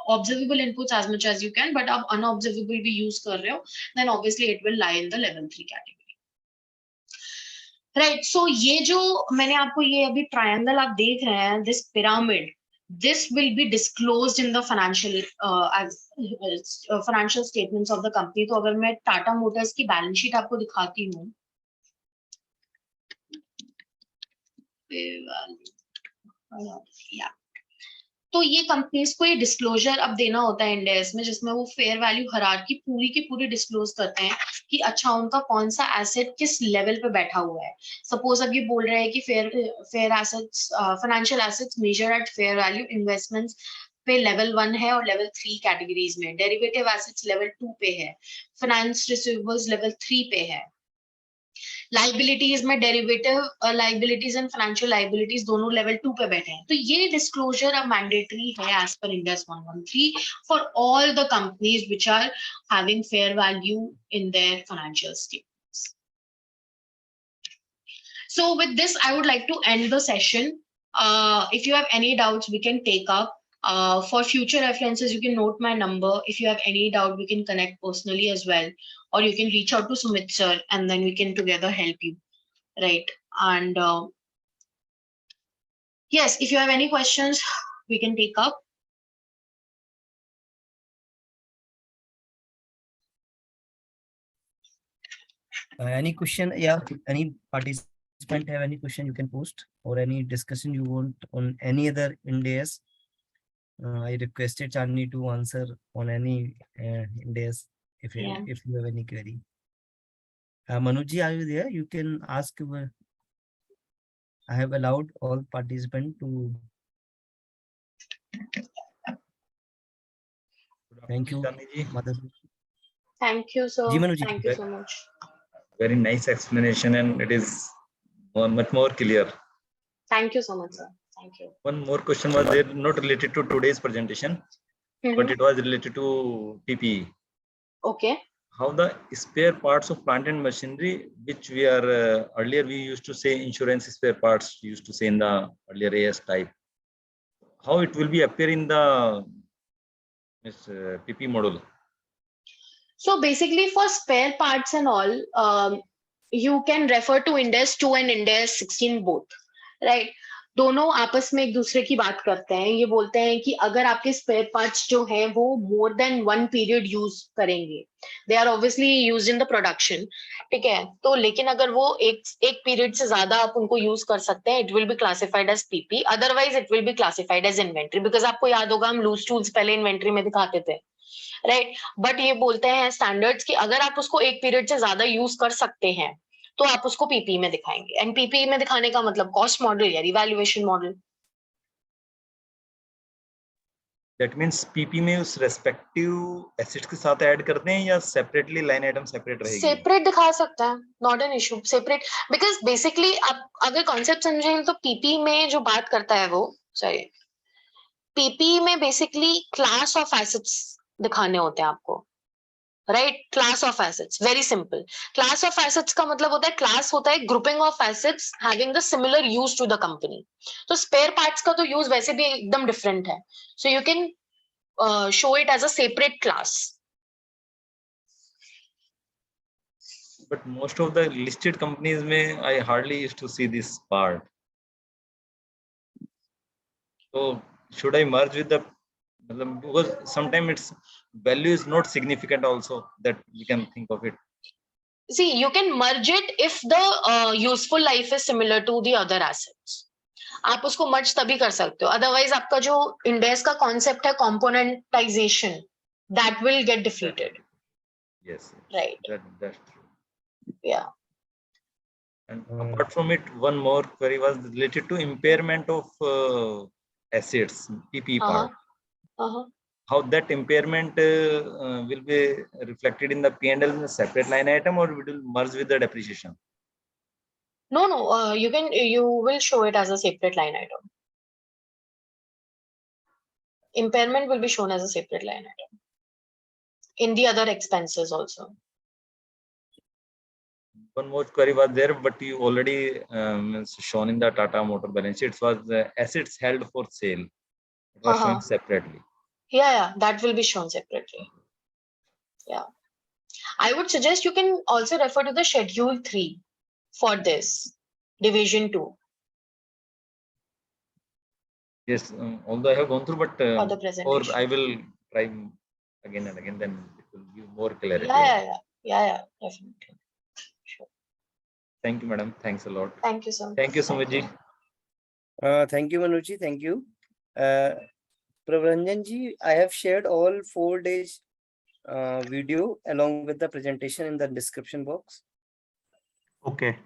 observable inputs as much as you can, but आप unobservable भी use कर रहे हो, then obviously it will lie in the level 3 category. Right, so ये जो मैंने आपको ये अभी ट्रायंगल आप देख रहे हैं, this pyramid, this will be disclosed in the financial statements of the company. तो अगर मैं टाटा मोटर्स की बैलेंस शीट आपको दिखाती हूँ, या तो ये कंपनीज को ये डिस्क्लोजर अब देना होता है इंडेस में, जिसमें वो फेयर वैल्यू हायरार्की पूरी की पूरी डिस्क्लोज करते हैं कि अच्छा उनका कौन सा एसेट किस लेवल पे बैठा हुआ है। सपोज अब ये बोल रहे हैं कि fair assets, financial assets measure at fair value investments पे लेवल 1 है और लेवल 3 कैटेगरीज में, डेरिवेटिव एसेट्स लेवल 2 पे है, फाइनेंस रिसीवेबल्स लेवल 3 पे है, लाइबिलिटीज में derivative liabilities and financial liabilities दोनों लेवल 2 पे बैठे हैं। तो ये डिस्क्लोजर अब मैंडेटरी है as per Ind AS 113 for all the companies which are having fair value in their financial statements. So with this, I would like to end the session. If you have any doubts, we can take up. For future references, you can note my number. If you have any doubt, we can connect personally as well, or you can reach out to Sumit sir, and then we can together help you, right? And yes, if you have any questions, we can take up. Any question? Yeah, any participant have any question you can post, or any discussion you want on any other Ind AS? I requested Chandni to answer on any Ind AS if Yeah. if you have any query. Manoj, are you there? You can ask. I have allowed all participants to. Thank you, Mother. Thank you, sir. Ji, Manoj ji. Thank you so much. Very nice explanation, and it is much more clear. Thank you so much, sir. Thank you. One more question was there, not related to today's presentation, but it was related to PPE. Okay. How the spare parts of plant and machinery, which we are earlier we used to say insurance spare parts, used to say in the earlier AS type, how it will be appear in the PP model? So basically for spare parts and all, you can refer to Ind AS 2 and Ind AS 16 both, right? दोनों आपस में एक दूसरे की बात करते हैं। ये बोलते हैं कि अगर आपके स्पेयर पार्ट्स जो हैं वो मोर देन 1 पीरियड यूज करेंगे, they are obviously used in the production, ठीक है? तो लेकिन अगर वो एक पीरियड से ज्यादा आप उनको यूज कर सकते हैं, it will be classified as PP, otherwise it will be classified as inventory. Because आपको याद होगा हम लूज टूल्स पहले इन्वेंट्री में दिखाते थे, राइट? बट ये बोलते हैं स्टैंडर्ड्स कि अगर आप उसको एक पीरियड से ज्यादा यूज कर सकते हैं तो आप उसको पीपी में दिखाएंगे। एंड पीपी में दिखाने का मतलब कॉस्ट मॉडल या revaluation model. That means PP में उस respective assets के साथ ऐड करते हैं या separately line item separate रहेगी? सेपरेट दिखा सकता है, not an issue, separate. Because basically आप अगर कॉन्सेप्ट समझें तो पीपी में जो बात करता है वो, सॉरी, पीपी में बेसिकली क्लास ऑफ एसेट्स दिखाने होते हैं आपको, right? Class of assets, very simple. Class of assets का मतलब होता है, क्लास होता है grouping of assets having the similar use to the company. तो स्पेयर पार्ट्स का तो यूज वैसे भी एकदम डिफरेंट है, so you can show it as a separate class. But most of the listed companies में I hardly used to see this part. So should I merge with the, because sometimes its value is not significant also, that we can think of it. See, you can merge it if the useful life is similar to the other assets. आप उसको मर्ज तभी कर सकते हो, otherwise आपका जो इंडेस का concept है componentisation, that will get defeated. Yes. Right. That's true. Yeah. And apart from it, one more query was related to impairment of assets, PP part. How that impairment will be reflected in the P&L in a separate line item, or it will merge with the depreciation? No, you will show it as a separate line item. Impairment will be shown as a separate line item in the other expenses also. One more query was there, but you already shown in the Tata Motor balance sheet. It was assets held for sale. It was shown separately. Yeah, that will be shown separately. Yeah. I would suggest you can also refer to the schedule 3 for this division 2. Yes, although I have gone through, but For the presentation. or I will try again and again, then it will give more clarity. Yeah, definitely. Sure. Thank you, madam. Thanks a lot. Thank you, sir. Thank you, Sumit ji. Thank you, Manoj ji. Thank you. Prabharanjan ji, I have shared all 4 days video along with the presentation in the description box Okay.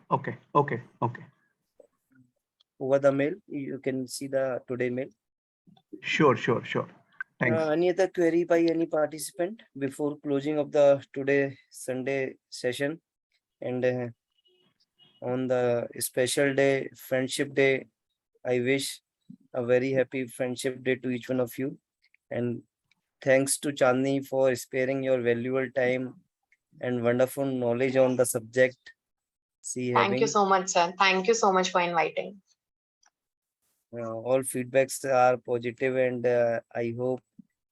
over the mail. You can see the today mail. Sure. Thanks. Any other query by any participant before closing of the today Sunday session? And on the special day, Friendship Day, I wish a very happy Friendship Day to each one of you. And thanks to Chandni for sparing your valuable time and wonderful knowledge on the subject. Thank you so much, sir. Thank you so much for inviting. All feedbacks are positive and I hope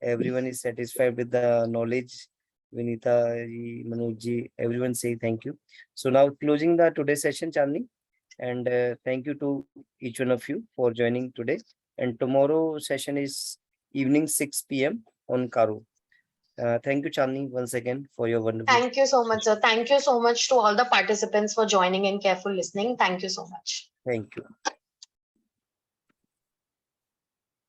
everyone is satisfied with the knowledge. Vinita ji, Manoj ji, everyone say thank you. So now closing the today's session, Chandni, and thank you to each one of you for joining today. And tomorrow session is evening 6 p.m. on Karo. Thank you, Chandni, once again for your wonderful. Thank you so much, sir. Thank you so much to all the participants for joining and careful listening. Thank you so much. Thank you.